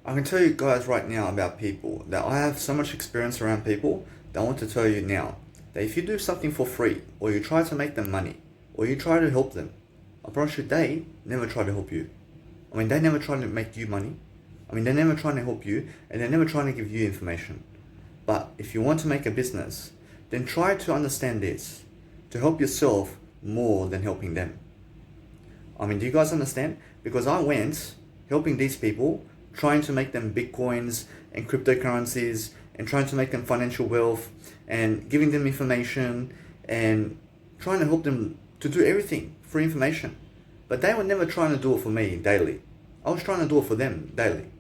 I can tell you guys right now about people that I have so much experience around people that I want to tell you now that if you do something for free or you try to make them money or you try to help them, I promise you they never try to help you. I mean, they never try to make you money. I mean, they're never trying to help you and they're never trying to give you information. But if you want to make a business, then try to understand this to help yourself more than helping them. I mean, do you guys understand? Because I went helping these people, trying to make them bitcoins and cryptocurrencies and trying to make them financial wealth and giving them information and trying to help them to do everything for information. But they were never trying to do it for me daily. I was trying to do it for them daily.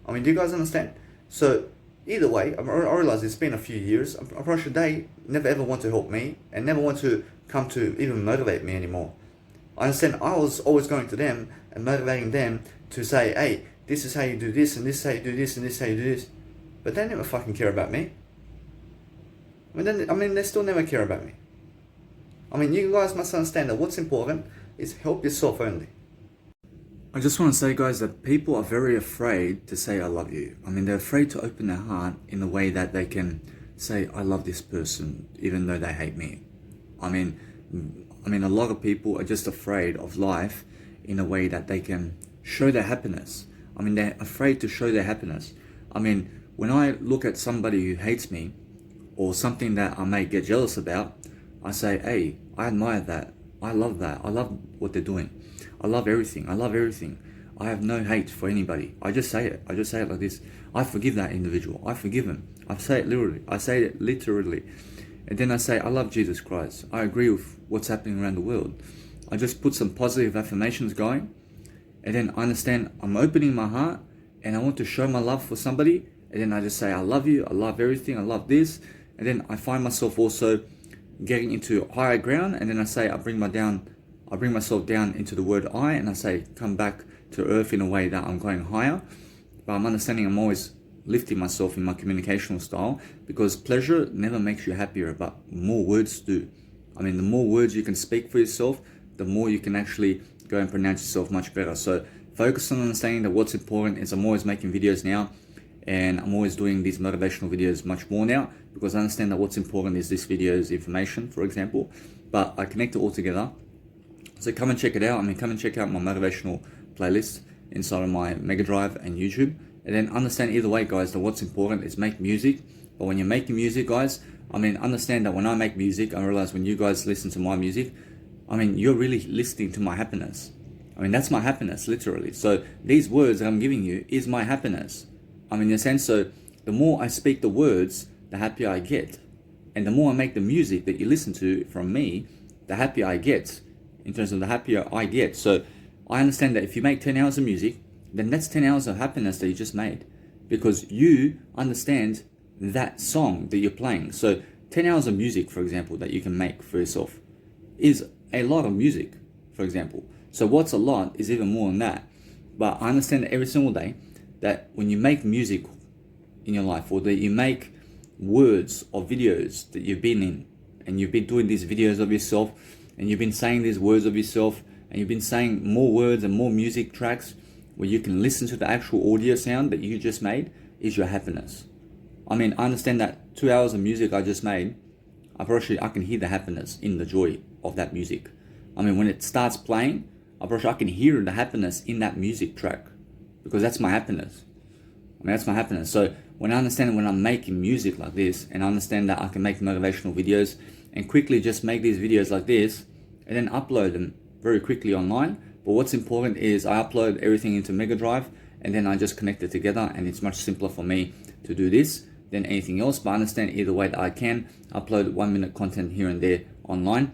I mean, do you guys understand? So either way, I realize it's been a few years. I'm pretty sure they never ever want to help me and never want to come to even motivate me anymore. I understand I was always going to them and motivating them to say, hey, this is how you do this, and this is how you do this, and this is how you do this. But they never fucking care about me. They still never care about me. I mean, you guys must understand that what's important is help yourself only. I just want to say, guys, that people are very afraid to say I love you. I mean, they're afraid to open their heart in a way that they can say I love this person even though they hate me. I mean, a lot of people are just afraid of life in a way that they can show their happiness. I mean, they're afraid to show their happiness. I mean, when I look at somebody who hates me or something that I may get jealous about, I say, hey, I admire that. I love that. I love what they're doing. I love everything. I love everything. I have no hate for anybody. I just say it. I just say it like this. I forgive that individual. I forgive him. I say it literally. I say it literally. And then I say, I love Jesus Christ. I agree with what's happening around the world. I just put some positive affirmations going. And then I understand I'm opening my heart and I want to show my love for somebody. And then I just say, I love you. I love everything. I love this. And then I find myself also getting into higher ground. And then I say, I bring myself down into the word I. And I say, come back to earth in a way that I'm going higher. But I'm understanding I'm always lifting myself in my communicational style, because pleasure never makes you happier, but more words do. I mean, the more words you can speak for yourself, the more you can actually go and pronounce yourself much better. So focus on understanding that what's important is I'm always making videos now, and I'm always doing these motivational videos much more now, because I understand that what's important is this video's information, for example, but I connect it all together. So come and check it out. I mean, come and check out my motivational playlist inside of my Mega Drive and YouTube. And then understand either way, guys, that what's important is make music. But when you're making music, guys, I mean, understand that when I make music, I realize when you guys listen to my music, I mean, you're really listening to my happiness. I mean, that's my happiness, literally. So these words that I'm giving you is my happiness. I mean, in a sense, so the more I speak the words, the happier I get. And the more I make the music that you listen to from me, the happier I get. In terms of the happier I get. So I understand that if you make 10 hours of music, then that's 10 hours of happiness that you just made, because you understand that song that you're playing. So 10 hours of music, for example, that you can make for yourself is a lot of music, for example. So what's a lot is even more than that. But I understand that every single day that when you make music in your life, or that you make words or videos that you've been in, and you've been doing these videos of yourself, and you've been saying these words of yourself, and you've been saying more words and more music tracks where you can listen to the actual audio sound that you just made, is your happiness. I mean, I understand that 2 hours of music I just made, I can hear the happiness in the joy of that music. I mean, when it starts playing, I can hear the happiness in that music track, because that's my happiness. I mean, that's my happiness. So when I understand when I'm making music like this, and I understand that I can make motivational videos and quickly just make these videos like this and then upload them very quickly online. But what's important is I upload everything into Mega Drive, and then I just connect it together, and it's much simpler for me to do this than anything else. But I understand either way that I can upload 1 minute content here and there online.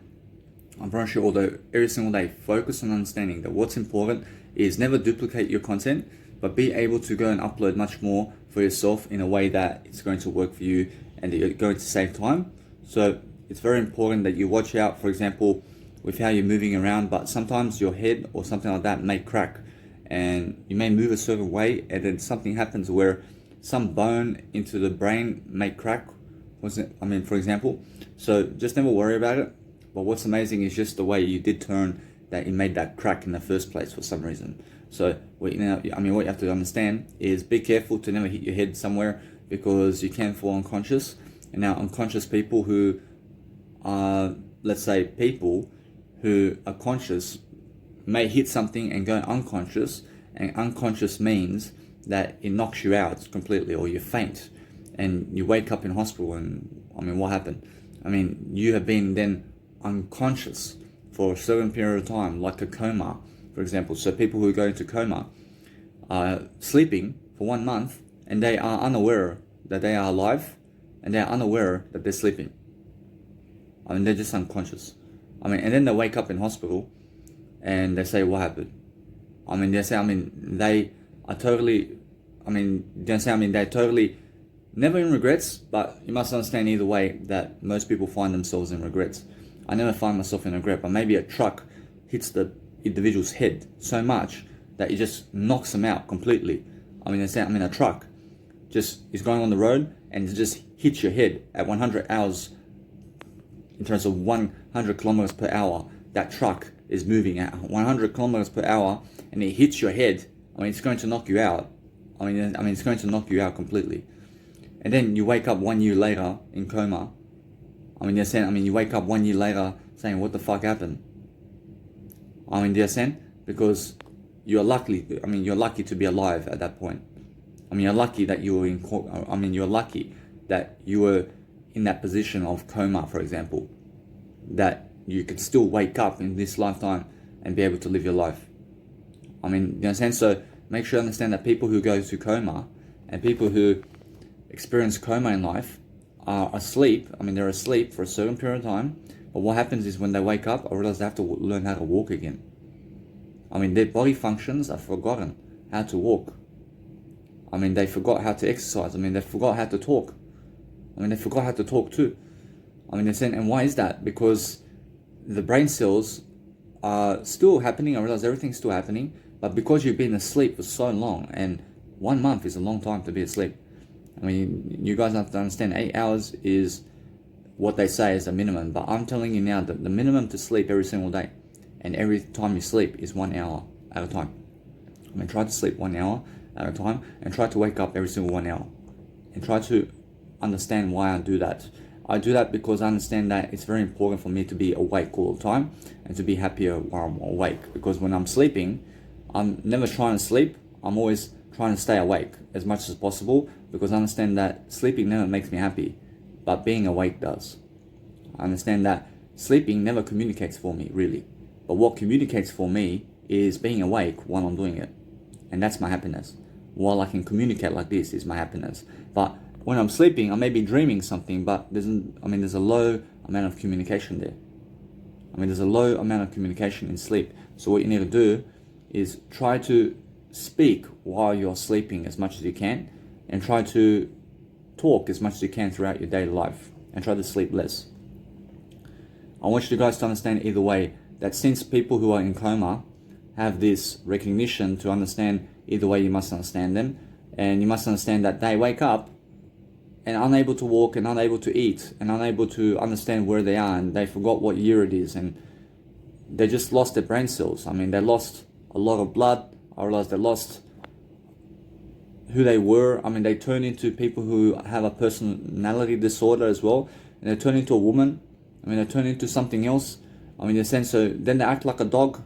I'm pretty sure, although every single day, focus on understanding that what's important is never duplicate your content, but be able to go and upload much more for yourself in a way that it's going to work for you and that you're going to save time. So it's very important that you watch out, for example, with how you're moving around, but sometimes your head or something like that may crack, and you may move a certain way, and then something happens where some bone into the brain may crack, for example. So just never worry about it. But what's amazing is just the way you did turn that it made that crack in the first place for some reason. So what you have to understand is be careful to never hit your head somewhere, because you can fall unconscious. And now unconscious people who are, let's say, people who are conscious may hit something and go unconscious, and unconscious means that it knocks you out completely, or you faint and you wake up in hospital. And what happened? You have been then unconscious for a certain period of time, like a coma, for example. So people who go into coma are sleeping for 1 month, and they are unaware that they are alive, and they are unaware that they're sleeping. They're just unconscious. And then they wake up in hospital, and they say, what happened? They say, they are totally, they're totally never in regrets, but you must understand either way that most people find themselves in regrets. I never find myself in regret, but maybe a truck hits the individual's head so much that it just knocks them out completely. They say, a truck just is going on the road and it just hits your head at 100 hours, in terms of 100 kilometers per hour. That truck is moving at 100 kilometers per hour and it hits your head. It's going to knock you out. It's going to knock you out completely. And then you wake up 1 year later in coma. They're saying, you wake up 1 year later saying, what the fuck happened? They're saying, because you're lucky to be alive at that point. You're lucky that you were you're lucky that you were in that position of coma, for example, that you could still wake up in this lifetime and be able to live your life. You understand? So make sure you understand that people who go to coma and people who experience coma in life are asleep. They're asleep for a certain period of time, but what happens is when they wake up, I realize they have to learn how to walk again. Their body functions are forgotten how to walk. They forgot how to exercise. They forgot how to talk. They forgot how to talk too. They're saying, and why is that? Because the brain cells are still happening. I realize everything's still happening, but because you've been asleep for so long, and 1 month is a long time to be asleep. You guys have to understand 8 hours is what they say is the minimum, but I'm telling you now that the minimum to sleep every single day, and every time you sleep, is 1 hour at a time. Try to sleep 1 hour at a time, and try to wake up every single 1 hour, and try to understand why I do that. I do that because I understand that it's very important for me to be awake all the time, and to be happier while I'm awake. Because when I'm sleeping, I'm never trying to sleep, I'm always trying to stay awake as much as possible, because I understand that sleeping never makes me happy, but being awake does. I understand that sleeping never communicates for me, really. But what communicates for me is being awake while I'm doing it. And that's my happiness. While I can communicate like this is my happiness. But when I'm sleeping, I may be dreaming something, but there's a low amount of communication there. There's a low amount of communication in sleep. So what you need to do is try to speak while you're sleeping as much as you can, and try to talk as much as you can throughout your daily life, and try to sleep less. I want you guys to understand either way that since people who are in coma have this recognition to understand, either way you must understand them, and you must understand that they wake up and unable to walk, and unable to eat, and unable to understand where they are, and they forgot what year it is, and they just lost their brain cells. They lost a lot of blood. I realized they lost who they were. They turn into people who have a personality disorder as well, and they turn into a woman. They turn into something else. They sense, so then they act like a dog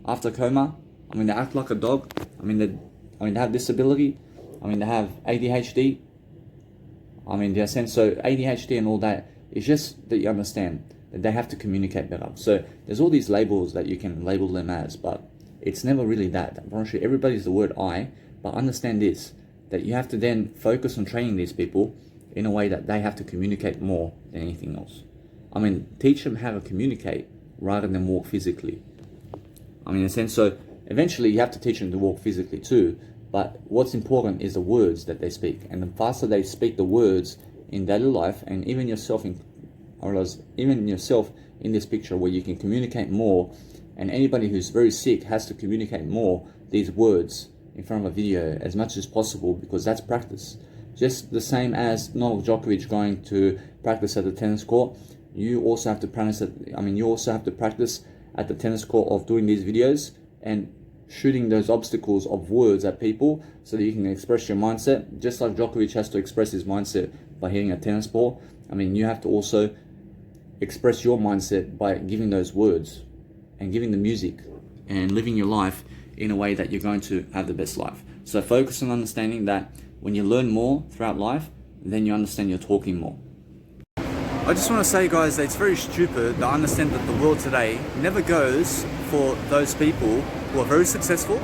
after coma. They act like a dog. They have disability. They have ADHD. They sense, so ADHD and all that is just that you understand that they have to communicate better. So there's all these labels that you can label them as, but it's never really that. Everybody's the word I, but understand this, that you have to then focus on training these people in a way that they have to communicate more than anything else. Teach them how to communicate rather than walk physically. In a sense, so eventually you have to teach them to walk physically too, but what's important is the words that they speak. And the faster they speak the words in daily life, and even yourself in this picture where you can communicate more, and anybody who's very sick has to communicate more these words in front of a video as much as possible, because that's practice. Just the same as Novak Djokovic going to practice at the tennis court, you also have to practice at the tennis court of doing these videos and shooting those obstacles of words at people so that you can express your mindset. Just like Djokovic has to express his mindset by hitting a tennis ball, I mean, you have to also express your mindset by giving those words and giving the music and living your life in a way that you're going to have the best life. So focus on understanding that when you learn more throughout life, then you understand you're talking more. I just want to say, guys, that it's very stupid to understand that the world today never goes for those people who are very successful,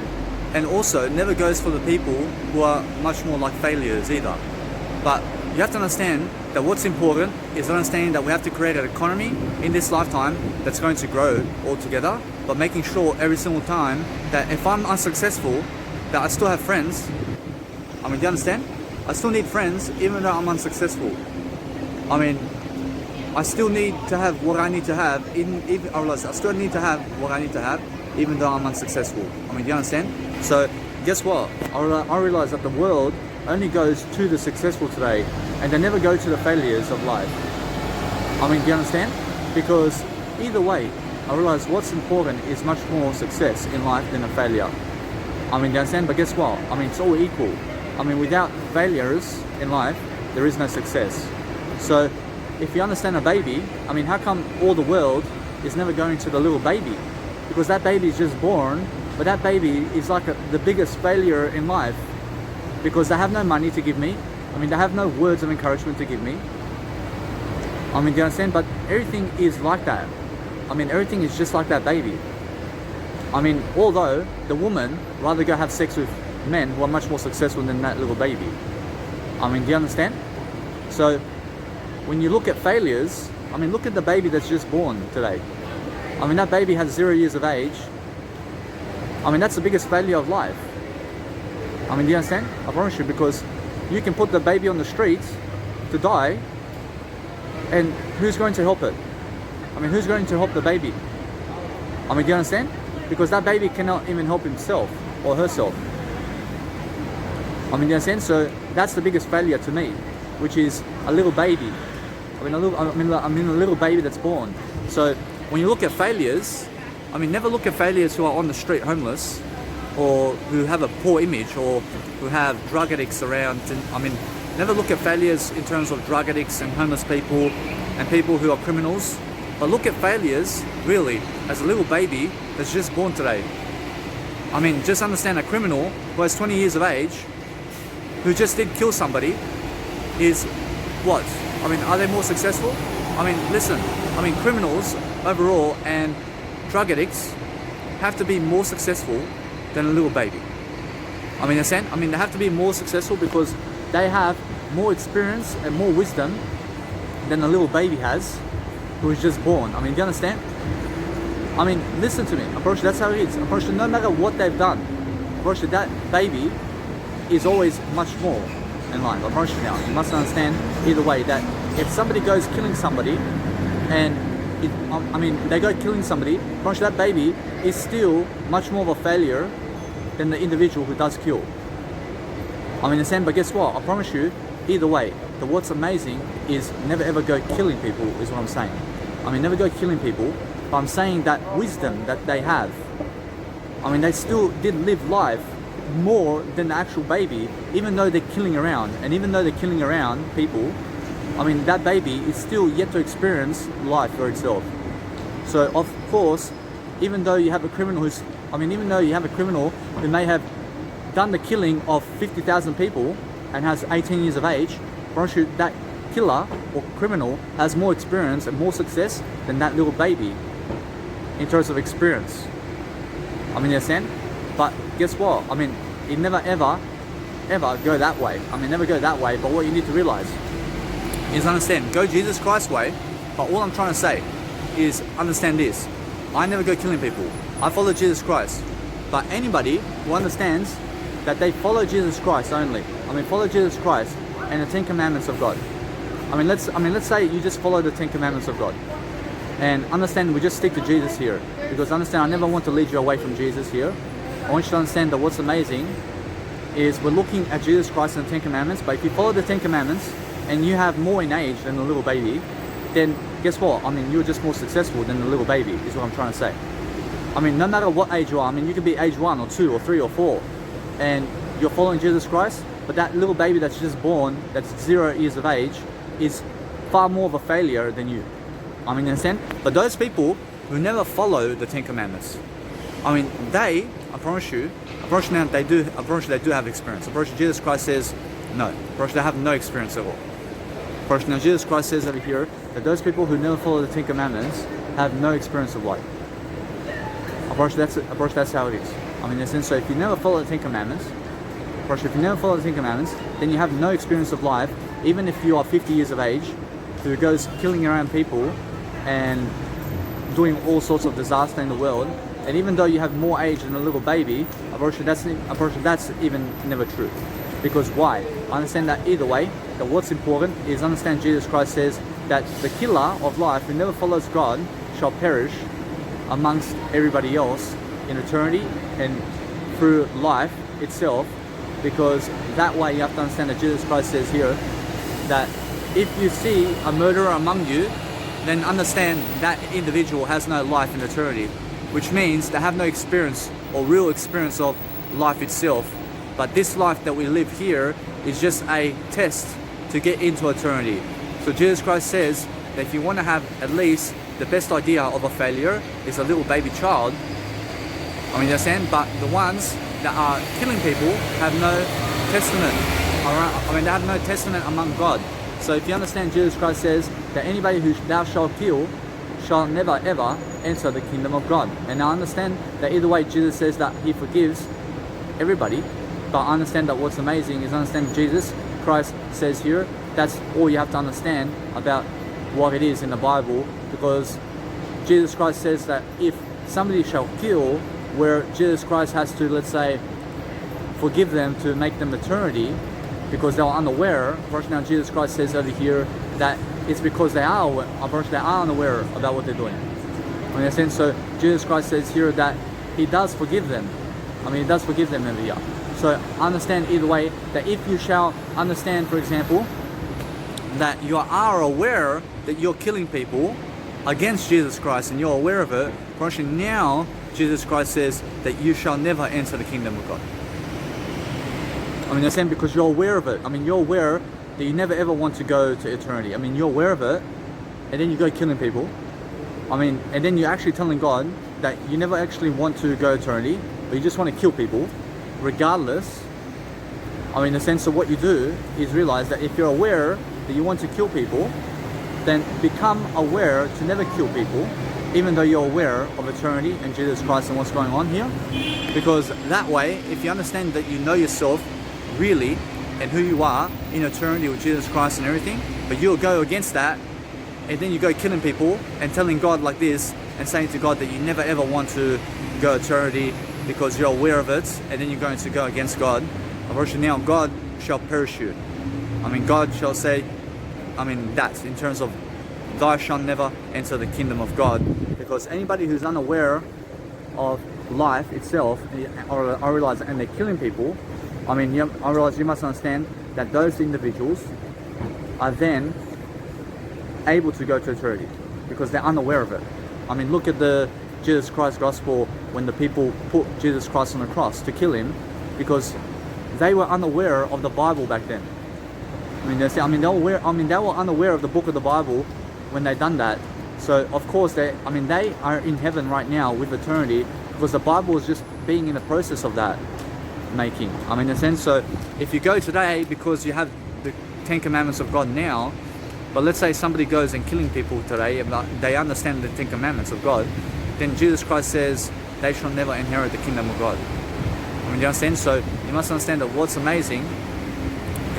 and also never goes for the people who are much more like failures either. But you have to understand that what's important is understanding that we have to create an economy in this lifetime that's going to grow altogether, but making sure every single time that if I'm unsuccessful, that I still have friends. I mean, do you understand? I still need friends even though I'm unsuccessful. I mean, I still need to have what I need to have, I still need to have what I need to have, even though I'm unsuccessful. I mean, do you understand? So, guess what? I realize that the world only goes to the successful today, and they never go to the failures of life. I mean, do you understand? Because either way, I realize what's important is much more success in life than a failure. I mean, do you understand? But guess what? I mean, it's all equal. I mean, without failures in life, there is no success. So, if you understand a baby, I mean, how come all the world is never going to the little baby? Because that baby is just born, but that baby is like the biggest failure in life, because they have no money to give me. I mean, they have no words of encouragement to give me. I mean, do you understand? But everything is like that. I mean, everything is just like that baby. I mean, although the woman rather go have sex with men who are much more successful than that little baby. I mean, do you understand? So, when you look at failures, I mean, look at the baby that's just born today. I mean, that baby has 0 years of age. I mean, that's the biggest failure of life. I mean, do you understand? I promise you, because you can put the baby on the streets to die, and who's going to help it? I mean, who's going to help the baby? I mean, do you understand? Because that baby cannot even help himself or herself. I mean, do you understand? So that's the biggest failure to me, which is a little baby. I mean, a little baby that's born. So when you look at failures, I mean, never look at failures who are on the street homeless, or who have a poor image, or who have drug addicts around. And, I mean, never look at failures in terms of drug addicts and homeless people and people who are criminals. But look at failures, really, as a little baby that's just born today. I mean, just understand a criminal who has 20 years of age, who just did kill somebody, is what? I mean, are they more successful? I mean, listen, I mean, criminals overall and drug addicts have to be more successful than a little baby. I mean, understand? I mean, they have to be more successful because they have more experience and more wisdom than a little baby has, who is just born. I mean, do you understand? I mean, listen to me. I promise you, that's how it is. I promise you, no matter what they've done, I promise you, that baby is always much more in life. I promise you now. You must understand either way that if somebody goes killing somebody, and they go killing somebody, I promise you that baby is still much more of a failure than the individual who does kill. I mean, understand? But guess what? I promise you, either way, what's amazing is never ever go killing people, is what I'm saying. I mean, never go killing people, but I'm saying that wisdom that they have, I mean, they still did live life more than the actual baby, even though they're killing around. And even though they're killing around people, I mean, that baby is still yet to experience life for itself. So, of course, even though you have a criminal who may have done the killing of 50,000 people and has 18 years of age, I promise you that killer or criminal has more experience and more success than that little baby in terms of experience. I mean, you understand? But guess what? I mean, it never ever go that way. I mean, never go that way. But what you need to realize is understand, go Jesus Christ's way. But all I'm trying to say is understand this. I never go killing people. I follow Jesus Christ. But anybody who understands that they follow Jesus Christ only, I mean, follow Jesus Christ and the 10 Commandments of God. I mean, let's say you just follow the 10 Commandments of God. And understand, we just stick to Jesus here. Because understand, I never want to lead you away from Jesus here. I want you to understand that what's amazing is we're looking at Jesus Christ and the 10 Commandments, but if you follow the 10 Commandments and you have more in age than a little baby, then guess what? I mean, you're just more successful than the little baby, is what I'm trying to say. I mean, no matter what age you are, I mean, you could be age 1 or 2 or 3 or 4, and you're following Jesus Christ, but that little baby that's just born, that's 0 years of age, is far more of a failure than you. I mean, in a sense, but those people who never follow the 10 Commandments, I mean, I promise you now, they do have experience. I promise you, Jesus Christ says, no. I promise you, they have no experience at all. I promise you, now, Jesus Christ says over here that those people who never follow the 10 Commandments have no experience of life. I promise you, that's how it is. I mean, in a sense, so if you never follow the 10 Commandments, if you never follow the 10 Commandments, then you have no experience of life, even if you are 50 years of age, who goes killing around people and doing all sorts of disaster in the world. And even though you have more age than a little baby, that's even never true. Because why? I understand that either way, that what's important is understand Jesus Christ says that the killer of life who never follows God shall perish amongst everybody else in eternity and through life itself. Because that way you have to understand that Jesus Christ says here that if you see a murderer among you, then understand that individual has no life in eternity, which means they have no experience or real experience of life itself. But this life that we live here is just a test to get into eternity. So Jesus Christ says that if you want to have at least the best idea of a failure is a little baby child, I mean, you understand? But the ones that are killing people have no testament. I mean, they have no testament among God. So if you understand, Jesus Christ says that anybody who thou shalt kill shall never ever enter the kingdom of God. And I understand that either way, Jesus says that he forgives everybody. But I understand that what's amazing is understanding Jesus Christ says here, that's all you have to understand about what it is in the Bible. Because Jesus Christ says that if somebody shall kill, where Jesus Christ has to, let's say, forgive them to make them eternity, because they are unaware. First, now Jesus Christ says over here that it's because they are unaware about what they're doing. In a sense, so Jesus Christ says here that he does forgive them. I mean, he does forgive them over here. So understand either way that if you shall understand, for example, that you are aware that you're killing people against Jesus Christ and you're aware of it, now Jesus Christ says that you shall never enter the kingdom of God. I mean, understand, because you're aware of it. I mean, you're aware that you never ever want to go to eternity. I mean, you're aware of it, and then you go killing people. I mean, and then you're actually telling God that you never actually want to go eternity, but you just want to kill people, regardless. I mean, in the sense of what you do is realize that if you're aware that you want to kill people, then become aware to never kill people, even though you're aware of eternity and Jesus Christ and what's going on here. Because that way, if you understand that you know yourself really and who you are in eternity with Jesus Christ and everything, but you'll go against that, and then you go killing people and telling God like this and saying to God that you never ever want to go eternity because you're aware of it, and then you're going to go against God. Unfortunately, now God shall perish you. I mean, God shall say, I mean, that in terms of thou shalt never enter the kingdom of God. Because anybody who's unaware of life itself, I realize, and they're killing people, I mean, I realize you must understand that those individuals are then able to go to eternity because they're unaware of it. I mean, look at the Jesus Christ gospel when the people put Jesus Christ on the cross to kill him, because they were unaware of the Bible back then. I mean, they were unaware of the book of the Bible when they done that. So of course they are in heaven right now with eternity, because the Bible is just being in the process of that making. I mean, in a sense, so if you go today because you have the 10 Commandments of God now, but let's say somebody goes and killing people today and they understand the 10 Commandments of God, then Jesus Christ says they shall never inherit the kingdom of God. I mean, you understand? So you must understand that what's amazing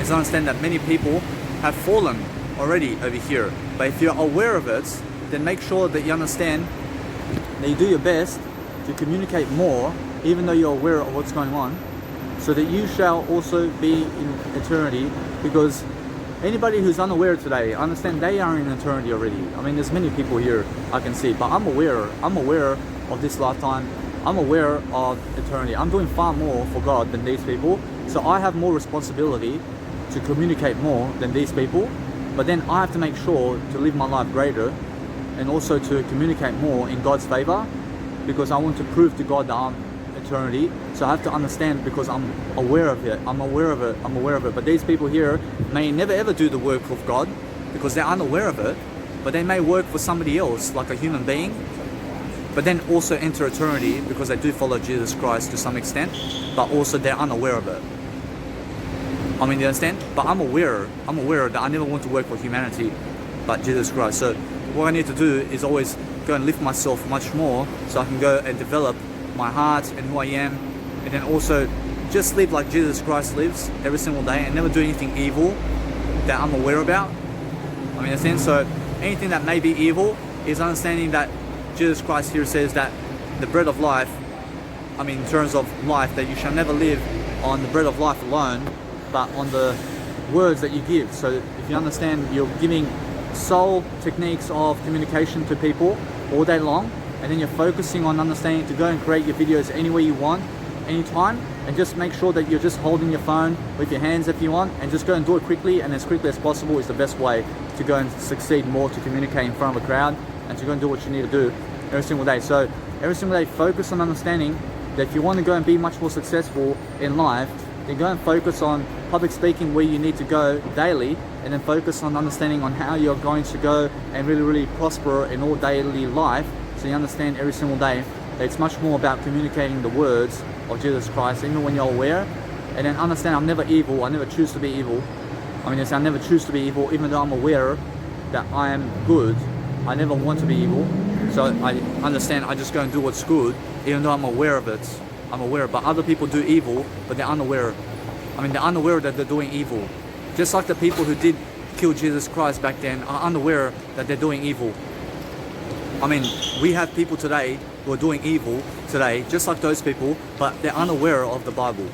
is understand that many people have fallen already over here. But if you're aware of it, then make sure that you understand that you do your best to communicate more, even though you're aware of what's going on, so that you shall also be in eternity. Because anybody who's unaware today, understand they are in eternity already. I mean, there's many people here I can see, but I'm aware of this lifetime. I'm aware of eternity. I'm doing far more for God than these people. So I have more responsibility to communicate more than these people. But then I have to make sure to live my life greater and also to communicate more in God's favor. because I want to prove to God that I'm eternity. So I have to understand because I'm aware of it. I'm aware of it. But these people here may never ever do the work of God because they're unaware of it. But they may work for somebody else, like a human being, but then also enter eternity because they do follow Jesus Christ to some extent, but also they're unaware of it. I mean, you understand? But I'm aware that I never want to work for humanity but Jesus Christ. So what I need to do is always go and lift myself much more so I can go and develop my heart and who I am, and then also just live like Jesus Christ lives every single day and never do anything evil that I'm aware about. I mean, in a sense, so anything that may be evil is understanding that Jesus Christ here says that the bread of life, I mean in terms of life, that you shall never live on the bread of life alone, but on the words that you give. So if you understand, you're giving soul techniques of communication to people all day long, and then you're focusing on understanding to go and create your videos anywhere you want, anytime, and just make sure that you're just holding your phone with your hands if you want, and just go and do it quickly and as quickly as possible is the best way to go and succeed more, to communicate in front of a crowd and to go and do what you need to do every single day. So every single day, focus on understanding that if you want to go and be much more successful in life, then go and focus on public speaking where you need to go daily, and then focus on understanding on how you're going to go and really prosper in all daily life. So you understand every single day that it's much more about communicating the words of Jesus Christ, even when you're aware, and then understand I'm never evil, I never choose to be evil. I mean, I never choose to be evil, even though I'm aware that I am good. I never want to be evil. So I understand I just go and do what's good, even though I'm aware of it. I'm aware, but other people do evil, but they're unaware. I mean, they're unaware that they're doing evil. Just like the people who did kill Jesus Christ back then are unaware that they're doing evil. I mean, we have people today who are doing evil today, just like those people, but they're unaware of the Bible.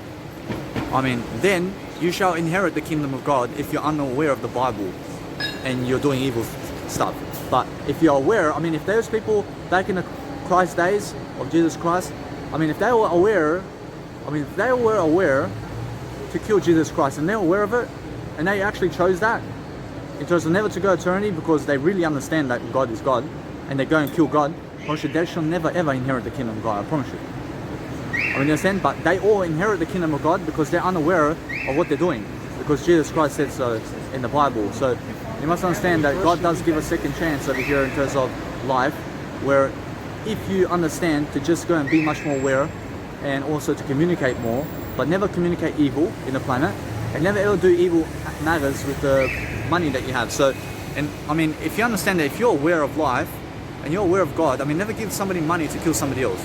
I mean, then you shall inherit the kingdom of God if you're unaware of the Bible and you're doing evil stuff. But if you're aware, I mean, if those people back in the Christ days of Jesus Christ, I mean, if they were aware, to kill Jesus Christ and they're aware of it, and they actually chose that, in terms of never to go eternity because they really understand that God is God, and they go and kill God, they shall never ever inherit the kingdom of God, I promise you. I mean, you understand? But they all inherit the kingdom of God because they're unaware of what they're doing, because Jesus Christ said so in the Bible. So you must understand that God does give a second chance over here in terms of life, where if you understand to just go and be much more aware and also to communicate more, but never communicate evil in the planet, and never ever do evil matters with the money that you have. So, and I mean, if you understand that if you're aware of life and you're aware of God, I mean, never give somebody money to kill somebody else.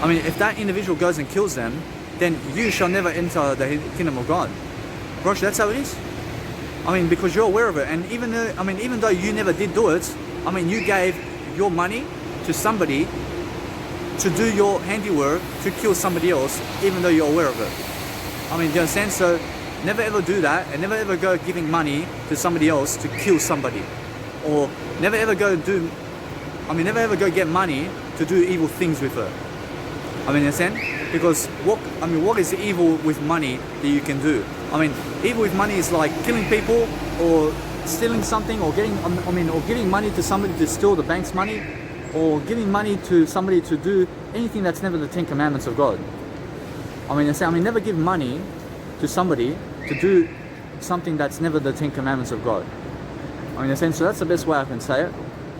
I mean, if that individual goes and kills them, then you shall never enter the kingdom of God. Brosh, that's how it is. I mean, because you're aware of it, and even though you never did do it, I mean, you gave your money to somebody to do your handiwork to kill somebody else, even though you're aware of it. I mean, do you understand? So never ever do that, and never ever go giving money to somebody else to kill somebody, or never ever go get money to do evil things with it. I mean, you understand? Because what is evil with money that you can do? I mean, evil with money is like killing people, or stealing something, or giving money to somebody to steal the bank's money, or giving money to somebody to do anything that's never the 10 Commandments of God. I mean, never give money to somebody to do something that's never the 10 Commandments of God. I mean, in a sense, so that's the best way I can say it.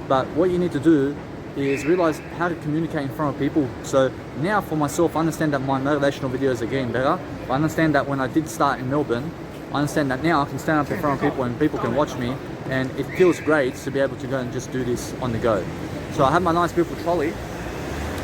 But what you need to do is realize how to communicate in front of people. So now for myself, I understand that my motivational videos are getting better. I understand that when I did start in Melbourne, I understand that now I can stand up in front of people and people can watch me, and it feels great to be able to go and just do this on the go. So I have my nice beautiful trolley.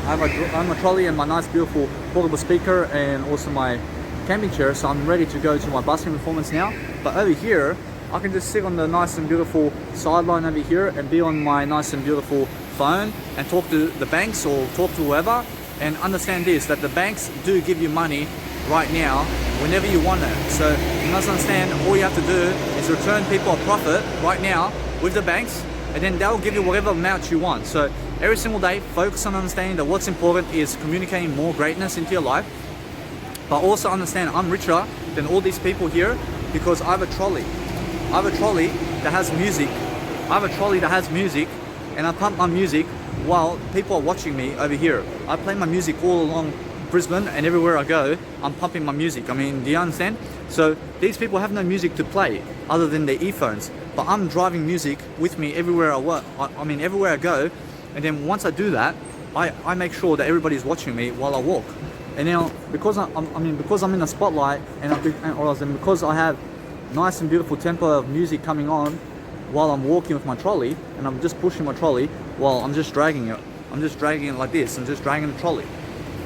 I have my trolley and my nice beautiful portable speaker, and also my camping chair, so I'm ready to go to my busking performance now. But over here, I can just sit on the nice and beautiful sideline over here and be on my nice and beautiful phone and talk to the banks or talk to whoever, and understand this, that the banks do give you money right now whenever you want it. So you must understand, all you have to do is return people a profit right now with the banks, and then they'll give you whatever amount you want. So every single day, focus on understanding that what's important is communicating more greatness into your life, but also understand I'm richer than all these people here because I have a trolley. I have a trolley that has music. And I pump my music while people are watching me over here. I play my music all along Brisbane, and everywhere I go, I'm pumping my music. I mean, do you understand? So these people have no music to play other than their earphones, but I'm driving music with me everywhere I work. I mean, everywhere I go, and then once I do that, I make sure that everybody's watching me while I walk. And now, because because I'm in the spotlight, and because I have nice and beautiful tempo of music coming on while I'm walking with my trolley, and I'm just pushing my trolley while I'm just dragging it. I'm just dragging it like this. I'm just dragging the trolley.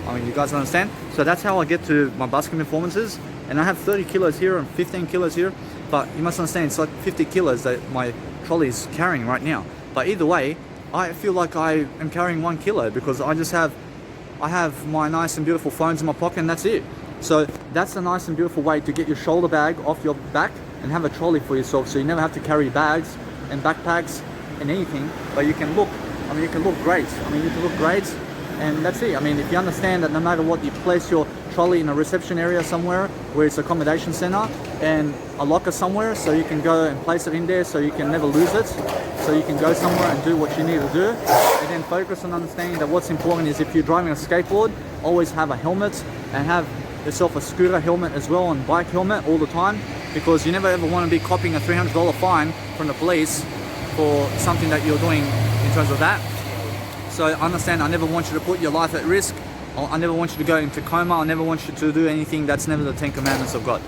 I mean, you guys understand? So that's how I get to my busking performances. And I have 30 kilos here and 15 kilos here. But you must understand, it's like 50 kilos that my trolley is carrying right now. But either way, I feel like I am carrying 1 kilo because I have my nice and beautiful phones in my pocket, and that's it. So that's a nice and beautiful way to get your shoulder bag off your back and have a trolley for yourself, so you never have to carry bags and backpacks and anything, but you can look, you can look great. You can look great, and that's it. If you understand that no matter what, you place your trolley in a reception area somewhere where it's accommodation center and a locker somewhere, so you can go and place it in there so you can never lose it, so you can go somewhere and do what you need to do. And then focus on understanding that what's important is, if you're driving a skateboard, always have a helmet, and have yourself a scooter helmet as well, and bike helmet all the time, because you never ever want to be copping a $300 fine from the police for something that you're doing in terms of that. So understand, I never want you to put your life at risk. I never want you to go into coma. I never want you to do anything that's never the 10 commandments of God.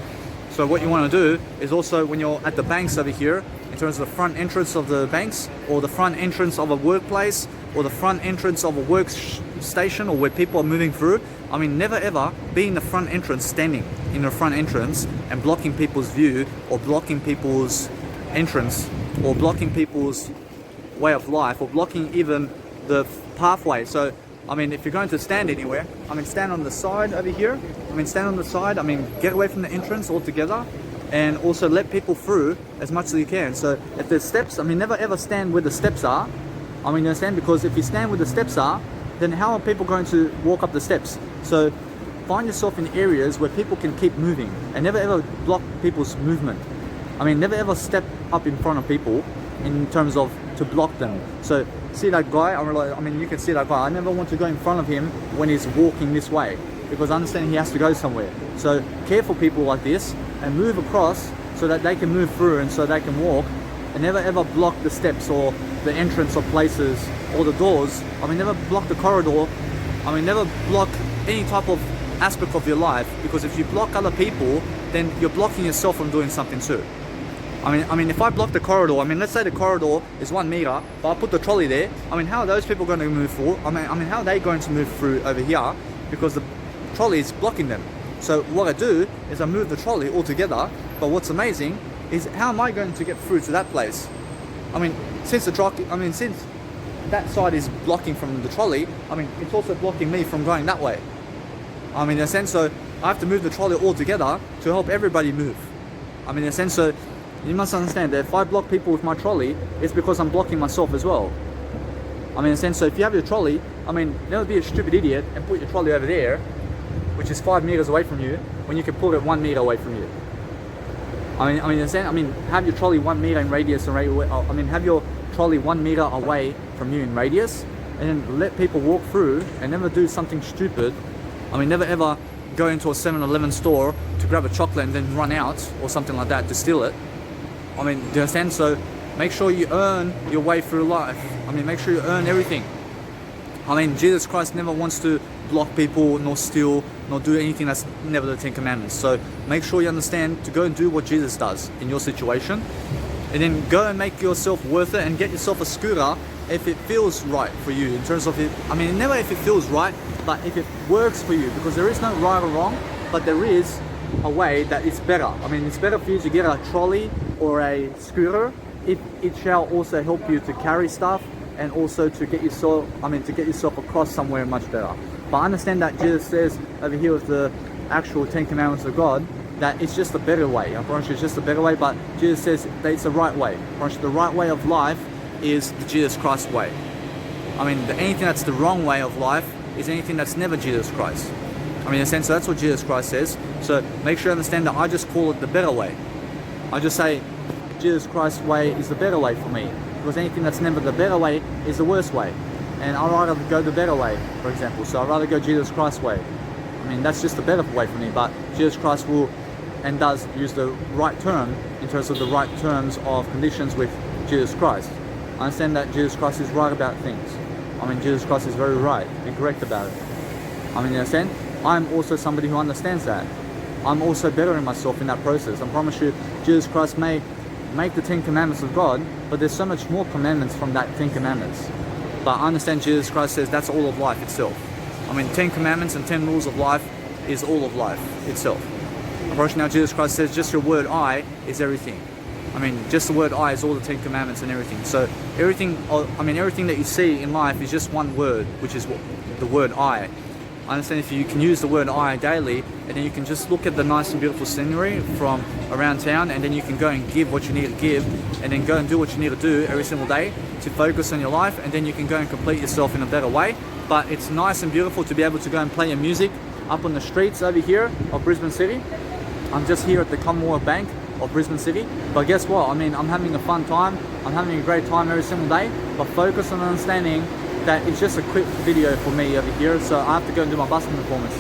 So what you want to do is also, when you're at the banks over here, in terms of the front entrance of the banks, or the front entrance of a workplace, or the front entrance of a workstation, or where people are moving through, never ever be in the front entrance, standing in the front entrance and blocking people's view, or blocking people's entrance, or blocking people's way of life, or blocking even the pathway. So if you're going to stand anywhere, stand on the side over here. Stand on the side. Get away from the entrance altogether, and also let people through as much as you can. So if there's steps, never ever stand where the steps are. You understand? Because if you stand where the steps are, then how are people going to walk up the steps? So find yourself in areas where people can keep moving, and never ever block people's movement. Never ever step up in front of people in terms of to block them. So see that guy, you can see that guy. I never want to go in front of him when he's walking this way, because I understand he has to go somewhere. So careful people like this, and move across so that they can move through and so they can walk, and never ever block the steps or the entrance of places or the doors. Never block the corridor. Never block any type of aspect of your life, because if you block other people, then you're blocking yourself from doing something too. If I block the corridor, let's say the corridor is 1 meter, but I put the trolley there, how are those people going to move forward? How are they going to move through over here? Because the trolley is blocking them. So what I do is I move the trolley altogether, but what's amazing is, how am I going to get through to that place? Since since that side is blocking from the trolley, it's also blocking me from going that way. In a sense, so I have to move the trolley altogether to help everybody move. In a sense, so you must understand that if I block people with my trolley, it's because I'm blocking myself as well. In a sense, so if you have your trolley, never be a stupid idiot and put your trolley over there, which is 5 meters away from you, when you can put it 1 meter away from you. In a sense, have your trolley 1 meter in radius, have your trolley 1 meter away from you in radius, and then let people walk through, and never do something stupid. Never ever go into a 7-Eleven store to grab a chocolate and then run out, or something like that, to steal it. Do you understand? So make sure you earn your way through life. Make sure you earn everything. Jesus Christ never wants to block people, nor steal, nor do anything that's never the 10 commandments. So make sure you understand to go and do what Jesus does in your situation, and then go and make yourself worth it, and get yourself a scooter if it feels right for you. In terms of it, never if it feels right, but if it works for you, because there is no right or wrong, but there is a way that it's better. It's better for you to get a trolley or a scooter if it shall also help you to carry stuff, and also to get yourself across somewhere much better. But understand that Jesus says over here with the actual 10 commandments of God, that it's just a better way. I promise you, it's just a better way, but Jesus says that it's the right way. I promise you, the right way of life is the Jesus Christ way. Anything that's the wrong way of life is anything that's never Jesus Christ. In a sense, so that's what Jesus Christ says. So make sure you understand that I just call it the better way. I just say Jesus Christ's way is the better way for me, because anything that's never the better way is the worst way. and I'd rather go the better way, for example. So I'd rather go Jesus Christ's way. I mean, that's just the better way for me, but Jesus Christ will and does use the right term in terms of the right terms of conditions with Jesus Christ. I understand that Jesus Christ is right about things. I mean, Jesus Christ is very right and correct about it. I mean, you understand? I'm also somebody who understands that. I'm also bettering myself in that process. I promise you, Jesus Christ may make the 10 Commandments of God, but there's so much more commandments from that 10 Commandments. But I understand Jesus Christ says that's all of life itself. I mean, 10 Commandments and 10 rules of life is all of life itself. Unfortunately, now Jesus Christ says just your word I is everything. I mean, just the word I is all the 10 Commandments and everything. So everything that you see in life is just one word, which is the word I. I understand if you can use the word I daily, and then you can just look at the nice and beautiful scenery from around town, and then you can go and give what you need to give, and then go and do what you need to do every single day to focus on your life, and then you can go and complete yourself in a better way. But it's nice and beautiful to be able to go and play your music up on the streets over here of Brisbane City. I'm just here at the Commonwealth Bank of Brisbane City, but guess what? I mean, I'm having a fun time. I'm having a great time every single day, but focus on understanding that it's just a quick video for me over here, so I have to go and do my busking performance.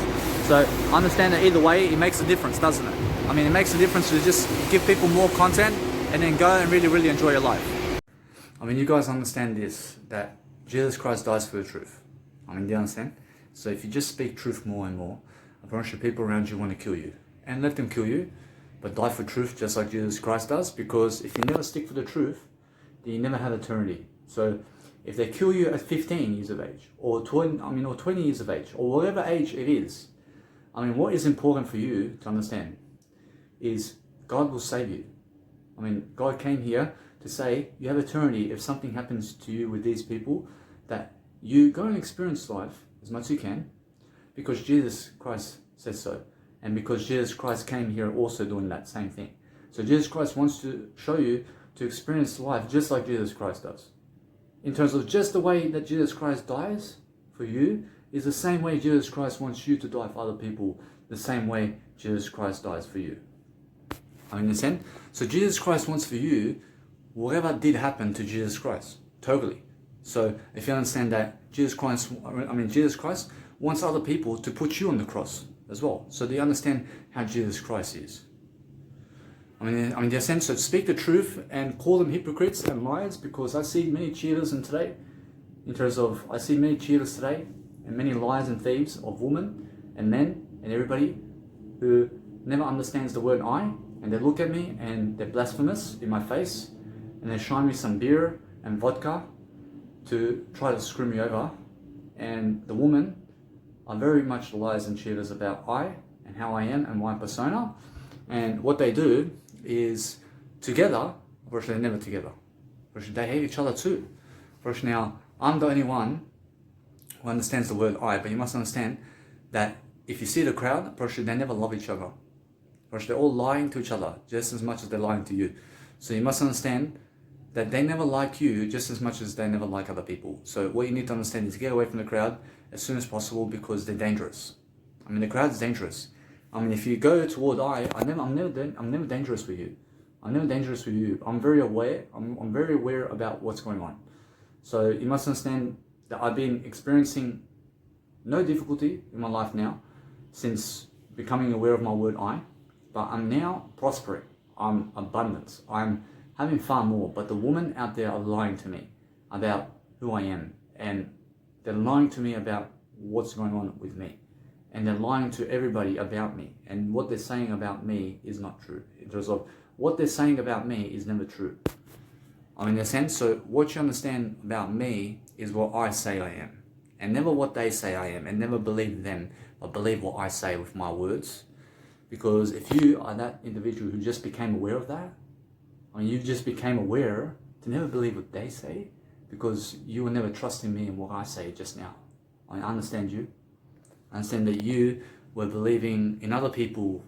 So understand that either way, it makes a difference, doesn't it? I mean, it makes a difference to just give people more content and then go and really enjoy your life. I mean, you guys understand this, that Jesus Christ dies for the truth. I mean, do you understand? So if you just speak truth more and more, I promise you people around you want to kill you. And let them kill you, but die for truth just like Jesus Christ does, because if you never stick for the truth, then you never have eternity. So if they kill you at 15 years of age, or 20 years of age, or whatever age it is, I mean, what is important for you to understand is God will save you. I mean, God came here to say you have eternity. If something happens to you with these people, that you go and experience life as much as you can, because Jesus Christ says so. And because Jesus Christ came here also doing that same thing. So Jesus Christ wants to show you to experience life just like Jesus Christ does. In terms of just the way that Jesus Christ dies for you is the same way Jesus Christ wants you to die for other people, the same way Jesus Christ dies for you. I understand? So Jesus Christ wants for you whatever did happen to Jesus Christ, totally. So if you understand that Jesus Christ wants other people to put you on the cross as well. So do you understand how Jesus Christ is? I mean, in a sense, so speak the truth and call them hypocrites and liars, because I see many cheaters today, I see many cheaters today and many liars and thieves of women and men and everybody who never understands the word I, and they look at me and they're blasphemous in my face and they shine me some beer and vodka to try to screw me over, and the women are very much liars and cheaters about I and how I am and my persona, and what they do is together, unfortunately they're never together. Unfortunately, they hate each other too. Unfortunately, now I'm the only one who understands the word I, but you must understand that if you see the crowd, unfortunately they never love each other. Unfortunately, they're all lying to each other just as much as they're lying to you. So you must understand that they never like you just as much as they never like other people. So what you need to understand is get away from the crowd as soon as possible, because they're dangerous. I mean, the crowd's dangerous. I mean, if you go toward I'm never dangerous for you. I'm never dangerous for you. I'm very aware. I'm very aware about what's going on. So you must understand that I've been experiencing no difficulty in my life now since becoming aware of my word I, but I'm now prospering. I'm abundant. I'm having far more. But the women out there are lying to me about who I am, and they're lying to me about what's going on with me. And they're lying to everybody about me. And what they're saying about me is not true. In terms of what they're saying about me is never true. I mean, in a sense, so what you understand about me is what I say I am. And never what they say I am. And never believe them, but believe what I say with my words. Because if you are that individual who just became aware of that, I mean, you just became aware to never believe what they say, because you were never trusting me in what I say just now. I understand you. I understand that you were believing in other people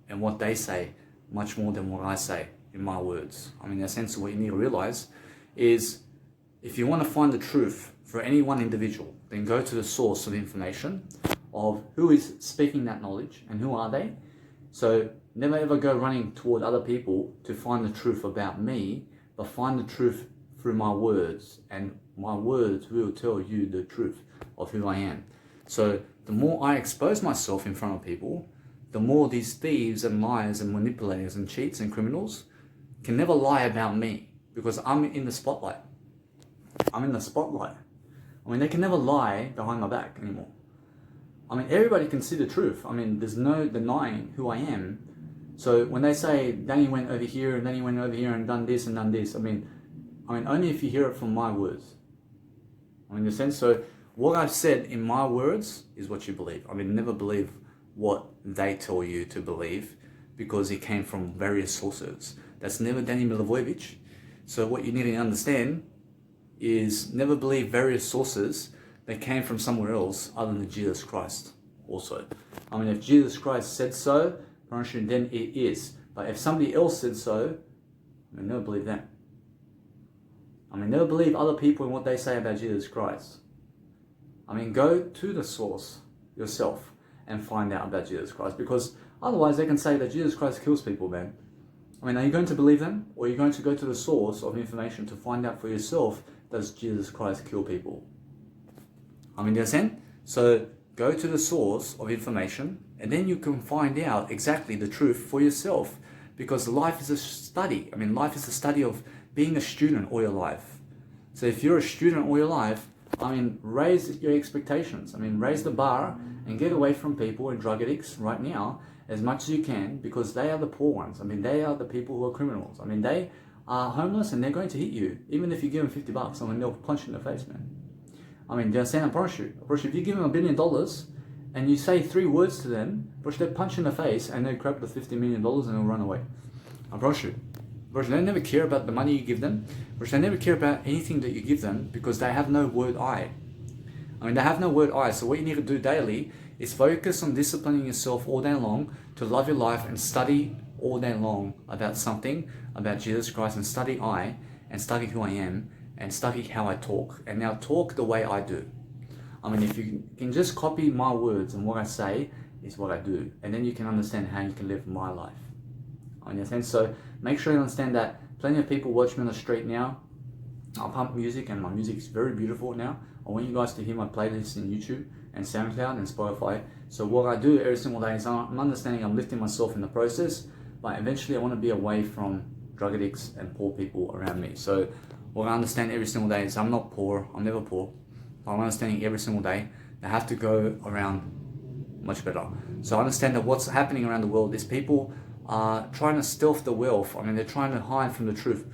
and what they say much more than what I say in my words. I mean, in a sense, what you need to realize is if you want to find the truth for any one individual, then go to the source of information of who is speaking that knowledge and who are they. So never ever go running toward other people to find the truth about me, but find the truth through my words, and my words will tell you the truth of who I am. So the more I expose myself in front of people, the more these thieves and liars and manipulators and cheats and criminals can never lie about me, because I'm in the spotlight. I'm in the spotlight. I mean, they can never lie behind my back anymore. I mean, everybody can see the truth. I mean, there's no denying who I am. So when they say, Danny went over here and then he went over here and done this and done this, I mean, only if you hear it from my words. I mean, in a sense, so what I've said in my words is what you believe. I mean, never believe what they tell you to believe, because it came from various sources. That's never Danny Milivojevic. So what you need to understand is never believe various sources that came from somewhere else other than Jesus Christ also. I mean, if Jesus Christ said so, then it is. But if somebody else said so, never believe them. Never believe other people and what they say about Jesus Christ. Go to the source yourself and find out about Jesus Christ, because otherwise they can say that Jesus Christ kills people, man. Are you going to believe them, or are you going to go to the source of information to find out for yourself, does Jesus Christ kill people? You understand? So go to the source of information, and then you can find out exactly the truth for yourself, because life is a study. Life is a study of being a student all your life. So if you're a student all your life, raise your expectations. Raise the bar and get away from people and drug addicts right now as much as you can, because they are the poor ones. They are the people who are criminals. They are homeless and they're going to hit you. Even if you give them $50, they'll punch you in the face, man. Do you understand? I promise you, if you give them $1 billion and you say 3 words to them, they'll punch you in the face and they'll grab the $50 million and they'll run away. I promise you. They never care about the money you give them. They never care about anything that you give them, because they have no word I. They have no word I. So what you need to do daily is focus on disciplining yourself all day long to love your life, and study all day long about something, about Jesus Christ, and study I, and study who I am, and study how I talk. And now talk the way I do. If you can just copy my words, and what I say is what I do, and then you can understand how you can live my life. Understand? So make sure you understand that plenty of people watch me on the street now. I pump music, and my music is very beautiful now. I want you guys to hear my playlists in YouTube and SoundCloud and Spotify. So what I do every single day is I'm understanding I'm lifting myself in the process, but eventually I want to be away from drug addicts and poor people around me. So what I understand every single day is I'm not poor, I'm never poor. I'm understanding every single day that I have to go around much better. So I understand that what's happening around the world is people are trying to stealth the wealth. They're trying to hide from the truth.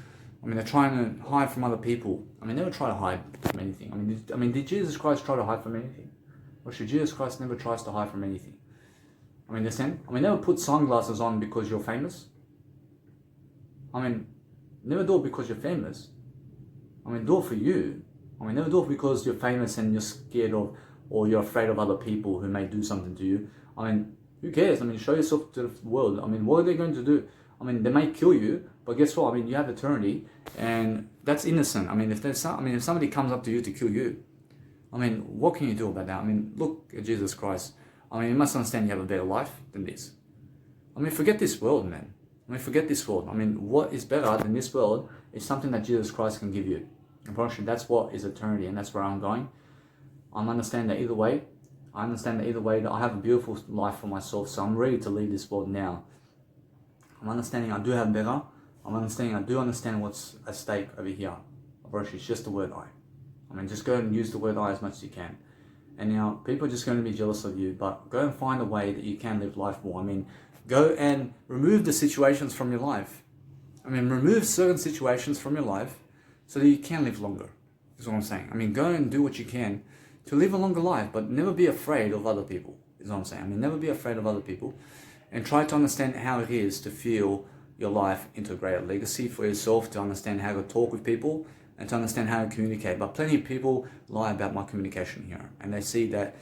They're trying to hide from other people. They never try to hide from anything. Did Jesus Christ try to hide from anything? Or should Jesus Christ never tries to hide from anything? Understand? Never put sunglasses on because you're famous. Never do it because you're famous. Do it for you. Never do it because you're famous and you're scared of, or you're afraid of other people who may do something to you. Who cares? Show yourself to the world. What are they going to do? They may kill you, but guess what? You have eternity, and that's innocent. If somebody comes up to you to kill you, what can you do about that? Look at Jesus Christ. You must understand you have a better life than this. Forget this world, man. Forget this world. What is better than this world is something that Jesus Christ can give you. And probably that's what is eternity, and that's where I'm going. I understand that either way that I have a beautiful life for myself, so I'm ready to leave this world now. I'm understanding I do have better. I do understand what's at stake over here. Approach, it's just the word I. Just go and use the word I as much as you can. And now, people are just going to be jealous of you, but go and find a way that you can live life more. Go and remove the situations from your life. Remove certain situations from your life so that you can live longer, is what I'm saying. Go and do what you can to live a longer life, but never be afraid of other people, is what I'm saying. Never be afraid of other people, and try to understand how it is to feel your life into a greater legacy for yourself, to understand how to talk with people, and to understand how to communicate. But plenty of people lie about my communication here, and they see that,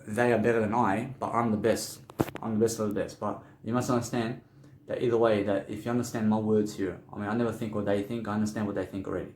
they are better than I, but I'm the best. I'm the best of the best. But you must understand that either way, that if you understand my words here, I never think what they think, I understand what they think already.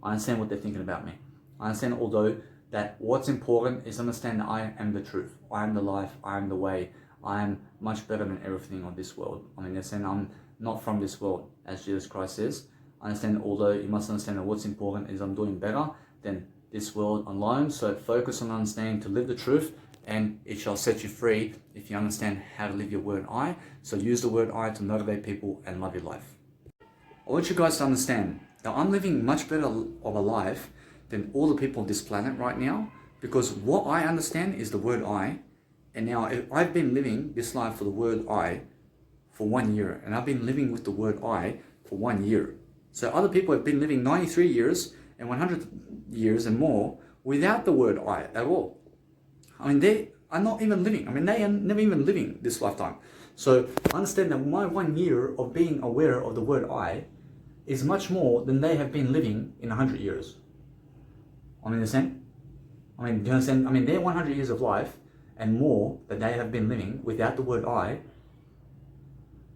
I understand what they're thinking about me. I understand, although, that what's important is understand that I am the truth. I am the life. I am the way. I am much better than everything of this world. They're saying I'm not from this world, as Jesus Christ says. understand, although you must understand that what's important is I'm doing better than this world alone. So focus on understanding to live the truth, and it shall set you free if you understand how to live your word I. So use the word I to motivate people and love your life. I want you guys to understand that I'm living much better of a life than all the people on this planet right now, because what I understand is the word I. And now I've been living this life for the word I for 1 year, and I've been living with the word I for 1 year. So other people have been living 93 years and 100 years and more without the word I at all. I mean, they are not even living. I mean, they are never even living this lifetime. So understand that my 1 year of being aware of the word I is much more than they have been living in 100 years. I mean, understand? I mean, do you understand? I mean, their 100 years of life and more that they have been living without the word I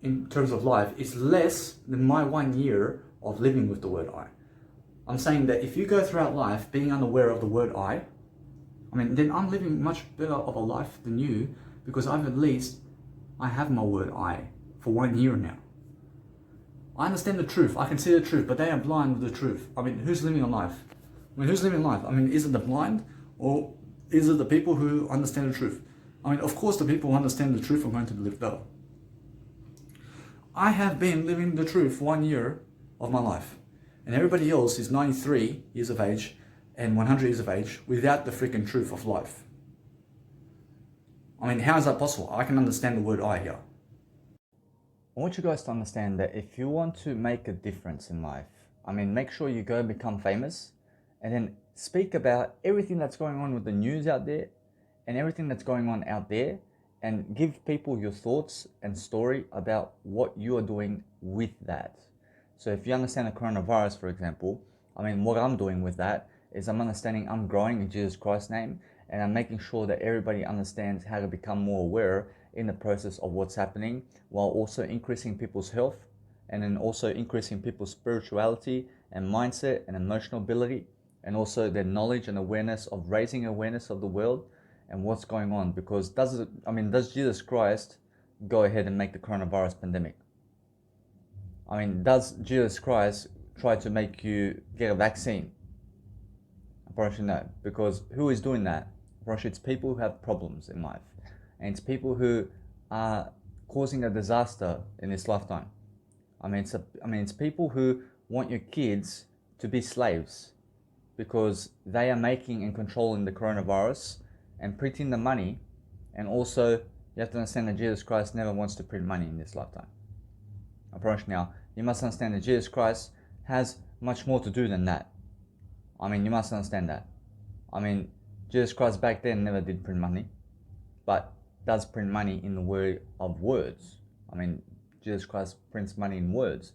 in terms of life is less than my 1 year of living with the word I. I'm saying that if you go throughout life being unaware of the word I mean, then I'm living much better of a life than you, because I have my word I for 1 year now. I understand the truth, I can see the truth, but they are blind with the truth. I mean, who's living a life? I mean, who's living life? I mean, is it the blind, or is it the people who understand the truth? I mean, of course the people who understand the truth are going to live better. I have been living the truth 1 year of my life, and everybody else is 93 years of age and 100 years of age without the freaking truth of life. I mean, how is that possible? I can understand the word I here. I want you guys to understand that if you want to make a difference in life, I mean, make sure you go and become famous, and then speak about everything that's going on with the news out there and everything that's going on out there, and give people your thoughts and story about what you are doing with that. So if you understand the coronavirus, for example, I mean, what I'm doing with that is I'm understanding I'm growing in Jesus Christ's name, and I'm making sure that everybody understands how to become more aware in the process of what's happening, while also increasing people's health, and then also increasing people's spirituality and mindset and emotional ability, and also their knowledge and awareness of raising awareness of the world and what's going on. Because does Jesus Christ go ahead and make the coronavirus pandemic? I mean, does Jesus Christ try to make you get a vaccine? Apparently no, because who is doing that? Apparently it's people who have problems in life, and it's people who are causing a disaster in this lifetime. I mean, it's people who want your kids to be slaves, because they are making and controlling the coronavirus and printing the money. And also, you have to understand that Jesus Christ never wants to print money in this lifetime. Approach now, you must understand that Jesus Christ has much more to do than that. I mean, you must understand that. I mean, Jesus Christ back then never did print money, but does print money in the way of words. I mean, Jesus Christ prints money in words.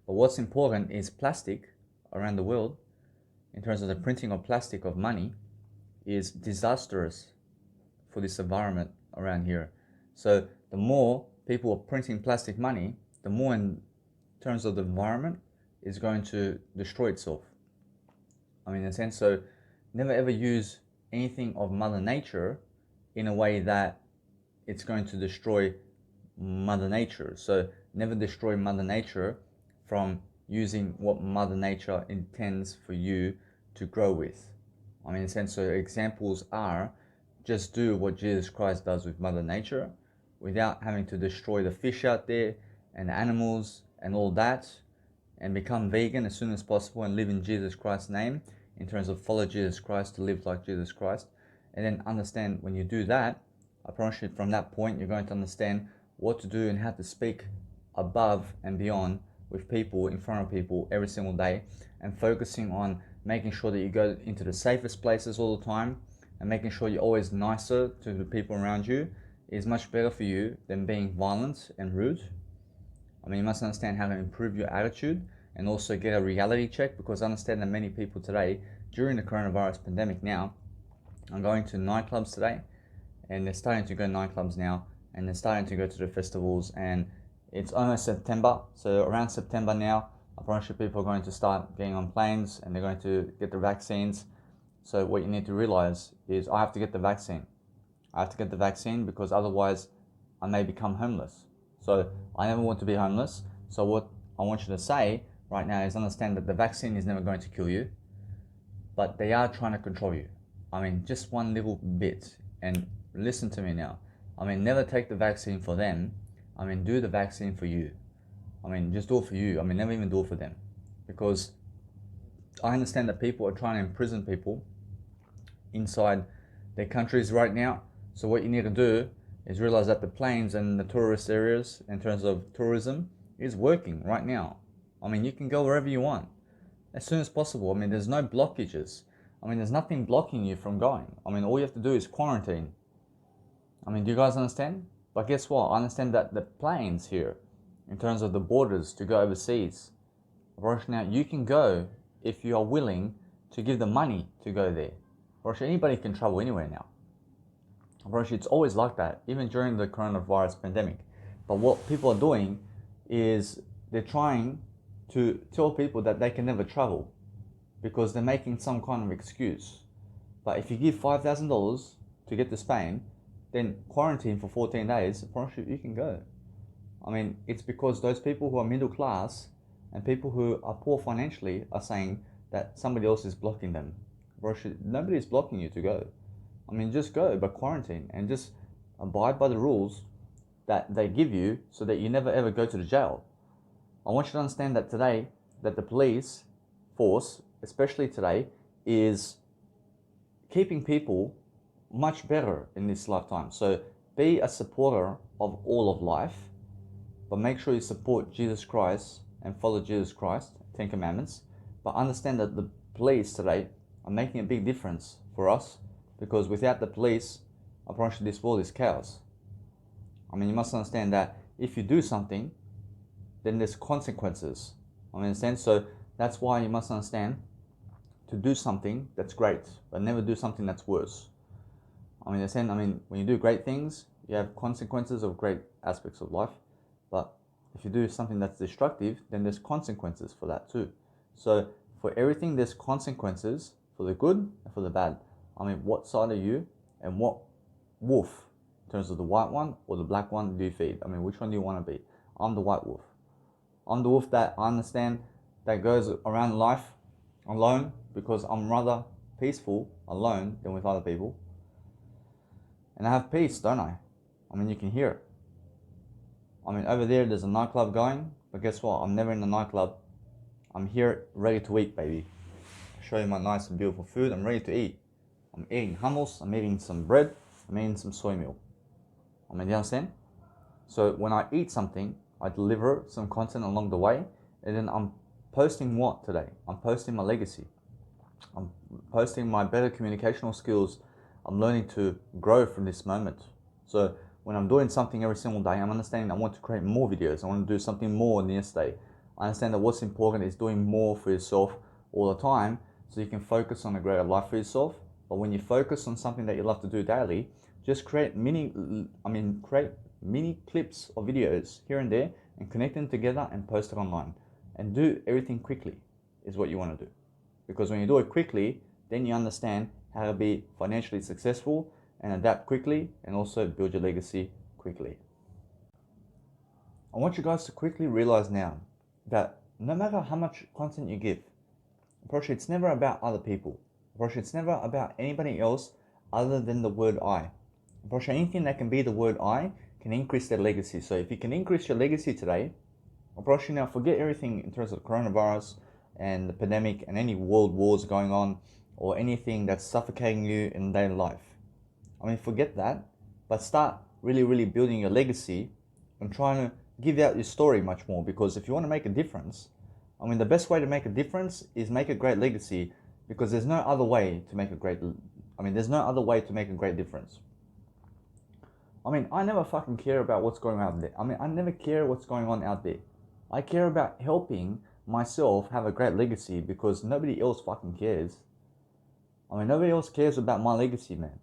But what's important is plastic around the world, in terms of the printing of plastic of money, is disastrous for this environment around here. So the more people are printing plastic money, the more in terms of the environment is going to destroy itself. I mean, in a sense, so never ever use anything of Mother Nature in a way that it's going to destroy Mother Nature. So never destroy Mother Nature from using what Mother Nature intends for you to grow with. I mean, in a sense, so examples are just do what Jesus Christ does with Mother Nature without having to destroy the fish out there and the animals and all that, and become vegan as soon as possible and live in Jesus Christ's name, in terms of follow Jesus Christ to live like Jesus Christ. And then understand when you do that, I promise you from that point you're going to understand what to do and how to speak above and beyond with people, in front of people every single day, and focusing on making sure that you go into the safest places all the time, and making sure you're always nicer to the people around you is much better for you than being violent and rude. I mean, you must understand how to improve your attitude and also get a reality check, because I understand that many people today, during the coronavirus pandemic now, are going to nightclubs today, and they're starting to go to nightclubs now, and they're starting to go to the festivals, and it's almost September, so around September now, I promise you people are going to start getting on planes and they're going to get the vaccines. So what you need to realize is I have to get the vaccine. I have to get the vaccine because otherwise I may become homeless. So I never want to be homeless. So what I want you to say right now is understand that the vaccine is never going to kill you, but they are trying to control you. I mean, just one little bit, and listen to me now. I mean, never take the vaccine for them. I mean, do the vaccine for you. I mean, just do it for you. I mean, never even do it for them. Because I understand that people are trying to imprison people inside their countries right now. So what you need to do is realize that the planes and the tourist areas, in terms of tourism, is working right now. I mean, you can go wherever you want as soon as possible. I mean, there's no blockages. I mean, there's nothing blocking you from going. I mean, all you have to do is quarantine. I mean, do you guys understand? But guess what? I understand that the planes here, in terms of the borders to go overseas, right now you can go if you are willing to give the money to go there. Or anybody can travel anywhere now. It's always like that, even during the coronavirus pandemic. But what people are doing is they're trying to tell people that they can never travel because they're making some kind of excuse. But if you give $5,000 to get to Spain, then quarantine for 14 days, you can go. I mean, it's because those people who are middle class and people who are poor financially are saying that somebody else is blocking them. Nobody is blocking you to go. I mean, just go, but quarantine and just abide by the rules that they give you so that you never ever go to the jail. I want you to understand that today, that the police force, especially today, is keeping people much better in this lifetime. So be a supporter of all of life, but make sure you support Jesus Christ and follow Jesus Christ, 10 Commandments. But understand that the police today are making a big difference for us, because without the police, I promise you this world is chaos. I mean, you must understand that if you do something, then there's consequences. I mean, understand? So that's why you must understand to do something that's great, but never do something that's worse. I mean, understand? I mean, when you do great things, you have consequences of great aspects of life. But if you do something that's destructive, then there's consequences for that too. So for everything, there's consequences for the good and for the bad. I mean, what side are you, and what wolf, in terms of the white one or the black one, do you feed? I mean, which one do you want to be? I'm the white wolf. I'm the wolf that I understand that goes around life alone, because I'm rather peaceful alone than with other people. And I have peace, don't I? I mean, you can hear it. I mean, over there's a nightclub going, but guess what? I'm never in the nightclub. I'm here ready to eat, baby. I'll show you my nice and beautiful food. I'm ready to eat. I'm eating hummus, I'm eating some bread, I'm eating some soy milk. I mean, do you understand? So when I eat something, I deliver some content along the way, and then I'm posting what today? I'm posting my legacy. I'm posting my better communicational skills. I'm learning to grow from this moment. So when I'm doing something every single day, I'm understanding I want to create more videos. I want to do something more than yesterday. I understand that what's important is doing more for yourself all the time, so you can focus on a greater life for yourself. But when you focus on something that you love to do daily, just create mini clips of videos here and there and connect them together and post it online. And do everything quickly is what you want to do. Because when you do it quickly, then you understand how to be financially successful and adapt quickly, and also build your legacy quickly. I want you guys to quickly realize now that no matter how much content you give, it's never about other people. It's never about anybody else other than the word I. Anything that can be the word I can increase their legacy. So if you can increase your legacy today, now forget everything in terms of coronavirus and the pandemic and any world wars going on, or anything that's suffocating you in daily life. I mean, forget that, but start really building your legacy and trying to give out your story much more. Because if you want to make a difference, I mean, the best way to make a difference is make a great legacy, because there's no other way to make a great difference. I mean, I never fucking care about what's going on out there. I mean, I never care what's going on out there. I care about helping myself have a great legacy, because nobody else fucking cares. I mean, nobody else cares about my legacy, man.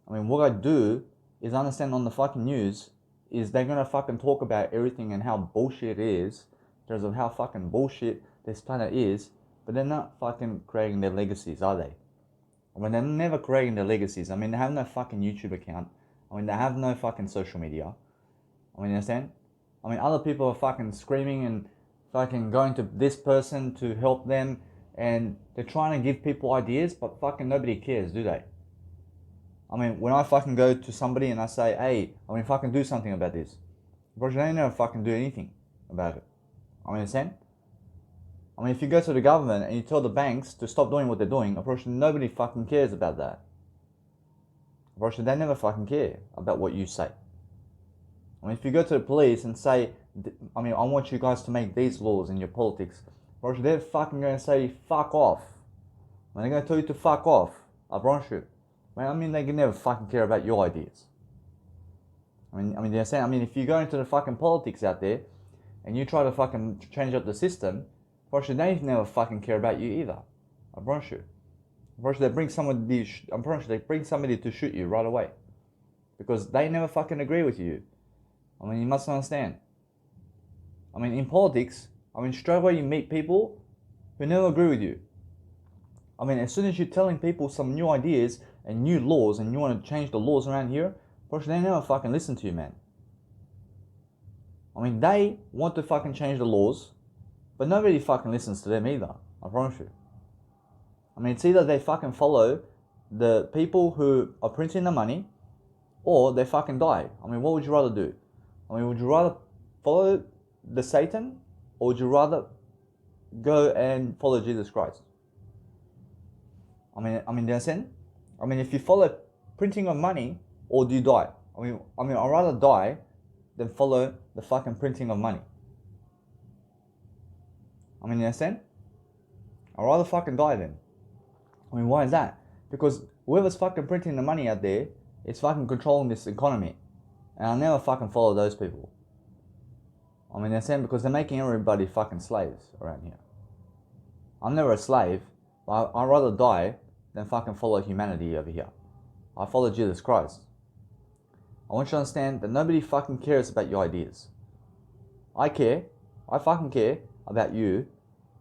I mean, what I do is understand on the fucking news is they're gonna fucking talk about everything and how bullshit it is, in terms of how fucking bullshit this planet is, but they're not fucking creating their legacies, are they? I mean, they're never creating their legacies. I mean, they have no fucking YouTube account. I mean, they have no fucking social media. I mean, you understand? I mean, other people are fucking screaming and fucking going to this person to help them, and they're trying to give people ideas, but fucking nobody cares, do they? I mean, when I fucking go to somebody and I say, hey, I mean, fucking do something about this, bro, they never fucking do anything about it. I mean, understand? I mean, if you go to the government and you tell the banks to stop doing what they're doing, unfortunately, nobody fucking cares about that. Unfortunately, they never fucking care about what you say. I mean, if you go to the police and say, I mean, I want you guys to make these laws in your politics, unfortunately, they're fucking going to say, fuck off. When they're going to tell you to fuck off, I promise you. I mean, they can never fucking care about your ideas. I mean, they're saying, I mean, if you go into the fucking politics out there and you try to fucking change up the system, unfortunately, they never fucking care about you either. I promise you. Unfortunately, they bring somebody to shoot you right away. Because they never fucking agree with you. I mean, you must understand. I mean, in politics, I mean, straight away you meet people who never agree with you. I mean, as soon as you're telling people some new ideas and new laws and you want to change the laws around here, unfortunately, they never fucking listen to you, man. I mean, they want to fucking change the laws, but nobody fucking listens to them either. I promise you. I mean, it's either they fucking follow the people who are printing the money, or they fucking die. I mean, what would you rather do? I mean, would you rather follow the Satan, or would you rather go and follow Jesus Christ? I mean, do you understand? I mean, if you follow printing of money, or do you die? I mean, I'd rather die than follow the fucking printing of money. I mean, you understand? I'd rather fucking die then. I mean, why is that? Because whoever's fucking printing the money out there is fucking controlling this economy. And I'll never fucking follow those people. I mean, you understand? Because they're making everybody fucking slaves around here. I'm never a slave, but I'd rather die than fucking follow humanity over here. I follow Jesus Christ. I want you to understand that nobody fucking cares about your ideas. I care. I fucking care about you.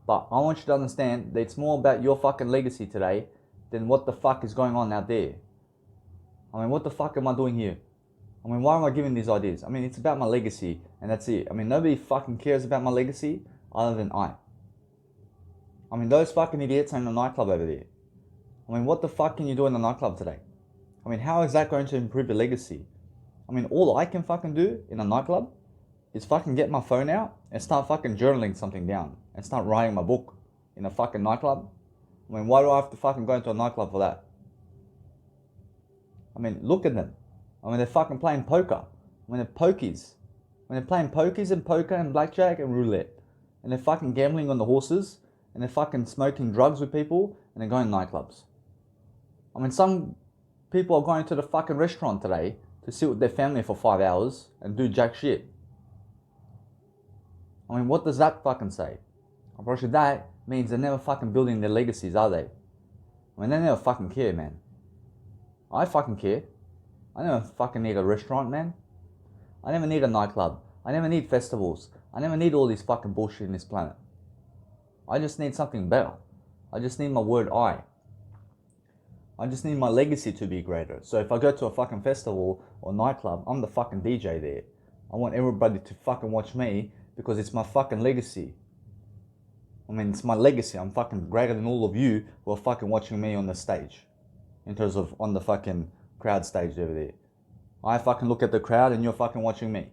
But I want you to understand that it's more about your fucking legacy today than what the fuck is going on out there. I mean, what the fuck am I doing here? I mean, why am I giving these ideas? I mean, it's about my legacy, and that's it. I mean, nobody fucking cares about my legacy other than I. I mean, those fucking idiots are in the nightclub over there. I mean, what the fuck can you do in the nightclub today? I mean, how is that going to improve your legacy? I mean, all I can fucking do in a nightclub is fucking get my phone out and start fucking journaling something down and start writing my book in a fucking nightclub. I mean, why do I have to fucking go into a nightclub for that? I mean, look at them. I mean, they're fucking playing poker. I mean, they're pokies. I mean, they're playing pokies and poker and blackjack and roulette. And they're fucking gambling on the horses. And they're fucking smoking drugs with people. And they're going to nightclubs. I mean, some people are going to the fucking restaurant today to sit with their family for 5 hours and do jack shit. I mean, what does that fucking say? Unfortunately, that means they're never fucking building their legacies, are they? I mean, they never fucking care, man. I fucking care. I never fucking need a restaurant, man. I never need a nightclub. I never need festivals. I never need all this fucking bullshit in this planet. I just need something better. I just need my word I. I just need my legacy to be greater. So if I go to a fucking festival or nightclub, I'm the fucking DJ there. I want everybody to fucking watch me because it's my fucking legacy. I mean, it's my legacy. I'm fucking greater than all of you who are fucking watching me on the stage. In terms of on the fucking crowd stage over there. I fucking look at the crowd and you're fucking watching me.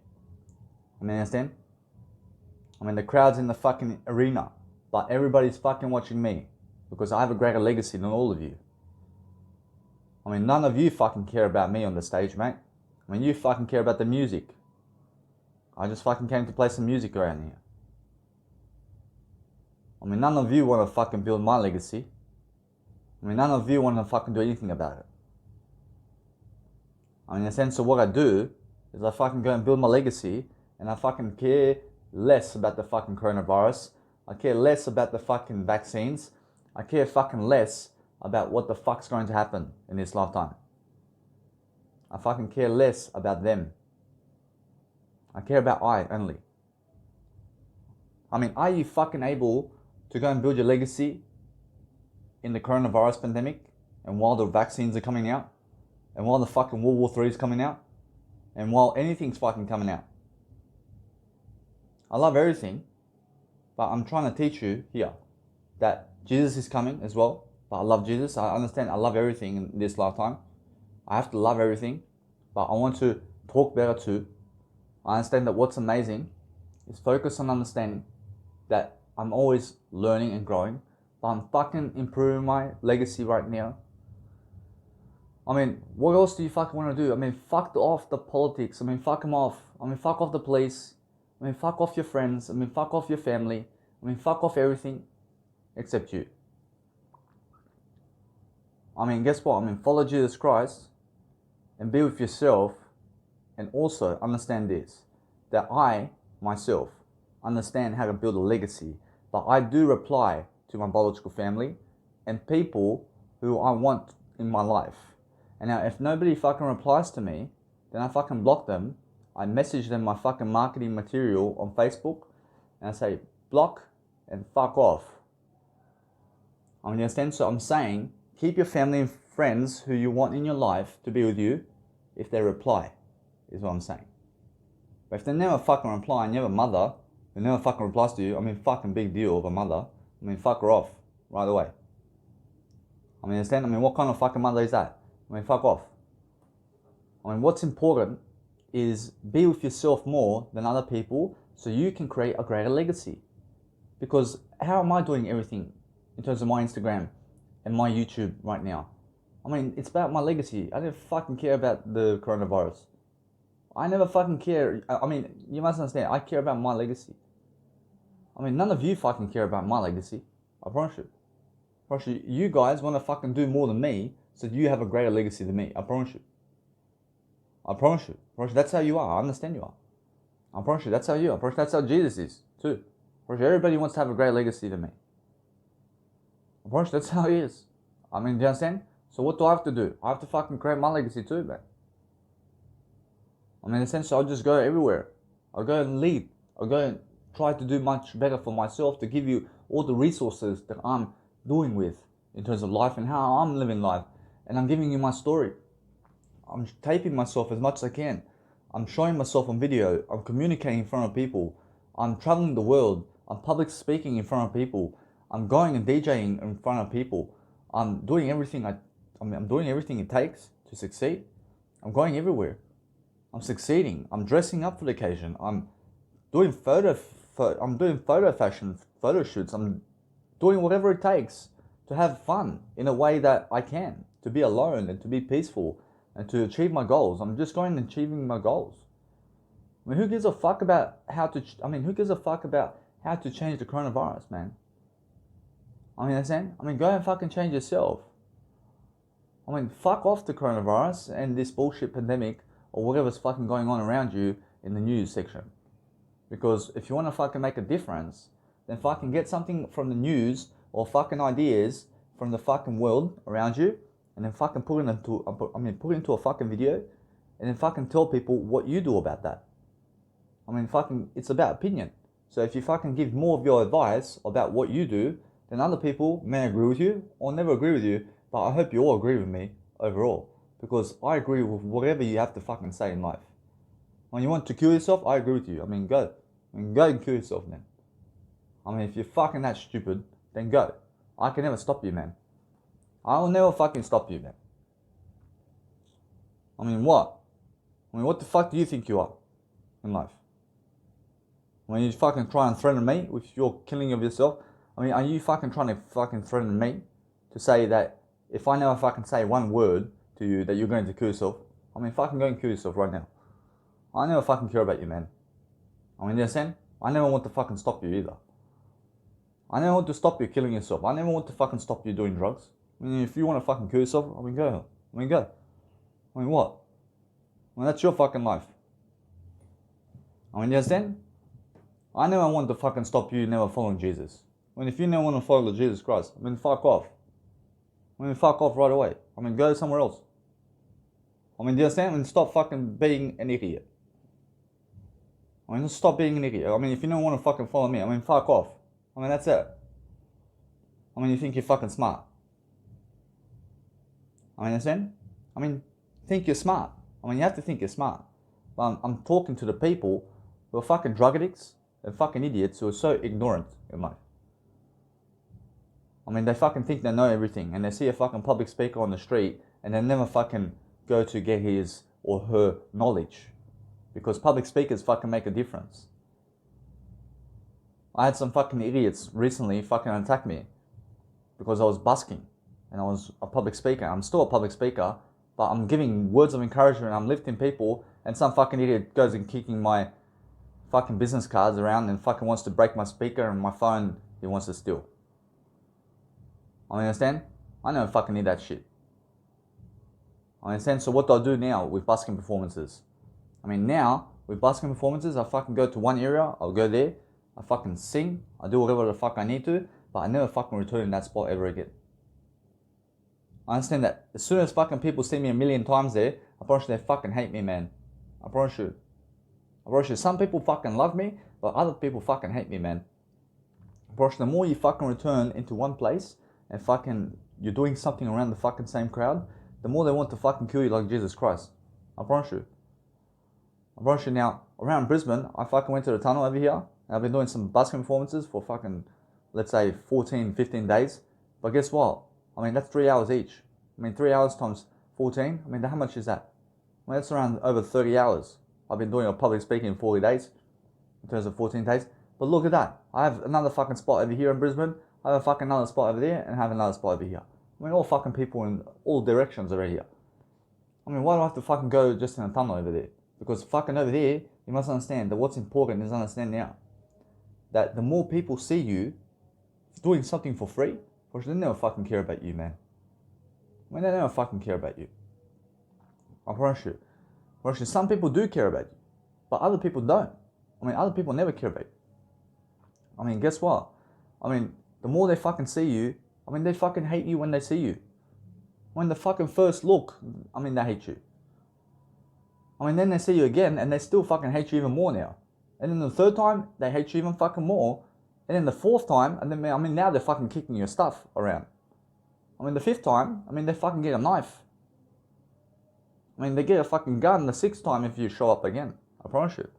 I mean, understand? I mean, the crowd's in the fucking arena, but everybody's fucking watching me because I have a greater legacy than all of you. I mean, none of you fucking care about me on the stage, mate. I mean, you fucking care about the music. I just fucking came to play some music around here. I mean, none of you want to fucking build my legacy. I mean, none of you want to fucking do anything about it. I mean, in a sense of what I do is I fucking go and build my legacy and I fucking care less about the fucking coronavirus. I care less about the fucking vaccines. I care fucking less about what the fuck's going to happen in this lifetime. I fucking care less about them. I care about I only. I mean, are you fucking able to go and build your legacy in the coronavirus pandemic and while the vaccines are coming out and while the fucking World War III is coming out and while anything's fucking coming out? I love everything, but I'm trying to teach you here that Jesus is coming as well. But I love Jesus. I understand I love everything in this lifetime. I have to love everything, but I want to talk better too. I understand that what's amazing is focus on understanding that I'm always learning and growing, but I'm fucking improving my legacy right now. I mean, what else do you fucking want to do? I mean, fuck off the politics. I mean, fuck them off. I mean, fuck off the police. I mean, fuck off your friends. I mean, fuck off your family. I mean, fuck off everything except you. I mean, guess what? I mean, follow Jesus Christ and be with yourself, and also understand this, that I, myself, understand how to build a legacy, but I do reply to my biological family and people who I want in my life. And now, if nobody fucking replies to me, then I fucking block them. I message them my fucking marketing material on Facebook, and I say, block and fuck off. I mean, you understand? So I'm saying, keep your family and friends who you want in your life to be with you if they reply, is what I'm saying. But if they never fucking reply, and you have a mother who never fucking replies to you, I mean, fucking big deal of a mother. I mean, fuck her off right away. I mean, understand? I mean, what kind of fucking mother is that? I mean, fuck off. I mean, what's important is be with yourself more than other people so you can create a greater legacy. Because how am I doing everything in terms of my Instagram and my YouTube right now? I mean, it's about my legacy. I don't fucking care about the coronavirus. I never fucking care. I mean, you must understand, I care about my legacy. I mean, none of you fucking care about my legacy. I promise you. I promise you, you guys want to fucking do more than me so you have a greater legacy than me. I promise you. I promise you. I promise you, that's how you are. I understand you are. I promise you, that's how you are. I promise you, that's how Jesus is, too. I promise you, everybody wants to have a greater legacy than me. I promise you, that's how he is. I mean, do you understand? So what do I have to do? I have to fucking create my legacy too, man. I mean, in a sense, I'll just go everywhere. I'll go and lead. I'll go and try to do much better for myself to give you all the resources that I'm doing with in terms of life and how I'm living life. And I'm giving you my story. I'm taping myself as much as I can. I'm showing myself on video. I'm communicating in front of people. I'm traveling the world. I'm public speaking in front of people. I'm going and DJing in front of people. I'm doing everything I'm doing everything it takes to succeed. I'm going everywhere. I'm succeeding. I'm dressing up for the occasion. I'm doing photo fashion, photo shoots. I'm doing whatever it takes to have fun in a way that I can, to be alone and to be peaceful and to achieve my goals. I'm just going and achieving my goals. I mean, who gives a fuck about who gives a fuck about how to change the coronavirus, man? I mean, understand? I mean, go and fucking change yourself. I mean, fuck off the coronavirus and this bullshit pandemic or whatever's fucking going on around you in the news section. Because if you want to fucking make a difference, then fucking get something from the news or fucking ideas from the fucking world around you, and then fucking put it into a fucking video, and then fucking tell people what you do about that. I mean, fucking, it's about opinion. So if you fucking give more of your advice about what you do, then other people may agree with you or never agree with you, but I hope you all agree with me overall, because I agree with whatever you have to fucking say in life. When you want to kill yourself, I agree with you. I mean, go. I mean, go and kill yourself, man. I mean, if you're fucking that stupid, then go. I can never stop you, man. I will never fucking stop you, man. I mean, what? I mean, what the fuck do you think you are in life? When you fucking try and threaten me with your killing of yourself, I mean, are you fucking trying to fucking threaten me to say that if I never fucking say one word to you that you're going to kill yourself? I mean, fucking go and kill yourself right now. I never fucking care about you, man. I mean, you understand? I never want to fucking stop you either. I never want to stop you killing yourself. I never want to fucking stop you doing drugs. I mean, if you want to fucking kill yourself, I mean, go. I mean, go. I mean, what? I mean, that's your fucking life. I mean, you understand? I never want to fucking stop you never following Jesus. I mean, if you never want to follow Jesus Christ, I mean, fuck off. I mean, fuck off right away. I mean, go somewhere else. I mean, do you understand? I mean, stop fucking being an idiot. I mean, just stop being an idiot. I mean, if you don't want to fucking follow me, I mean, fuck off. I mean, that's it. I mean, you think you're fucking smart. I mean, understand? I mean, think you're smart. I mean, you have to think you're smart. But I'm talking to the people who are fucking drug addicts, They're fucking idiots who are so ignorant in life. I mean, they fucking think they know everything, and they see a fucking public speaker on the street, and they never fucking go to get his or her knowledge. Because public speakers fucking make a difference. I had some fucking idiots recently fucking attack me because I was busking and I was a public speaker. I'm still a public speaker, but I'm giving words of encouragement, I'm lifting people, and some fucking idiot goes and kicking my fucking business cards around and fucking wants to break my speaker and my phone he wants to steal. I understand? I don't fucking need that shit. I understand? So what do I do now with busking performances? I mean, now, with busking performances, I fucking go to one area, I'll go there, I fucking sing, I do whatever the fuck I need to, but I never fucking return in that spot ever again. I understand that as soon as fucking people see me a million times there, I promise you they fucking hate me, man. I promise you. I promise you, some people fucking love me, but other people fucking hate me, man. I promise you, the more you fucking return into one place, and fucking, you're doing something around the fucking same crowd, the more they want to fucking kill you like Jesus Christ. I promise you. I promise you now, around Brisbane, I fucking went to the tunnel over here, and I've been doing some busking performances for fucking, let's say, 14, 15 days. But guess what? I mean, that's 3 hours each. I mean, 3 hours times 14, I mean, how much is that? I mean, that's around over 30 hours. I've been doing a public speaking in 40 days, in terms of 14 days. But look at that. I have another fucking spot over here in Brisbane, I have a fucking another spot over there, and I have another spot over here. I mean, all fucking people in all directions are here. I mean, why do I have to fucking go just in a tunnel over there? Because fucking over there, you must understand that what's important is understand now that the more people see you doing something for free, of they never fucking care about you, man. I mean, they never fucking care about you. I promise you. I promise you, some people do care about you, but other people don't. I mean, other people never care about you. I mean, guess what? I mean, the more they fucking see you, I mean, they fucking hate you when they see you. When the fucking first look, I mean, they hate you. I mean, then they see you again, and they still fucking hate you even more now. And then the third time, they hate you even fucking more. And then the fourth time, and then, I mean, now they're fucking kicking your stuff around. I mean, the fifth time, I mean, they fucking get a knife. I mean, they get a fucking gun the sixth time if you show up again. I promise you.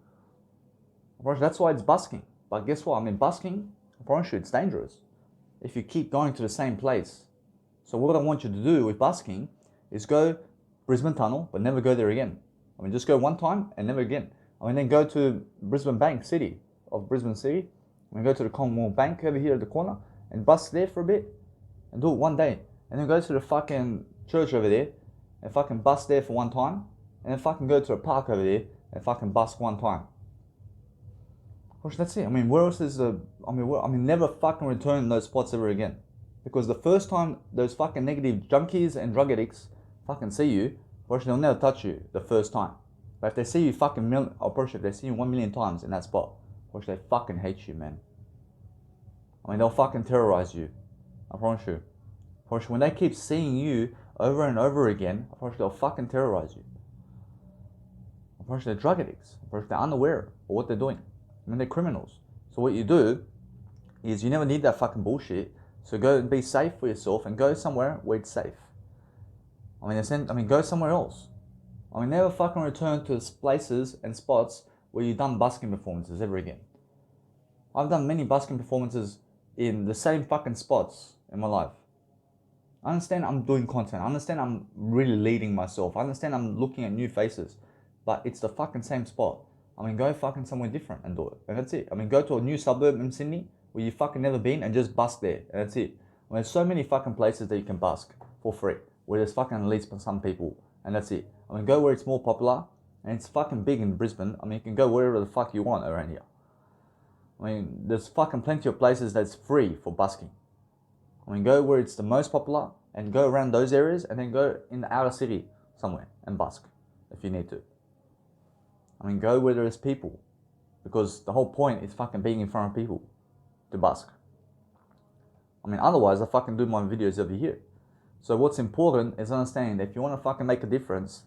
I promise you, that's why it's busking. But guess what? I mean, busking, I promise you, it's dangerous. If you keep going to the same place. So what I want you to do with busking is go Brisbane Tunnel, but never go there again. I mean, just go one time and never again. I mean, then go to Brisbane Bank City, of Brisbane City. I mean, go to the Commonwealth Bank over here at the corner and bust there for a bit and do it one day. And then go to the fucking church over there and fucking bust there for one time. And then fucking go to a park over there and fucking bust one time. Gosh, that's it. I mean, where else is the... I mean, never fucking return those spots ever again. Because the first time those fucking negative junkies and drug addicts fucking see you, gosh, they'll never touch you the first time. But if they see you fucking if they see you 1 million times in that spot, gosh, they fucking hate you, man. I mean, they'll fucking terrorize you. I promise you. I promise you, when they keep seeing you over and over again, I promise you, they'll fucking terrorize you. I promise you, they're drug addicts. I promise you, they're unaware of what they're doing. I mean, they're criminals. So what you do is you never need that fucking bullshit. So go and be safe for yourself and go somewhere where it's safe. I mean, go somewhere else. I mean, never fucking return to places and spots where you've done busking performances ever again. I've done many busking performances in the same fucking spots in my life. I understand I'm doing content. I understand I'm really leading myself. I understand I'm looking at new faces. But it's the fucking same spot. I mean, go fucking somewhere different and do it. And that's it. I mean, go to a new suburb in Sydney where you fucking never been and just busk there. And that's it. I mean, there's so many fucking places that you can busk for free. Where there's fucking leads for some people. And that's it. I mean, go where it's more popular. And it's fucking big in Brisbane. I mean, you can go wherever the fuck you want around here. I mean, there's fucking plenty of places that's free for busking. I mean, go where it's the most popular and go around those areas and then go in the outer city somewhere and busk if you need to. I mean, go where there's people. Because the whole point is fucking being in front of people to busk. I mean, otherwise I fucking do my videos over here. So what's important is understanding that if you want to fucking make a difference,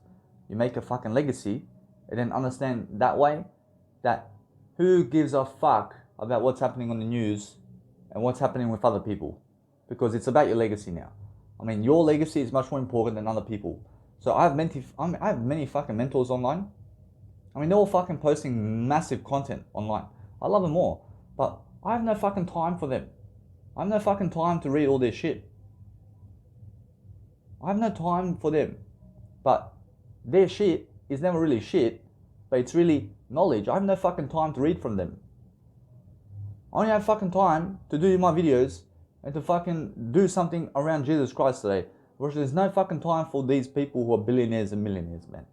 you make a fucking legacy, and then understand that way that who gives a fuck about what's happening on the news and what's happening with other people. Because it's about your legacy now. I mean, your legacy is much more important than other people. So I have many fucking mentors online. I mean, they're all fucking posting massive content online. I love them all. But I have no fucking time for them. I have no fucking time to read all their shit. I have no time for them. But their shit is never really shit, but it's really knowledge. I have no fucking time to read from them. I only have fucking time to do my videos and to fucking do something around Jesus Christ today. Whereas there's no fucking time for these people who are billionaires and millionaires, man.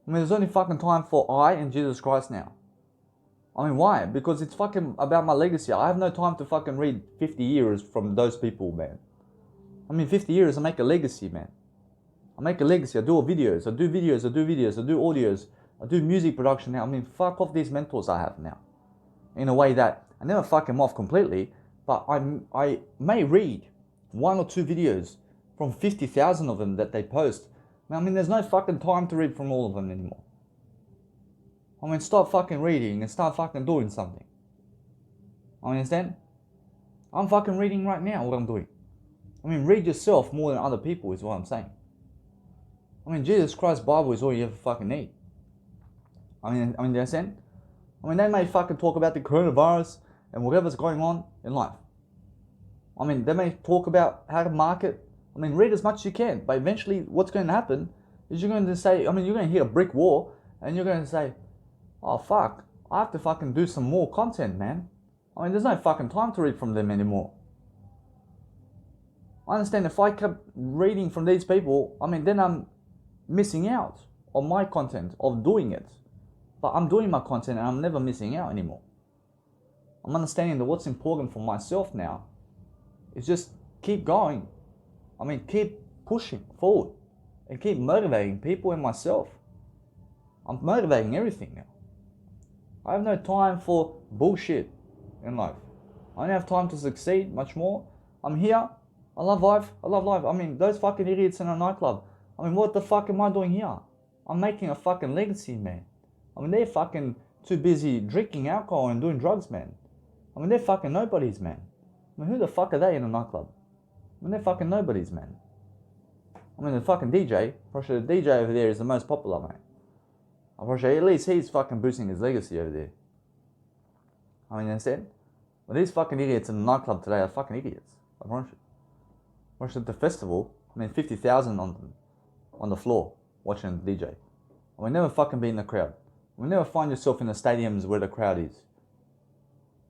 I mean, there's only fucking time for I and Jesus Christ now. I mean, why? Because it's fucking about my legacy. I have no time to fucking read 50 years from those people, man. I mean, 50 years, I make a legacy, man. I make a legacy. I do videos. I do audios. I do music production now. I mean, fuck off these mentors I have now. In a way that I never fuck them off completely, but I may read 1 or 2 videos from 50,000 of them that they post. I mean, there's no fucking time to read from all of them anymore. I mean, stop fucking reading and start fucking doing something. I understand? I'm fucking reading right now what I'm doing. I mean, read yourself more than other people is what I'm saying. I mean, Jesus Christ's Bible is all you ever fucking need. I mean, do you understand? I mean, they may fucking talk about the coronavirus and whatever's going on in life. I mean, they may talk about how to market. I mean, read as much as you can. But eventually, what's going to happen is you're going to say, I mean, you're going to hit a brick wall and you're going to say, oh, fuck, I have to fucking do some more content, man. I mean, there's no fucking time to read from them anymore. I understand if I kept reading from these people, I mean, then I'm missing out on my content of doing it. But I'm doing my content and I'm never missing out anymore. I'm understanding that what's important for myself now is just keep going. I mean, keep pushing forward and keep motivating people and myself. I'm motivating everything now. I have no time for bullshit in life. I don't have time to succeed much more. I'm here. I love life. I mean, those fucking idiots in a nightclub. I mean, what the fuck am I doing here? I'm making a fucking legacy, man. I mean, they're fucking too busy drinking alcohol and doing drugs, man. I mean, they're fucking nobodies, man. I mean, who the fuck are they in a nightclub? I mean, they're fucking nobodies, man. I mean, the fucking DJ, probably the DJ over there is the most popular, mate. I'm probably at least he's fucking boosting his legacy over there. I mean, you understand? Well, these fucking idiots in the nightclub today are fucking idiots. I promise you. Watch at the festival, I mean, 50,000 on the floor watching the DJ. I mean, never fucking be in the crowd. I mean, never find yourself in the stadiums where the crowd is.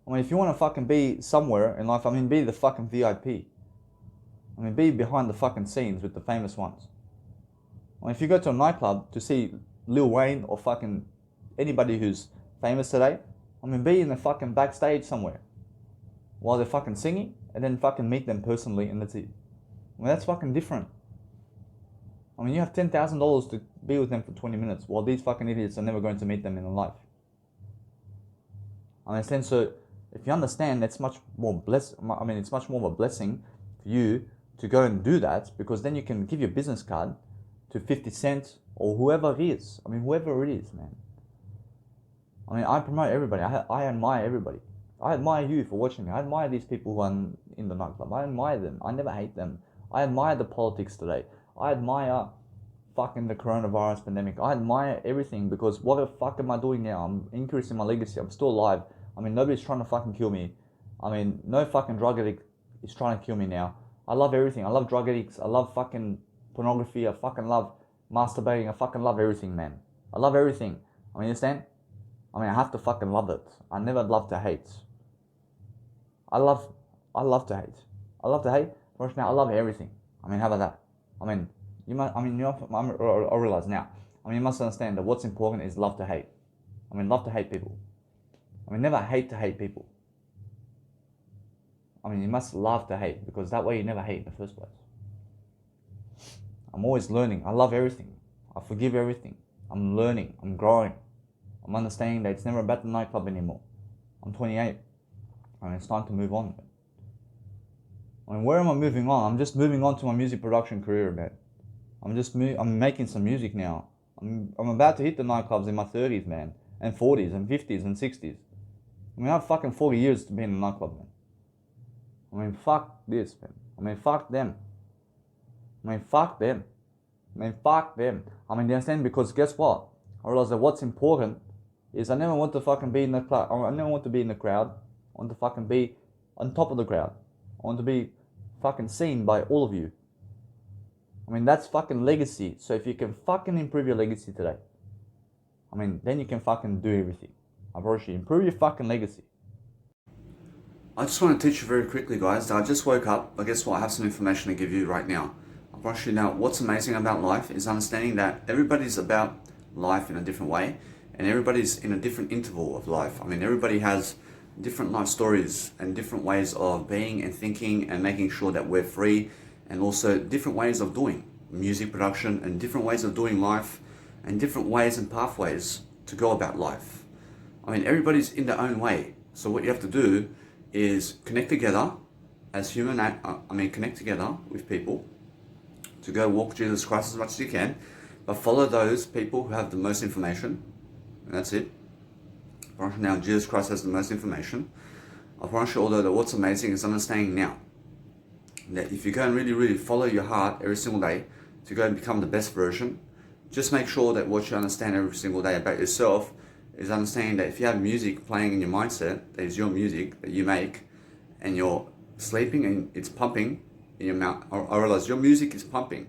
I mean, if you want to fucking be somewhere in life, I mean, be the fucking VIP. I mean, be behind the fucking scenes with the famous ones. I mean, if you go to a nightclub to see Lil Wayne or fucking anybody who's famous today, I mean, be in the fucking backstage somewhere while they're fucking singing and then fucking meet them personally and that's it. I mean, that's fucking different. I mean, you have $10,000 to be with them for 20 minutes while these fucking idiots are never going to meet them in life. I understand, so if you understand, that's much more it's much more of a blessing for you to go and do that, because then you can give your business card to 50 Cent or whoever it is. I mean, whoever it is, man. I mean, I promote everybody. I admire everybody. I admire you for watching me. I admire these people who are in the nightclub. I admire them. I never hate them. I admire the politics today. I admire fucking the coronavirus pandemic. I admire everything, because what the fuck am I doing now? I'm increasing my legacy. I'm still alive. I mean, nobody's trying to fucking kill me. I mean, no fucking drug addict is trying to kill me now. I love everything. I love drug addicts. I love fucking pornography. I fucking love masturbating. I fucking love everything, man. I love everything. I mean, you understand? I mean, I have to fucking love it. I never love to hate. I love to hate. I love to hate. Right now, I love everything. I mean, how about that? I mean, I realize now. I mean, you must understand that what's important is love to hate. I mean, love to hate people. I mean, never hate to hate people. I mean, you must love to hate, because that way you never hate in the first place. I'm always learning. I love everything. I forgive everything. I'm learning. I'm growing. I'm understanding that it's never about the nightclub anymore. I'm 28. I mean, it's time to move on. I mean, where am I moving on? I'm just moving on to my music production career, man. I'm making some music now. I'm about to hit the nightclubs in my 30s, man, and 40s and 50s and 60s. I mean, I have fucking 40 years to be in a nightclub, man. I mean, fuck this, man. I mean, fuck them. I mean, fuck them. I mean, fuck them. I mean, you understand? Because guess what? I realize that what's important is I never want to fucking be in the I never want to be in the crowd. I want to fucking be on top of the crowd. I want to be fucking seen by all of you. I mean, that's fucking legacy. So if you can fucking improve your legacy today, I mean, then you can fucking do everything. I promise you, improve your fucking legacy. I just want to teach you very quickly, guys, that I just woke up, but guess what? I have some information to give you right now. I promise you now, what's amazing about life is understanding that everybody's about life in a different way, and everybody's in a different interval of life. I mean, everybody has different life stories and different ways of being and thinking and making sure that we're free, and also different ways of doing music production and different ways of doing life and different ways and pathways to go about life. I mean, everybody's in their own way. So what you have to do is connect together as connect together with people to go walk Jesus Christ as much as you can, but follow those people who have the most information, and that's it. Right now, Jesus Christ has the most information. I promise you, although that what's amazing is understanding now that if you go and really follow your heart every single day to go and become the best version, just make sure that what you understand every single day about yourself is understanding that if you have music playing in your mindset, that is your music that you make, and you're sleeping and it's pumping in your mouth. I realize your music is pumping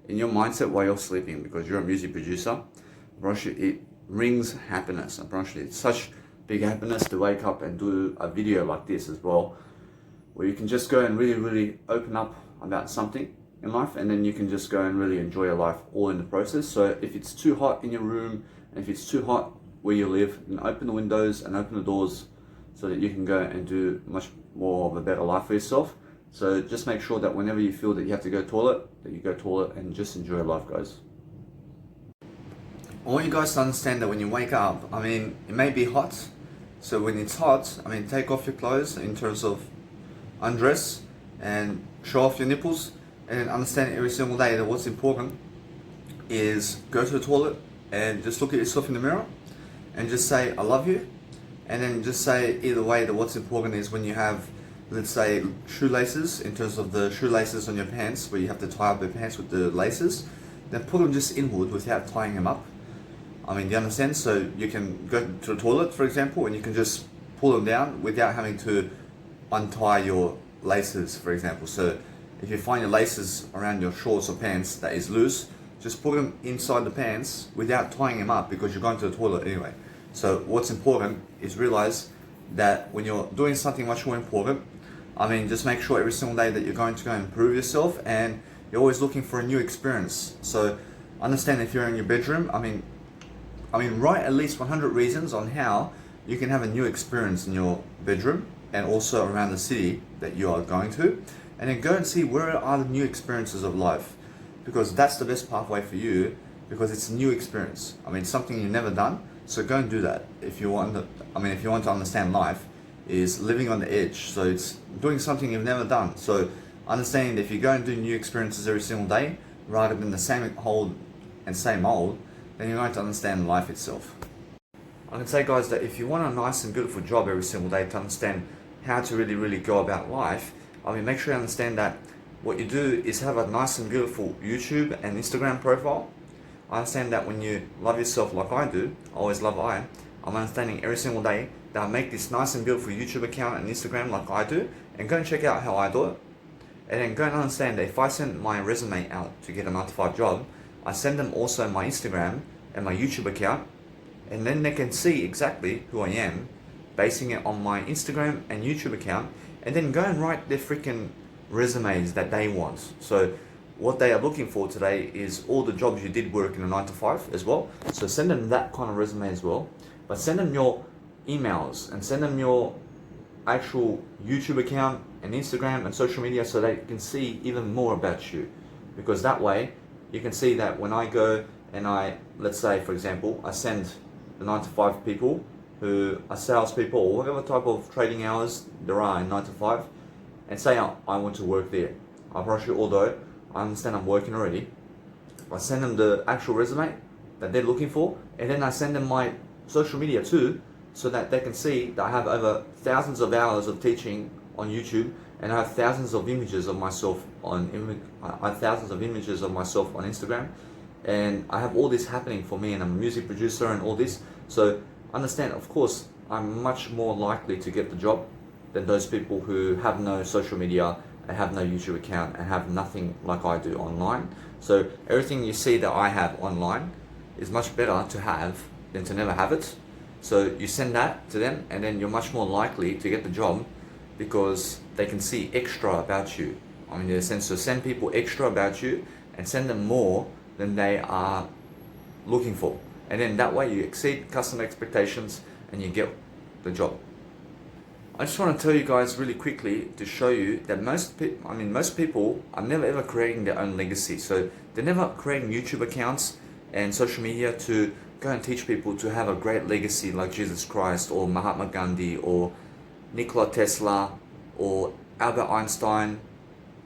in your mindset while you're sleeping because you're a music producer. I promise you, it brings happiness. I promise you, it's such big happiness to wake up and do a video like this as well, where you can just go and really open up about something in life, and then you can just go and really enjoy your life all in the process. So if it's too hot in your room, and if it's too hot where you live, and open the windows and open the doors so that you can go and do much more of a better life for yourself. So just make sure that whenever you feel that you have to go toilet, that you go toilet and just enjoy your life, guys. I want you guys to understand that when you wake up, I mean, it may be hot. So when it's hot, I mean, take off your clothes in terms of undress and show off your nipples, and understand every single day that what's important is go to the toilet and just look at yourself in the mirror and just say, I love you. And then just say either way that what's important is when you have, let's say, shoelaces, in terms of the shoelaces on your pants, where you have to tie up your pants with the laces, then put them just inward without tying them up. I mean, do you understand? So you can go to the toilet, for example, and you can just pull them down without having to untie your laces, for example. So if you find your laces around your shorts or pants that is loose, just put them inside the pants without tying them up because you're going to the toilet anyway. So what's important is realize that when you're doing something much more important, I mean, just make sure every single day that you're going to go and improve yourself, and you're always looking for a new experience. So understand, if you're in your bedroom, I mean, write at least 100 reasons on how you can have a new experience in your bedroom and also around the city that you are going to, and then go and see where are the new experiences of life, because that's the best pathway for you, because it's a new experience. I mean, something you've never done. So go and do that. If you want to understand life, is living on the edge. So it's doing something you've never done. So understanding that if you go and do new experiences every single day, rather than the same old, then you're going to understand life itself. I can say, guys, that if you want a nice and beautiful job every single day to understand how to really go about life, I mean, make sure you understand that what you do is have a nice and beautiful YouTube and Instagram profile. I understand that when you love yourself like I do, I'm understanding every single day that I make this nice and beautiful YouTube account and Instagram like I do, and go and check out how I do it. And then go and understand that if I send my resume out to get a 9-to-5 job, I send them also my Instagram and my YouTube account, and then they can see exactly who I am, basing it on my Instagram and YouTube account, and then go and write their freaking resumes that they want. So what they are looking for today is all the jobs you did work in a 9-to-5 as well. So send them that kind of resume as well, but send them your emails and send them your actual YouTube account and Instagram and social media so they can see even more about you. Because that way you can see that when I go and let's say, for example, I send the 9-to-5 people who are salespeople or whatever type of trading hours there are in 9-to-5, and say I want to work there. I promise you, although I understand I'm working already, I send them the actual resume that they're looking for, and then I send them my social media too, so that they can see that I have over thousands of hours of teaching on YouTube, and I have thousands of images of myself on Instagram, and I have all this happening for me, and I'm a music producer and all this. So understand, of course, I'm much more likely to get the job than those people who have no social media and have no YouTube account and have nothing like I do online. So everything you see that I have online is much better to have than to never have it. So you send that to them and then you're much more likely to get the job because they can see extra about you. I mean, in a sense, so send people extra about you and send them more than they are looking for. And then that way you exceed customer expectations and you get the job. I just want to tell you guys really quickly to show you that most people are never ever creating their own legacy. So they're never creating YouTube accounts and social media to go and teach people to have a great legacy like Jesus Christ or Mahatma Gandhi or Nikola Tesla or Albert Einstein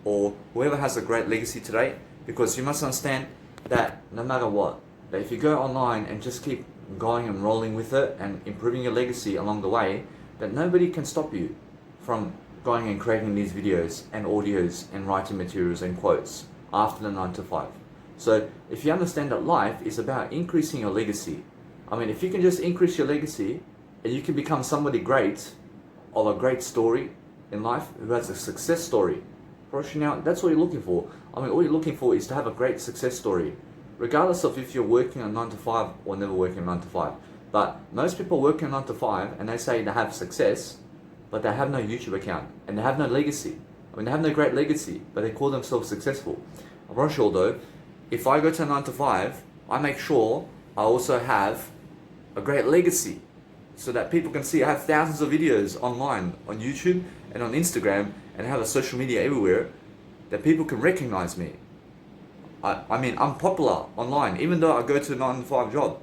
or whoever has a great legacy today, because you must understand that no matter what, that if you go online and just keep going and rolling with it and improving your legacy along the way, that nobody can stop you from going and creating these videos and audios and writing materials and quotes after the 9 to 5. So if you understand that life is about increasing your legacy, I mean, if you can just increase your legacy and you can become somebody great, of a great story in life, who has a success story, now, that's what you're looking for. I mean, all you're looking for is to have a great success story, regardless of if you're working on 9 to 5 or never working 9 to 5. But most people working 9 to 5 and they say they have success, but they have no YouTube account and they have no legacy. I mean, they have no great legacy, but they call themselves successful. I'm not sure though, if I go to 9 to 5, I make sure I also have a great legacy so that people can see I have thousands of videos online on YouTube and on Instagram and have a social media everywhere that people can recognize me. I mean, I'm popular online, even though I go to a 9 to 5 job.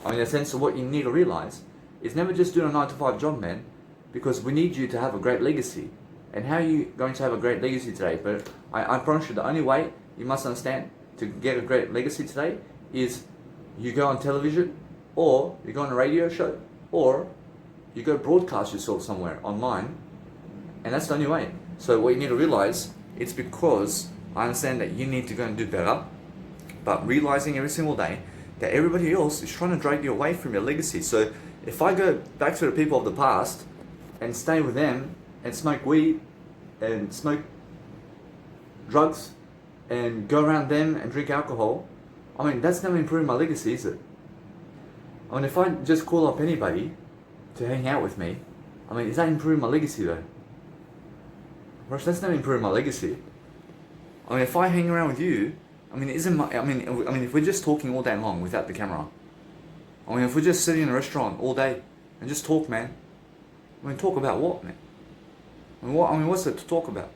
I mean, in a sense of what you need to realize is never just do a 9 to 5 job, man, because we need you to have a great legacy. And how are you going to have a great legacy today? But I promise you, the only way you must understand to get a great legacy today is you go on television, or you go on a radio show, or you go broadcast yourself somewhere online, and that's the only way. So what you need to realize, it's because I understand that you need to go and do better, but realizing every single day that everybody else is trying to drag you away from your legacy. So if I go back to the people of the past and stay with them and smoke weed and smoke drugs and go around them and drink alcohol, I mean, that's never improving my legacy, is it? I mean, if I just call up anybody to hang out with me, I mean, is that improving my legacy though? Rush, that's not improving my legacy. I mean, if I hang around with you, I mean, if we're just talking all day long without the camera, I mean, if we're just sitting in a restaurant all day and just talk, man, I mean, talk about what, man? I mean, what's it to talk about?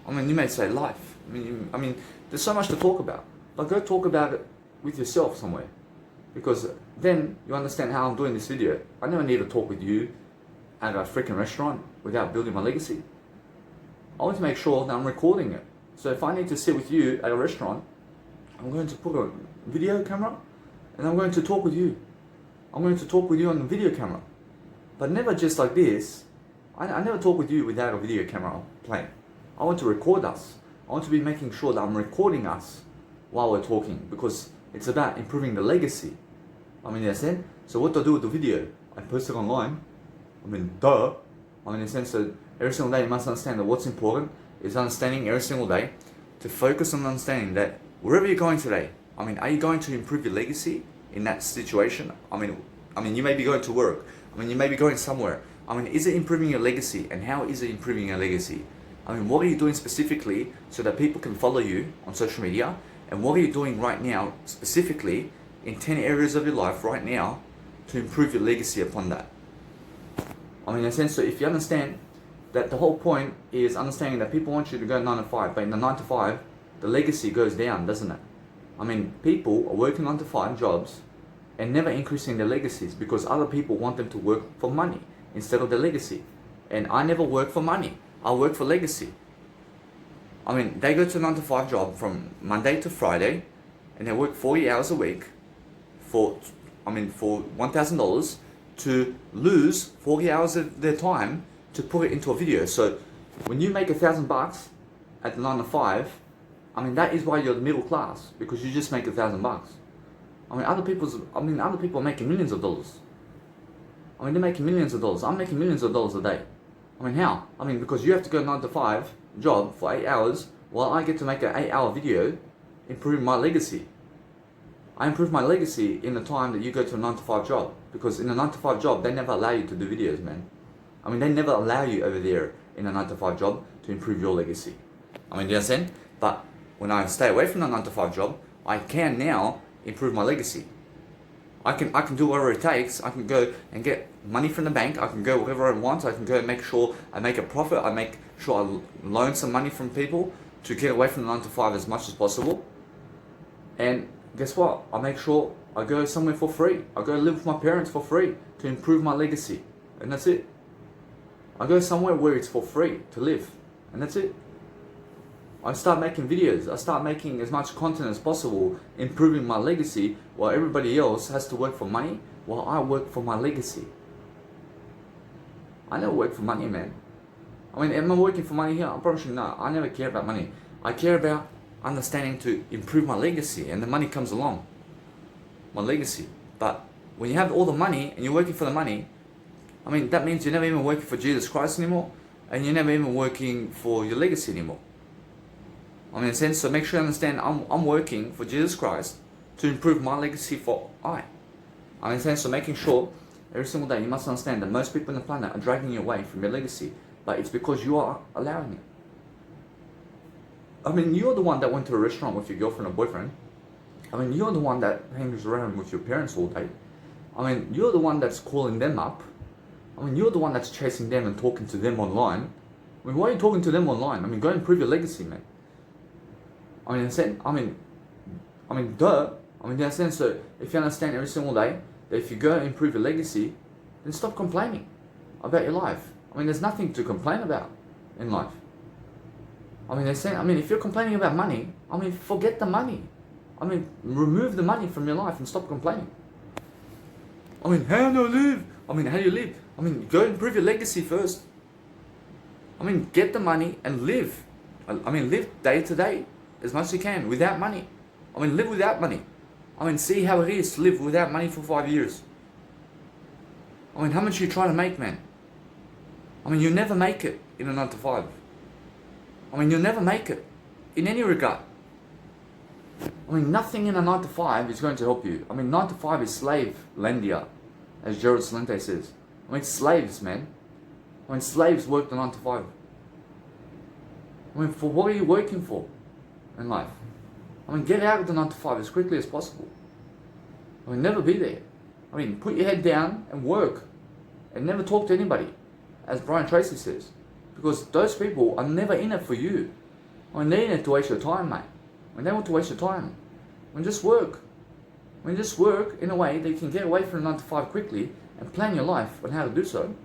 I mean, you may say life. I mean, there's so much to talk about. But go talk about it with yourself somewhere, because then you understand how I'm doing this video. I never need to talk with you at a freaking restaurant without building my legacy. I want to make sure that I'm recording it. So if I need to sit with you at a restaurant, I'm going to put a video camera and I'm going to talk with you. I'm going to talk with you on the video camera. But never just like this. I never talk with you without a video camera playing. I want to record us. I want to be making sure that I'm recording us while we're talking, because it's about improving the legacy. I mean, in a sense, so what do I do with the video? I post it online. I mean, duh. I mean, in a sense that every single day you must understand that what's important is understanding every single day to focus on understanding that wherever you're going today, I mean, are you going to improve your legacy in that situation? I mean, you may be going to work. I mean, you may be going somewhere. I mean, is it improving your legacy? And how is it improving your legacy? I mean, what are you doing specifically so that people can follow you on social media? And what are you doing right now, specifically in 10 areas of your life right now to improve your legacy upon that? I mean, in a sense, so if you understand that the whole point is understanding that people want you to go 9 to 5, but in the 9 to 5, the legacy goes down, doesn't it? I mean, people are working 9 to 5 jobs and never increasing their legacies because other people want them to work for money instead of their legacy. And I never work for money. I work for legacy. I mean, they go to a 9 to 5 job from Monday to Friday and they work 40 hours a week for $1,000 to lose 40 hours of their time to put it into a video. So when you make $1,000 at the 9 to 5, I mean, that is why you're the middle class, because you just make $1,000. other people are making millions of dollars. They're making millions of dollars. I'm making millions of dollars a day. How? Because you have to go 9 to 5 job for 8 hours while I get to make an 8-hour video improving my legacy. I improve my legacy in the time that you go to a 9 to 5 job. Because in a 9 to 5 job, they never allow you to do videos, man. They never allow you over there in a 9 to 5 job to improve your legacy. Do you understand? But when I stay away from the 9 to 5 job, I can now improve my legacy. I can do whatever it takes. I can go and get money from the bank. I can go wherever I want. I can go and make sure I make a profit. I make sure I loan some money from people to get away from the 9 to 5 as much as possible. And guess what? I make sure I go somewhere for free. I go live with my parents for free to improve my legacy. And that's it. I go somewhere where it's for free to live. And that's it. I start making videos. I start making as much content as possible, improving my legacy, while everybody else has to work for money, while I work for my legacy. I never work for money, man. Am I working for money here? I promise you, no. I never care about money. I care about understanding to improve my legacy, and the money comes along. My legacy. But when you have all the money and you're working for the money, that means you're never even working for Jesus Christ anymore, and you're never even working for your legacy anymore. In a sense, so make sure you understand I'm working for Jesus Christ to improve my legacy for I. In a sense, so making sure every single day you must understand that most people on the planet are dragging you away from your legacy, but it's because you are allowing it. You're the one that went to a restaurant with your girlfriend or boyfriend. You're the one that hangs around with your parents all day. You're the one that's calling them up. You're the one that's chasing them and talking to them online. Why are you talking to them online? Go improve your legacy, man. In a sense, duh. In a sense, so if you understand every single day that if you go and improve your legacy, then stop complaining about your life. There's nothing to complain about in life. They're saying, if you're complaining about money, forget the money. Remove the money from your life and stop complaining. How do I live? How do you live? Go improve your legacy first. Get the money and live. Live day to day as much as you can without money. Live without money. See how it is to live without money for 5 years. How much you try to make, man? You never make it in a 9 to 5. You'll never make it in any regard. Nothing in a 9 to 5 is going to help you. 9 to 5 is slave landia, as Gerald Salente says. Slaves, man. Slaves work the 9 to 5. For what are you working for in life? Get out of the 9 to 5 as quickly as possible. Never be there. Put your head down and work. And never talk to anybody, as Brian Tracy says. Because those people are never in it for you. They're in it to waste your time, mate. They want to waste your time. Just work. Just work in a way that you can get away from the 9 to 5 quickly and plan your life on how to do so.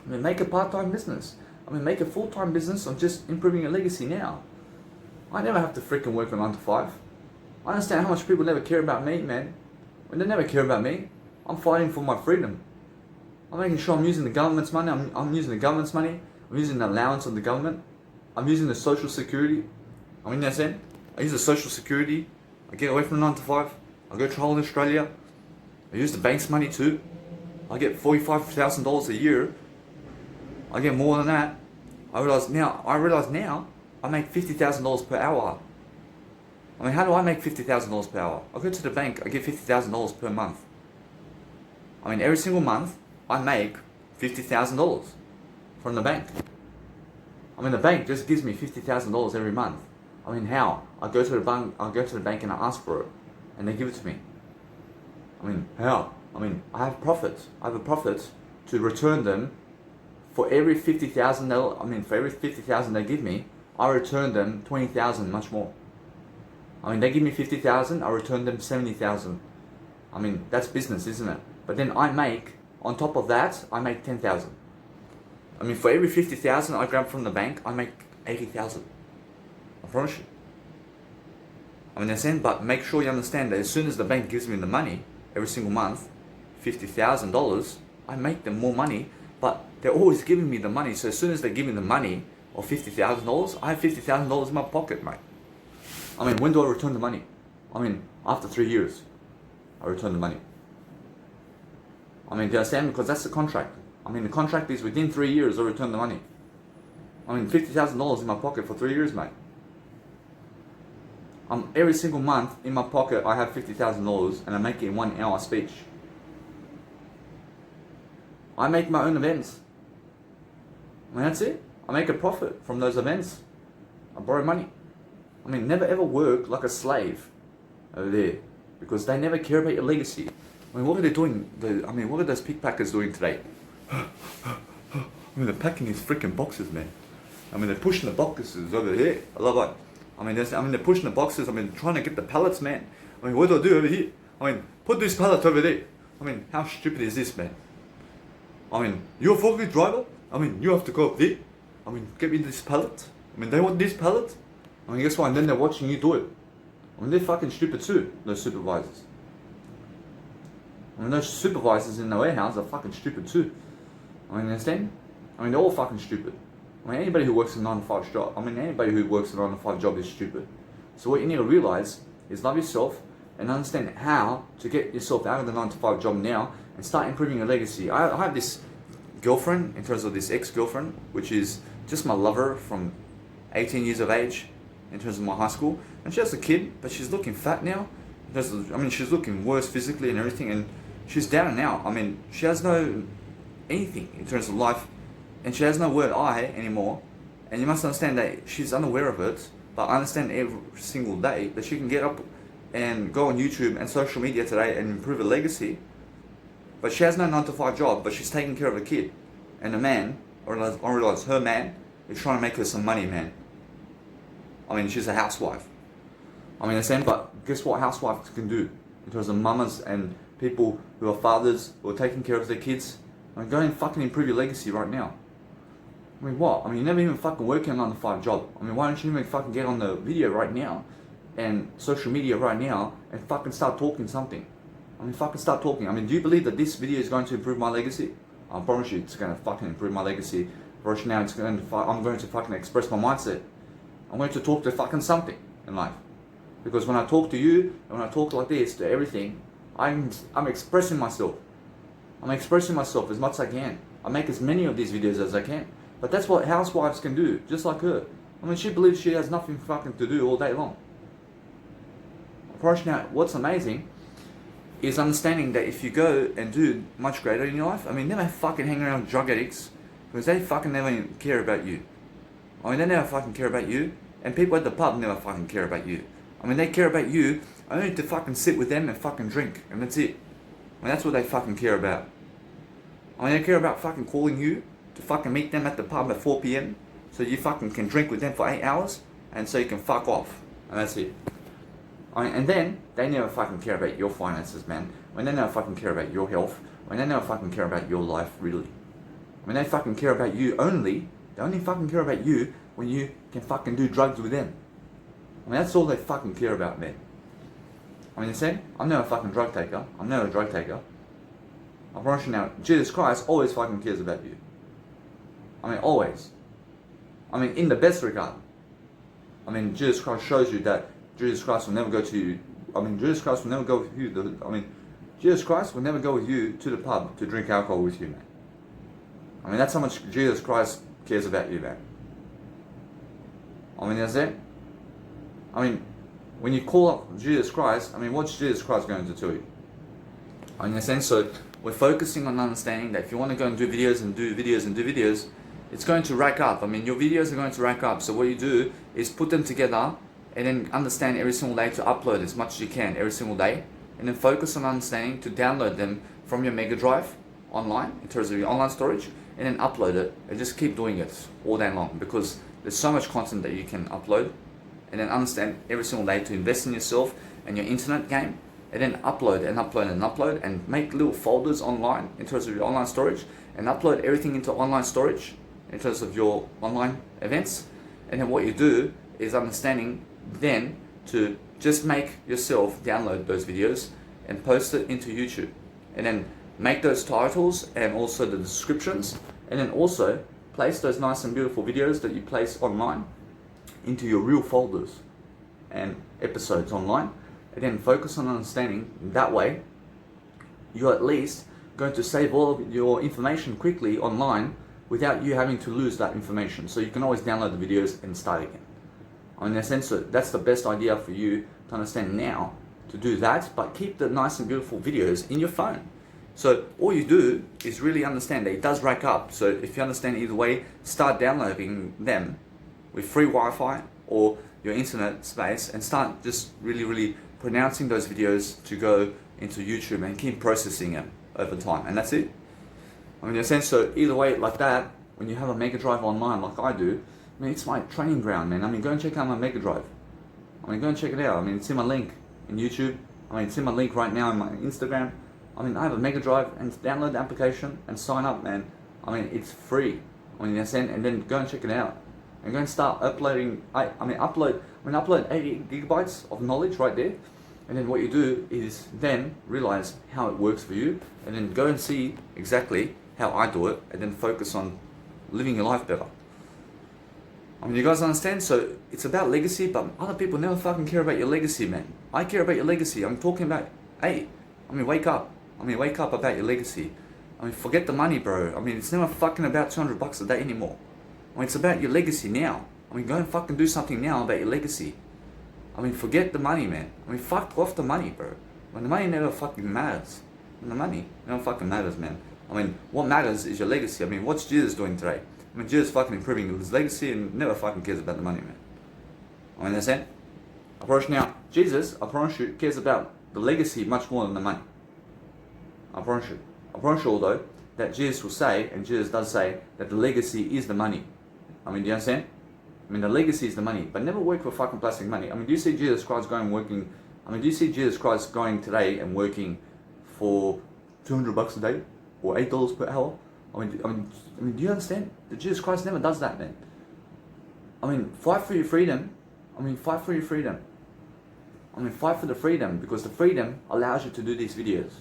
Make a part-time business. Make a full-time business on just improving your legacy now. I never have to freaking work on 9 to 5. I understand how much people never care about me, man. They never care about me. I'm fighting for my freedom. I'm making sure I'm using the government's money. I'm using the government's money. I'm using the allowance of the government. I'm using the social security. That's it. I use the social security. I get away from the 9 to 5. I go travel in Australia. I use the bank's money too. I get $45,000 a year. I get more than that. I realize now I make $50,000 per hour. How do I make $50,000 per hour? I go to the bank, I get $50,000 per month. Every single month I make $50,000 from the bank. The bank just gives me $50,000 every month. How? I go to the bank and I ask for it, and they give it to me. How? I have profits. I have a profit to return them. For every $50,000, for every $50,000 they give me, I return them $20,000, much more. They give me $50,000, I return them $70,000. That's business, isn't it? But then I make, on top of that, I make $10,000. For every $50,000 I grab from the bank, I make $80,000. I promise you. They're saying, but make sure you understand that as soon as the bank gives me the money, every single month, $50,000, I make them more money, but they're always giving me the money. So as soon as they give me the money of $50,000, I have $50,000 in my pocket, mate. When do I return the money? After 3 years. I return the money. I mean, do you understand? Because that's the contract. I mean, the contract is within 3 years I return the money. I mean, $50,000 in my pocket for 3 years, mate. Every single month in my pocket I have $50,000 and I make it in 1 hour speech. I make my own events. I mean, that's it. I make a profit from those events. I borrow money. I mean, never ever work like a slave over there, because they never care about your legacy. I mean, what are they doing? What are those pickpackers doing today? I mean, they're packing these freaking boxes, man. I mean, they're pushing the boxes over here. I love it. I mean, they're pushing the boxes. I mean, trying to get the pallets, man. I mean, what do I do over here? I mean, put this pallet over there. I mean, how stupid is this, man? I mean, you're a forklift driver? I mean, you have to go up there. I mean, get me this pallet. I mean, they want this pallet. I mean, guess what? And then they're watching you do it. I mean, they're fucking stupid too, those supervisors. I mean, those supervisors in the warehouse are fucking stupid too. I mean, understand? I mean, they're all fucking stupid. I mean, anybody who works a 9 to 5 job, anybody who works a 9 to 5 job is stupid. So what you need to realize is love yourself and understand how to get yourself out of the 9 to 5 job now and start improving your legacy. I have this girlfriend, in terms of this ex-girlfriend, which is just my lover from 18 years of age, in terms of my high school. And she has a kid, but she's looking fat now. She's looking worse physically and everything, and she's down and out. I mean, she has no anything in terms of life, and she has no word I anymore. And you must understand that she's unaware of it, but I understand every single day that she can get up and go on YouTube and social media today and improve her legacy. But she has no 9 to 5 job, but she's taking care of a kid. And the man, or I realize her man, is trying to make her some money, man. I mean, she's a housewife. I mean, understand, but guess what housewives can do? In terms of mamas and people who are fathers who are taking care of their kids. I mean, go and fucking improve your legacy right now. I mean, what? I mean, you never even fucking working on the 5 job. I mean, why don't you even fucking get on the video right now and social media right now and fucking start talking something? I mean, fucking start talking. I mean, do you believe that this video is going to improve my legacy? I promise you it's going to fucking improve my legacy. Right now, I'm going to fucking express my mindset. I'm going to talk to fucking something in life. Because when I talk to you, and when I talk like this to everything, I'm expressing myself. I'm expressing myself as much as I can. I make as many of these videos as I can. But that's what housewives can do, just like her. I mean, she believes she has nothing fucking to do all day long. Right now, what's amazing is understanding that if you go and do much greater in your life, I mean, never fucking hang around with drug addicts, because they fucking never even care about you. I mean, they never fucking care about you, and people at the pub never fucking care about you. I mean, they care about you only to fucking sit with them and fucking drink, and that's it. I mean, that's what they fucking care about. I mean, they care about fucking calling you to fucking meet them at the pub at 4 p.m. so you fucking can drink with them for 8 hours, and so you can fuck off, and that's it. I mean, and then they never fucking care about your finances, man. When they never fucking care about your health, when they never fucking care about your life, really. When they fucking care about you only, they only fucking care about you when you can fucking do drugs with them. I mean, that's all they fucking care about, man. I mean, you see, I'm never a fucking drug taker. I'm never a drug taker. I promise you now, Jesus Christ always fucking cares about you. I mean, always. I mean, in the best regard. I mean, Jesus Christ shows you that Jesus Christ will never go to you. I mean, Jesus Christ will never go with you. Jesus Christ will never go with you to the pub to drink alcohol with you, man. I mean, that's how much Jesus Christ cares about you, man. I mean, that's it. I mean, when you call up Jesus Christ, I mean, what's Jesus Christ going to tell you? I mean, in a sense, so we're focusing on understanding that if you want to go and do videos and do videos and do videos, it's going to rack up. I mean, your videos are going to rack up. So what you do is put them together and then understand every single day to upload as much as you can every single day. And then focus on understanding to download them from your Mega Drive online, in terms of your online storage, and then upload it and just keep doing it all day long, because there's so much content that you can upload. And then understand every single day to invest in yourself and your internet game, and then upload and upload and upload, and make little folders online in terms of your online storage, and upload everything into online storage in terms of your online events. And then what you do is understanding then to just make yourself download those videos and post it into YouTube, and then make those titles and also the descriptions, and then also place those nice and beautiful videos that you place online into your real folders and episodes online, and then focus on understanding that way you're at least going to save all of your information quickly online without you having to lose that information. So you can always download the videos and start again. In a sense, so that's the best idea for you to understand now, to do that, but keep the nice and beautiful videos in your phone. So all you do is really understand that it does rack up. So if you understand either way, start downloading them with free Wi-Fi or your internet space and start just really pronouncing those videos to go into YouTube and keep processing them over time. And that's it. In a sense, so either way, like that, when you have a Mega Drive online like I do, it's my training ground, man. Go and check out my Mega Drive. Go and check it out. It's in my link in YouTube. It's in my link right now in my Instagram. I have a Mega Drive, and download the application and sign up, man. It's free. And then go and check it out. And go and start uploading. Upload 80 gigabytes of knowledge right there. And then what you do is then realize how it works for you, and then go and see exactly how I do it, and then focus on living your life better. You guys understand? So it's about legacy, but other people never fucking care about your legacy, man. I care about your legacy. I'm talking about, hey, wake up. Wake up about your legacy. Forget the money, bro. It's never fucking about $200 a day anymore. It's about your legacy now. Go and fucking do something now about your legacy. Forget the money, man. Fuck off the money, bro. The money never fucking matters. The money never fucking matters, man. What matters is your legacy. What's Jesus doing today? Jesus fucking improving his legacy and never fucking cares about the money, man. Understand? I promise you now, Jesus, I promise you, cares about the legacy much more than the money. I promise you. I promise you, although, that Jesus will say, and Jesus does say, that the legacy is the money. Do you understand? The legacy is the money, but never work for fucking plastic money. Do you see Jesus Christ going working? Do you see Jesus Christ going today and working for $200 a day or $8 per hour? Do you understand that Jesus Christ never does that, man? Fight for your freedom. Fight for your freedom. Fight for the freedom, because the freedom allows you to do these videos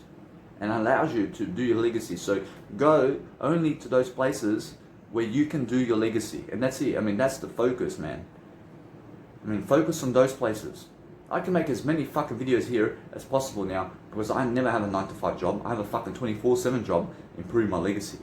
and allows you to do your legacy. So go only to those places where you can do your legacy, and that's it. That's the focus, man. Focus on those places. I can make as many fucking videos here as possible now because I never have a 9-to-5 job. I have a fucking 24/7 job improving my legacy.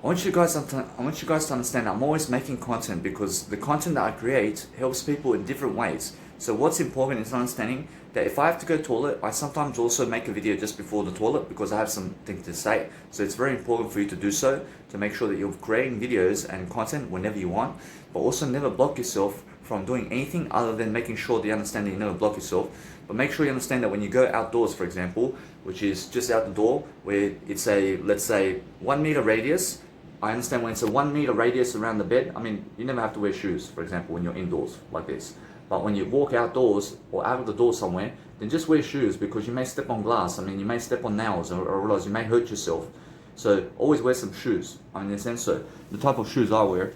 I want you guys to understand I'm always making content because the content that I create helps people in different ways. So what's important is understanding that if I have to go to the toilet, I sometimes also make a video just before the toilet because I have something to say. So it's very important for you to do so, to make sure that you're creating videos and content whenever you want, but also never block yourself from doing anything other than making sure that you understand that you never block yourself. But make sure you understand that when you go outdoors, for example, which is just out the door, where it's a, let's say, 1 meter radius. I understand when it's a 1 meter radius around the bed, you never have to wear shoes, for example, when you're indoors like this. But when you walk outdoors or out of the door somewhere, then just wear shoes because you may step on glass. You may step on nails or else you may hurt yourself. So always wear some shoes. In a sense, so the type of shoes I wear,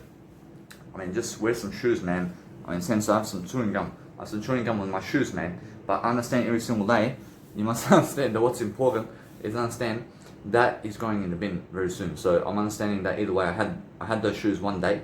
just wear some shoes, man. In a sense, I have some chewing gum. I have some chewing gum with my shoes, man. But I understand every single day, you must understand that what's important is understand that is going in the bin very soon. So I'm understanding that either way, I had those shoes one day,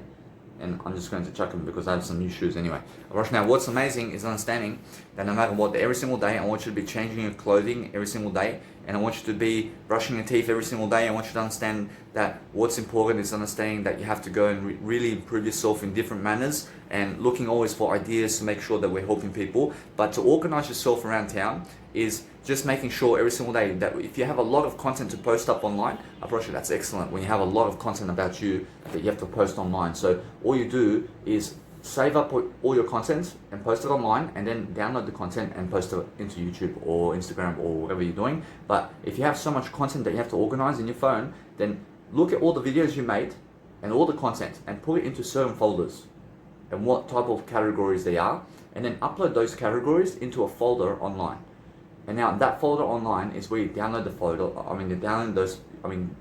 and I'm just going to chuck them because I have some new shoes anyway. Right now, what's amazing is understanding that no matter what, every single day, I want you to be changing your clothing every single day, and I want you to be brushing your teeth every single day. I want you to understand that what's important is understanding that you have to go and really improve yourself in different manners, and looking always for ideas to make sure that we're helping people. But to organize yourself around town is just making sure every single day that if you have a lot of content to post up online, I promise you that's excellent. When you have a lot of content about you that you have to post online, so all you do is save up all your content and post it online, and then download the content and post it into YouTube or Instagram or whatever you're doing. But if you have so much content that you have to organize in your phone, then look at all the videos you made and all the content and put it into certain folders and what type of categories they are, and then upload those categories into a folder online. And now that folder online is where you download the folder.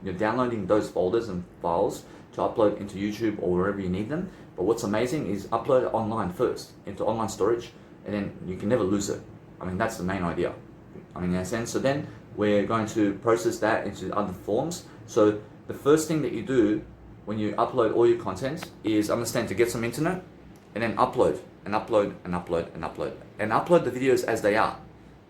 You're downloading those folders and files to upload into YouTube or wherever you need them. But what's amazing is upload it online first into online storage, and then you can never lose it. That's the main idea. In a sense, so then we're going to process that into other forms. So the first thing that you do when you upload all your content is understand to get some internet, and then upload and upload and upload and upload and upload the videos as they are.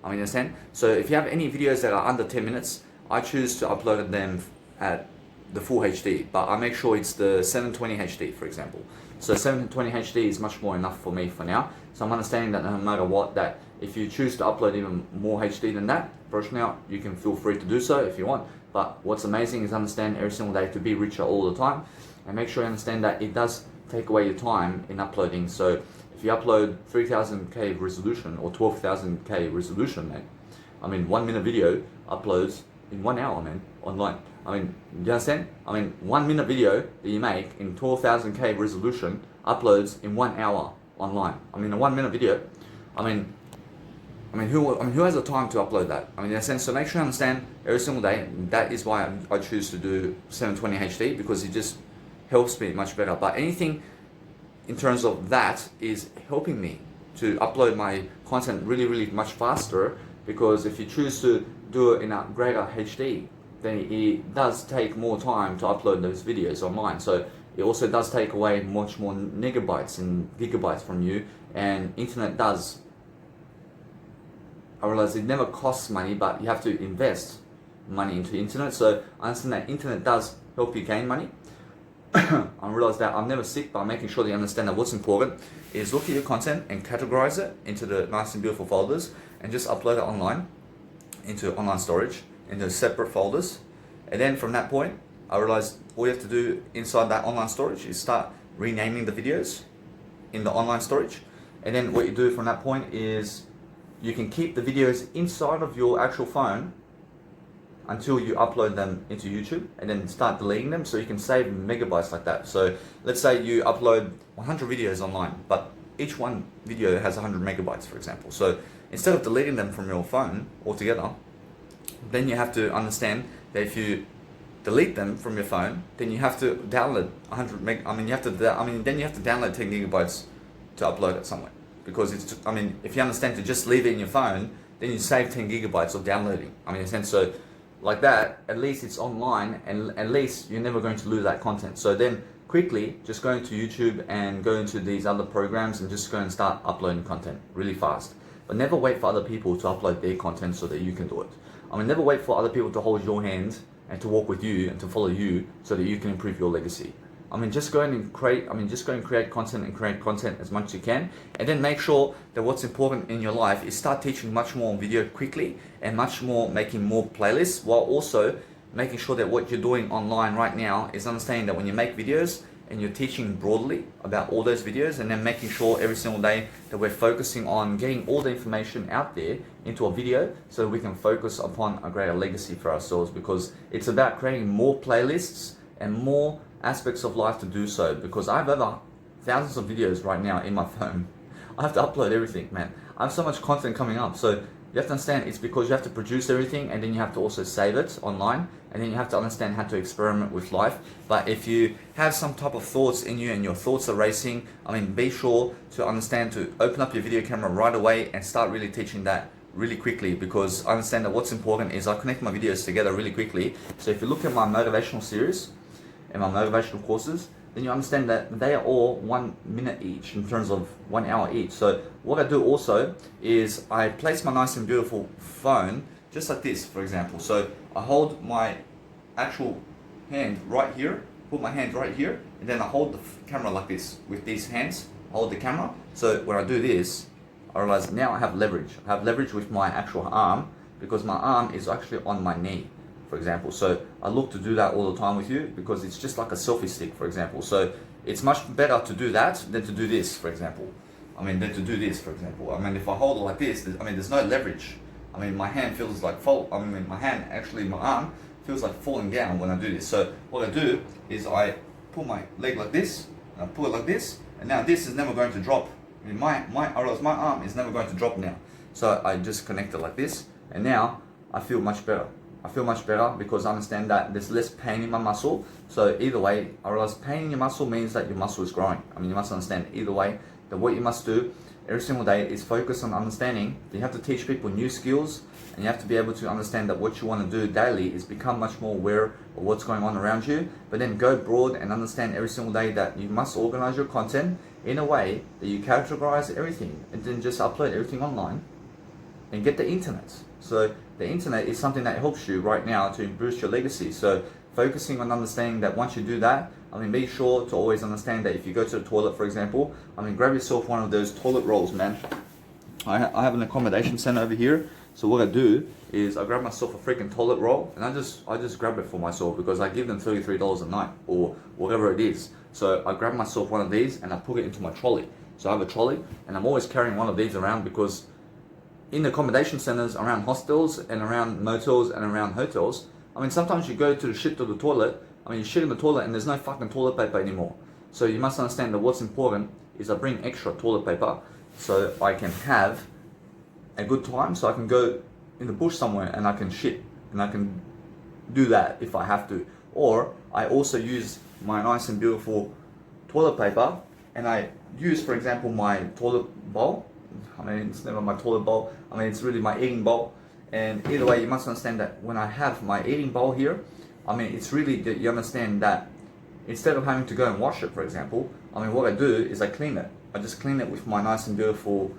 I mean, understand? So if you have any videos that are under 10 minutes, I choose to upload them at the full HD, but I make sure it's the 720 HD, for example. So 720 HD is much more enough for me for now. So I'm understanding that no matter what, that if you choose to upload even more HD than that, first now, you can feel free to do so if you want. But what's amazing is understand every single day to be richer all the time, and make sure you understand that it does take away your time in uploading. So if you upload 3000K resolution or 12,000K resolution, man, I mean 1 minute video uploads in 1 hour, man, online. I mean, you understand? I mean, 1 minute video that you make in 12,000K resolution uploads in 1 hour online. I mean, a 1 minute video. I mean, who has the time to upload that? I mean, in a sense, so make sure you understand every single day. That is why I choose to do 720 HD, because it just helps me much better. But anything in terms of that is helping me to upload my content really, really much faster, because if you choose to do it in a greater HD, then it does take more time to upload those videos online. So it also does take away much more megabytes and gigabytes from you, and internet does, I realize it never costs money, but you have to invest money into internet. So I understand that internet does help you gain money. I realize that I'm never sick, but I'm making sure that you understand that what's important is look at your content and categorize it into the nice and beautiful folders, and just upload it online into online storage, into separate folders. And then from that point, I realized all you have to do inside that online storage is start renaming the videos in the online storage. And then what you do from that point is you can keep the videos inside of your actual phone until you upload them into YouTube, and then start deleting them, so you can save megabytes like that. So let's say you upload 100 videos online, but each one video has 100 megabytes, for example. So instead of deleting them from your phone altogether, then you have to understand that if you delete them from your phone, then you have to download 100 meg. Then you have to download 10 gigabytes to upload it somewhere, because it's. If you understand to just leave it in your phone, then you save 10 gigabytes of downloading. In a sense, so like that, at least it's online, and at least you're never going to lose that content. So then quickly just go into YouTube and go into these other programs and just go and start uploading content really fast. But never wait for other people to upload their content so that you can do it. Never wait for other people to hold your hand and to walk with you and to follow you so that you can improve your legacy. Just go and create content and create content as much as you can, and then make sure that what's important in your life is start teaching much more on video quickly, and much more making more playlists, while also making sure that what you're doing online right now is understanding that when you make videos and you're teaching broadly about all those videos, and then making sure every single day that we're focusing on getting all the information out there into a video, so that we can focus upon a greater legacy for ourselves, because it's about creating more playlists and more aspects of life to do so. Because I have over thousands of videos right now in my phone. I have to upload everything, man. I have so much content coming up. So you have to understand it's because you have to produce everything, and then you have to also save it online, and then you have to understand how to experiment with life. But if you have some type of thoughts in you and your thoughts are racing, be sure to understand to open up your video camera right away and start really teaching that really quickly, because I understand that what's important is I connect my videos together really quickly. So if you look at my motivational series and my motivational courses, then you understand that they are all 1 minute each, in terms of 1 hour each. So what I do also is I place my nice and beautiful phone just like this, for example. So I hold my actual hand right here, put my hand right here, and then I hold the camera like this with these hands, hold the camera. So when I do this, I realize now I have leverage. I have leverage with my actual arm, because my arm is actually on my knee, for example. So I look to do that all the time with you, because it's just like a selfie stick, for example. So it's much better to do that than to do this, for example. If I hold it like this, there's no leverage. My hand feels like my arm feels like falling down when I do this. So what I do is I pull my leg like this, and I pull it like this, and now this is never going to drop. My arm is never going to drop now. So I just connect it like this, and now I feel much better. Because I understand that there's less pain in my muscle. So either way, I realize pain in your muscle means that your muscle is growing. You must understand either way that what you must do every single day is focus on understanding that you have to teach people new skills, and you have to be able to understand that what you want to do daily is become much more aware of what's going on around you, but then go broad and understand every single day that you must organize your content in a way that you categorize everything, and then just upload everything online and get the internet. So the internet is something that helps you right now to boost your legacy. So focusing on understanding that once you do that, I mean, be sure to always understand that if you go to the toilet, for example, I mean, grab yourself one of those toilet rolls, man. I have an accommodation center over here. So what I do is I grab myself a freaking toilet roll, and I just grab it for myself because I give them $33 a night or whatever it is. So I grab myself one of these and I put it into my trolley. So I have a trolley, and I'm always carrying one of these around because in accommodation centers, around hostels and around motels and around hotels, I mean, sometimes you go to the shit to the toilet, I mean, you shit in the toilet and there's no fucking toilet paper anymore. So you must understand that what's important is I bring extra toilet paper so I can have a good time, so I can go in the bush somewhere and I can shit, and I can do that if I have to. Or I also use my nice and beautiful toilet paper, and I use, for example, my toilet bowl. I mean, it's never my toilet bowl, I mean, it's really my eating bowl. And either way, you must understand that when I have my eating bowl here, I mean, it's really that you understand that instead of having to go and wash it, for example, I mean, what I do is I clean it. I just clean it with my nice and beautiful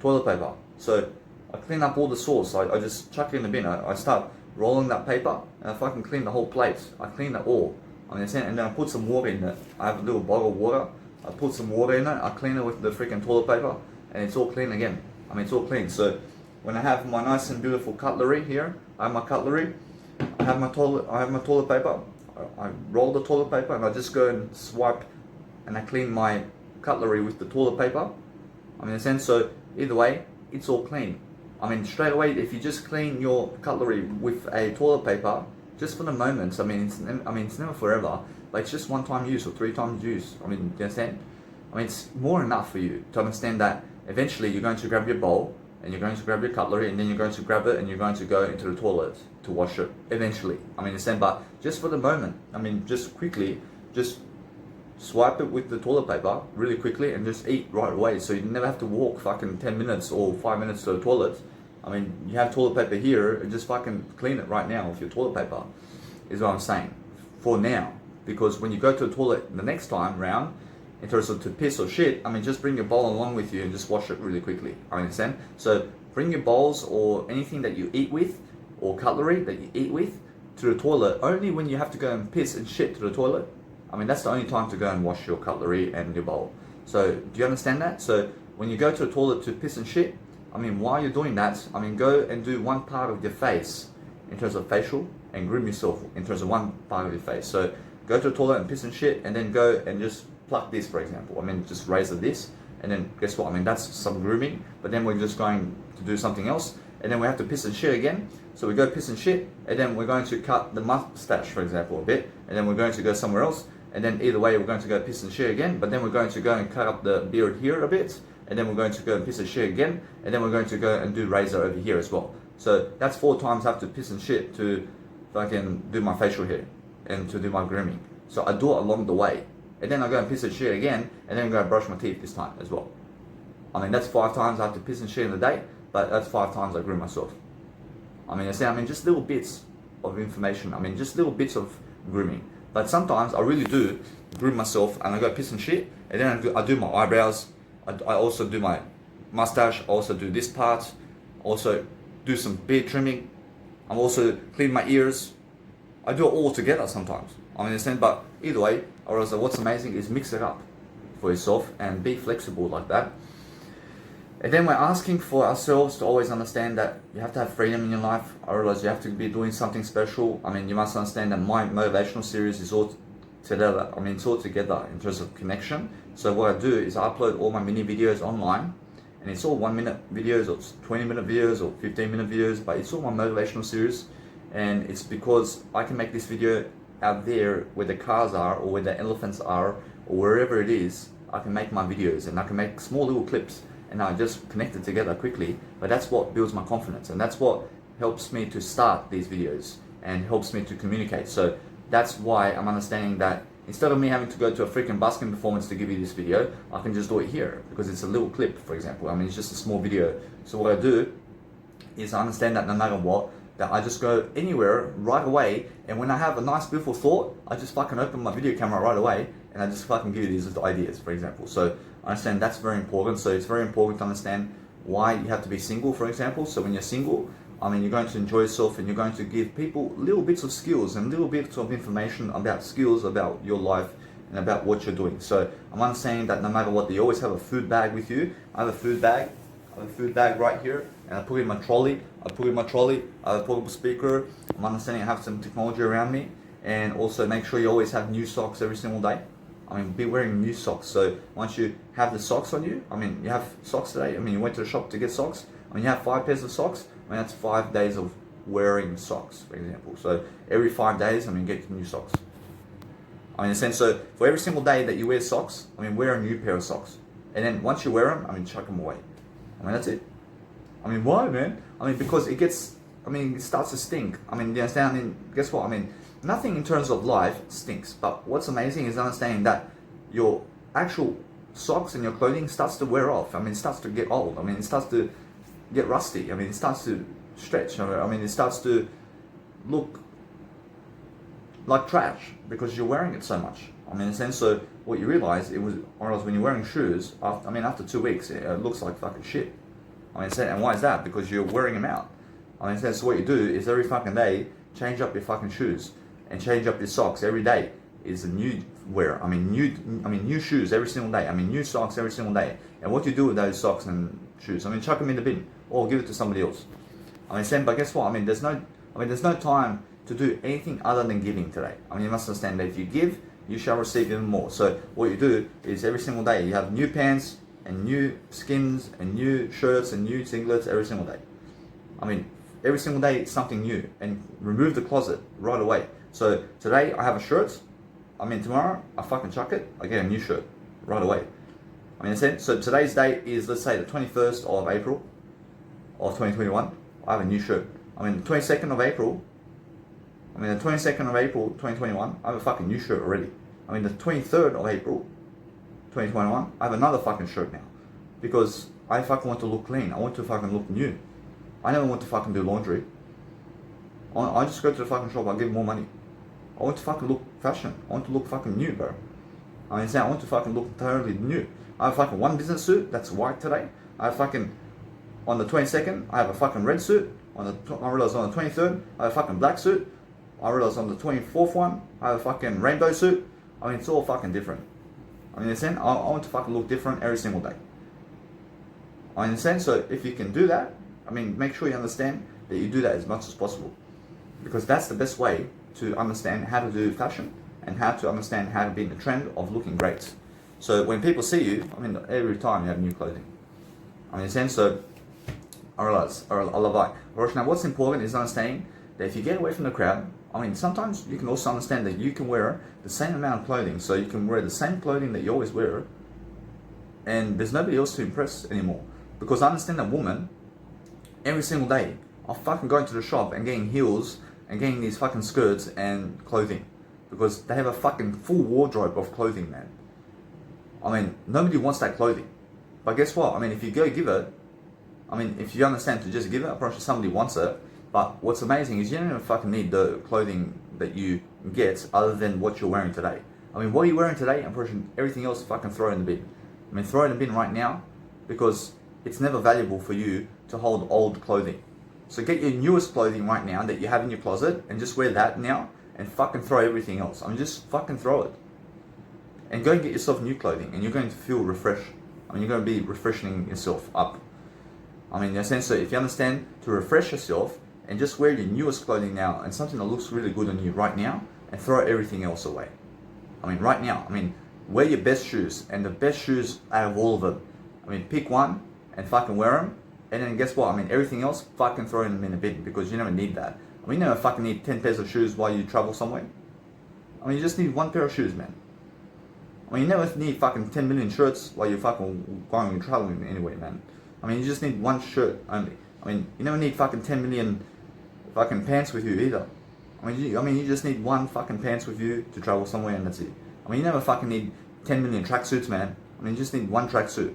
toilet paper. So I clean up all the sauce. I just chuck it in the bin. I start rolling that paper, and I fucking clean the whole plate. I clean it all. I mean, and then I put some water in it. I have a little bottle of water. I put some water in it. I clean it with the freaking toilet paper, and it's all clean again. I mean, it's all clean. So when I have my nice and beautiful cutlery here, I have my cutlery. I have my toilet paper. I roll the toilet paper, and I just go and swipe, and I clean my cutlery with the toilet paper. I mean, so either way, it's all clean. I mean, straight away, if you just clean your cutlery with a toilet paper, just for the moment, I mean, it's never forever. Like, it's just 1-time use or 3 times use. I mean, you understand? I mean, it's more enough for you to understand that eventually you're going to grab your bowl, and you're going to grab your cutlery, and then you're going to grab it, and you're going to go into the toilet to wash it eventually. I mean, understand? But just for the moment, I mean, just quickly, just swipe it with the toilet paper really quickly and just eat right away, so you never have to walk fucking 10 minutes or 5 minutes to the toilet. I mean, you have toilet paper here, and just fucking clean it right now with your toilet paper, is what I'm saying, for now. Because when you go to the toilet the next time round, in terms of to piss or shit, I mean, just bring your bowl along with you and just wash it really quickly. I understand? So bring your bowls or anything that you eat with, or cutlery that you eat with, to the toilet only when you have to go and piss and shit to the toilet. I mean, that's the only time to go and wash your cutlery and your bowl. So do you understand that? So when you go to the toilet to piss and shit, I mean, while you're doing that, I mean, go and do one part of your face in terms of facial, and groom yourself in terms of one part of your face. So go to the toilet and piss and shit, and then go and just pluck this, for example. I mean, just razor this, and then guess what? I mean, that's some grooming, but then we're just going to do something else, and then we have to piss and shit again. So we go piss and shit, and then we're going to cut the mustache, for example, a bit, and then we're going to go somewhere else, and then either way we're going to go piss and shit again, but then we're going to go and cut up the beard here a bit, and then we're going to go and piss and shit again, and then we're going to go and do razor over here as well. So that's 4 times I have to piss and shit to fucking do my facial hair and to do my grooming. So I do it along the way, and then I go and piss and shit again, and then I go and brush my teeth this time as well. I mean, that's 5 times I have to piss and shit in a day, but that's 5 times I groom myself. I mean, just little bits of information. I mean, just little bits of grooming. But sometimes I really do groom myself, and I go piss and shit, and then I do my eyebrows. I also do my mustache. I also do this part. Also do some beard trimming. I'm also clean my ears. I do it all together sometimes. I understand, but either way, or else what's amazing is mix it up for yourself and be flexible like that. And then we're asking for ourselves to always understand that you have to have freedom in your life, or else you have to be doing something special. I mean, you must understand that my motivational series is all together. I mean, it's all together in terms of connection. So what I do is I upload all my mini videos online, and it's all 1-minute videos, or 20-minute videos, or 15-minute videos, but it's all my motivational series. And it's because I can make this video out there where the cars are, or where the elephants are, or wherever it is. I can make my videos, and I can make small little clips, and I just connect it together quickly. But that's what builds my confidence, and that's what helps me to start these videos and helps me to communicate. So that's why I'm understanding that instead of me having to go to a freaking busking performance to give you this video, I can just do it here because it's a little clip, for example. I mean, it's just a small video. So what I do is I understand that no matter what, that I just go anywhere right away, and when I have a nice beautiful thought, I just fucking open my video camera right away, and I just fucking give you these ideas, for example. So I understand that's very important. So it's very important to understand why you have to be single, for example. So when you're single, I mean, you're going to enjoy yourself and you're going to give people little bits of skills and little bits of information about skills, about your life and about what you're doing. So I'm understanding that no matter what, you always have a food bag with you. I have a food bag. I have a food bag right here, and I put it in my trolley. I have a portable speaker. I'm understanding I have some technology around me. And also make sure you always have new socks every single day. I mean, be wearing new socks. So once you have the socks on you, I mean, you have socks today. I mean, you went to the shop to get socks. I mean, you have 5 pairs of socks. I mean, that's 5 days of wearing socks, for example. So every 5 days, I mean, get new socks. I mean, in a sense, so for every single day that you wear socks, I mean, wear a new pair of socks. And then once you wear them, I mean, chuck them away. I mean, that's it. I mean, why, man? I mean, because it gets, I mean, it starts to stink. I mean, you understand? I mean, guess what? I mean, nothing in terms of life stinks. But what's amazing is understanding that your actual socks and your clothing starts to wear off. I mean, it starts to get old. I mean, it starts to get rusty. I mean, it starts to stretch. I mean, it starts to look like trash because you're wearing it so much. I mean, in a sense, so what you realize, or else when you're wearing shoes, after 2 weeks, it looks like fucking shit. I mean, and why is that? Because you're wearing them out. I mean, so what you do is every fucking day, change up your fucking shoes and change up your socks every day. Is a new wear. I mean, new shoes every single day. I mean, new socks every single day. And what you do with those socks and shoes? I mean, chuck them in the bin or give it to somebody else. I mean, but guess what? I mean, there's no time to do anything other than giving today. I mean, you must understand that if you give, you shall receive even more. So what you do is every single day you have new pants and new skins and new shirts and new singlets every single day. I mean, every single day it's something new, and remove the closet right away. So today I have a shirt. I mean, tomorrow I fucking chuck it. I get a new shirt right away. I mean, so today's date is, let's say, the 21st of April of 2021. I have a new shirt. I mean, the 22nd of April. I mean, the 22nd of April 2021. I have a fucking new shirt already. I mean, the 23rd of April 2021. I have another fucking shirt now, because I fucking want to look clean. I want to fucking look new. I never want to fucking do laundry. I just go to the fucking shop. I give more money. I want to fucking look fashion. I want to look fucking new, bro. I mean, I want to fucking look totally new. I have fucking one business suit that's white today. I have fucking, on the 22nd, I have a fucking red suit. I realize on the 23rd, I have a fucking black suit. I realize on the 24th one, I have a fucking rainbow suit. I mean, it's all fucking different. I mean, I want to fucking look different every single day. I understand. So if you can do that, I mean, make sure you understand that you do that as much as possible, because that's the best way to understand how to do fashion and how to understand how to be in the trend of looking great. So when people see you, I mean, every time you have new clothing. I mean, so I realize, I love that. Now, what's important is understanding that if you get away from the crowd, I mean, sometimes you can also understand that you can wear the same amount of clothing. So you can wear the same clothing that you always wear, and there's nobody else to impress anymore. Because I understand that woman, every single day, I'm fucking going to the shop and getting heels and getting these fucking skirts and clothing, because they have a fucking full wardrobe of clothing, man. I mean, nobody wants that clothing. But guess what? I mean, if you go give it, I mean, if you understand to just give it, I'm pretty sure somebody wants it. But what's amazing is you don't even fucking need the clothing that you get other than what you're wearing today. I mean, what are you wearing today? I'm pretty sure everything else fucking throw in the bin. I mean, throw it in the bin right now, because it's never valuable for you to hold old clothing. So get your newest clothing right now that you have in your closet and just wear that now, and fucking throw everything else. I mean, just fucking throw it. And go and get yourself new clothing, and you're going to feel refreshed. I mean, you're going to be refreshing yourself up. I mean, in a sense, so if you understand to refresh yourself and just wear your newest clothing now and something that looks really good on you right now, and throw everything else away. I mean, right now, I mean, wear your best shoes, and the best shoes out of all of them. I mean, pick one and fucking wear them. And then guess what? I mean, everything else, fucking throw them in the bin, because you never need that. I mean, you never fucking need 10 pairs of shoes while you travel somewhere. I mean, you just need one pair of shoes, man. I mean, you never need fucking 10 million shirts while you're fucking going and traveling anywhere, man. I mean, you just need one shirt only. I mean, you never need fucking 10 million fucking pants with you either. I mean, you just need one fucking pants with you to travel somewhere, and that's it. I mean, you never fucking need 10 million tracksuits, man. I mean, you just need one tracksuit.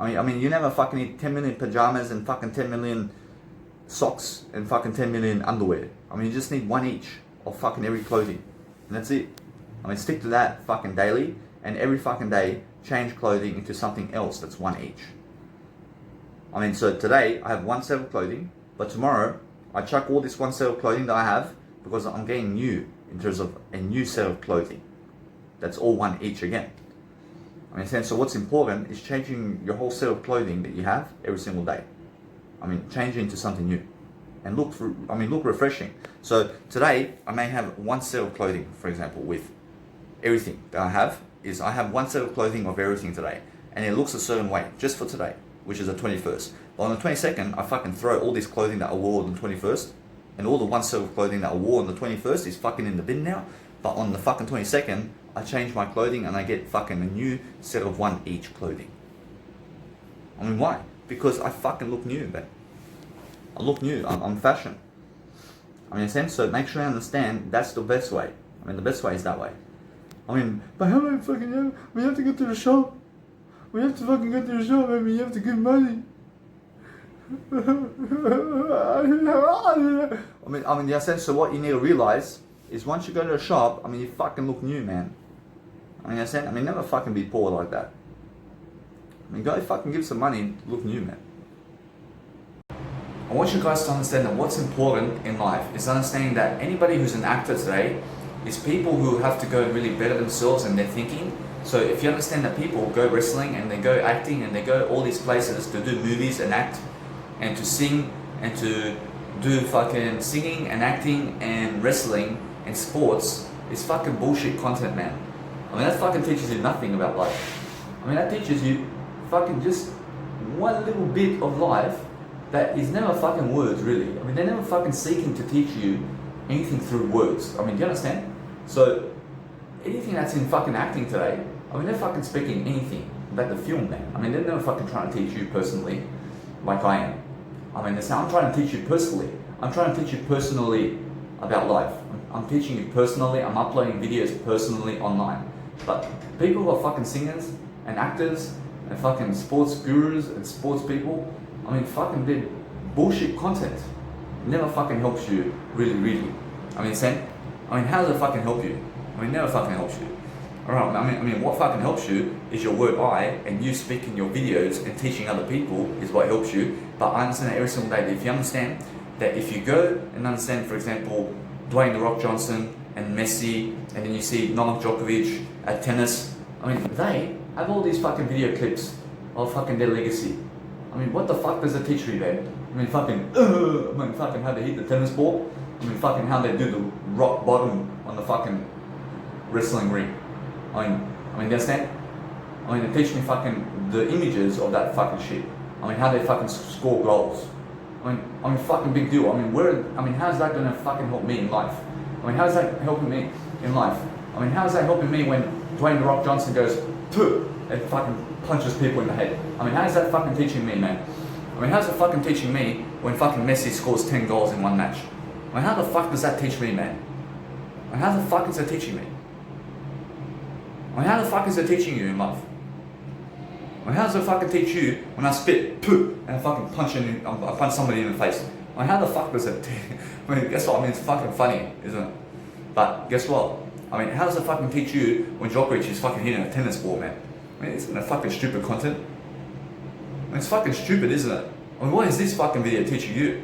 I mean, you never fucking need 10 million pajamas and fucking 10 million socks and fucking 10 million underwear. I mean, you just need one each of fucking every clothing, and that's it. I mean, stick to that fucking daily, and every fucking day change clothing into something else that's one each. I mean, so today I have one set of clothing, but tomorrow I chuck all this one set of clothing that I have because I'm getting new in terms of a new set of clothing. That's all one each again. I mean, so what's important is changing your whole set of clothing that you have every single day. I mean, change it into something new and look refreshing. So today I may have one set of clothing, for example, with everything that I have one set of clothing of everything today, and it looks a certain way just for today, which is the 21st. But on the 22nd, I fucking throw all this clothing that I wore on the 21st, and all the one set of clothing that I wore on the 21st is fucking in the bin now. But on the fucking 22nd, I change my clothing and I get fucking a new set of one each clothing. I mean, why? Because I fucking look new, man. I look new. I'm fashion. I mean, in a sense, so make sure you understand that's the best way. I mean, the best way is that way. I mean, but how many fucking know? We have to go to the shop. We have to fucking go to the shop, and we have to give money. I mean, in a sense, so what you need to realize is once you go to the shop, I mean, you fucking look new, man. I mean, in a sense, never fucking be poor like that. I mean, go fucking give some money and look new, man. I want you guys to understand that what's important in life is understanding that anybody who's an actor today is people who have to go and really better themselves in their thinking. So if you understand that people go wrestling and they go acting and they go all these places to do movies and act and to sing and to do fucking singing and acting and wrestling and sports, is fucking bullshit content, man. I mean, that fucking teaches you nothing about life. I mean, that teaches you fucking just one little bit of life that is never fucking words, really. I mean, they're never fucking seeking to teach you anything through words. I mean, do you understand? So, anything that's in fucking acting today, I mean, they're fucking speaking anything about the film, man. I mean, they're never fucking trying to teach you personally, like I am. I mean, I'm trying to teach you personally. I'm trying to teach you personally about life. I'm teaching you personally. I'm uploading videos personally online. But people who are fucking singers and actors and fucking sports gurus and sports people, I mean, fucking did bullshit content. It never fucking helps you, really. I mean, how does it fucking help you? I mean, it never fucking helps you. Alright, I mean, what fucking helps you is your word I, and you speaking your videos and teaching other people is what helps you. But I understand that every single day, that if you understand that if you go and understand, for example, Dwayne The Rock Johnson and Messi, and then you see Novak Djokovic at tennis, I mean, they have all these fucking video clips of fucking their legacy. I mean, what the fuck does it teach me, man? I mean, fucking how they hit the tennis ball. I mean, fucking how they do the rock bottom on the fucking wrestling ring. I mean, you understand? I mean, they teach me fucking the images of that fucking shit. I mean, how they fucking score goals. I mean, fucking big deal. I mean, how's that gonna fucking help me in life? I mean, how's that helping me in life? I mean, how's that helping me when Dwayne The Rock Johnson goes, "Puh," and fucking punches people in the head? I mean, how's that fucking teaching me, man? I mean, how's it fucking teaching me when fucking Messi scores 10 goals in one match? I mean, how the fuck does that teach me, man? I mean, how the fuck is that teaching me? I mean, how the fuck is it teaching you in life? I mean, how does it fucking teach you when I spit poo and I fucking punch somebody in the face? I mean, how the fuck does it I mean, guess what? I mean, it's fucking funny, isn't it? But guess what? I mean, how does it fucking teach you when Djokovic is fucking hitting a tennis ball, man? I mean, isn't that fucking stupid content? I mean, it's fucking stupid, isn't it? I mean, what is this fucking video teaching you?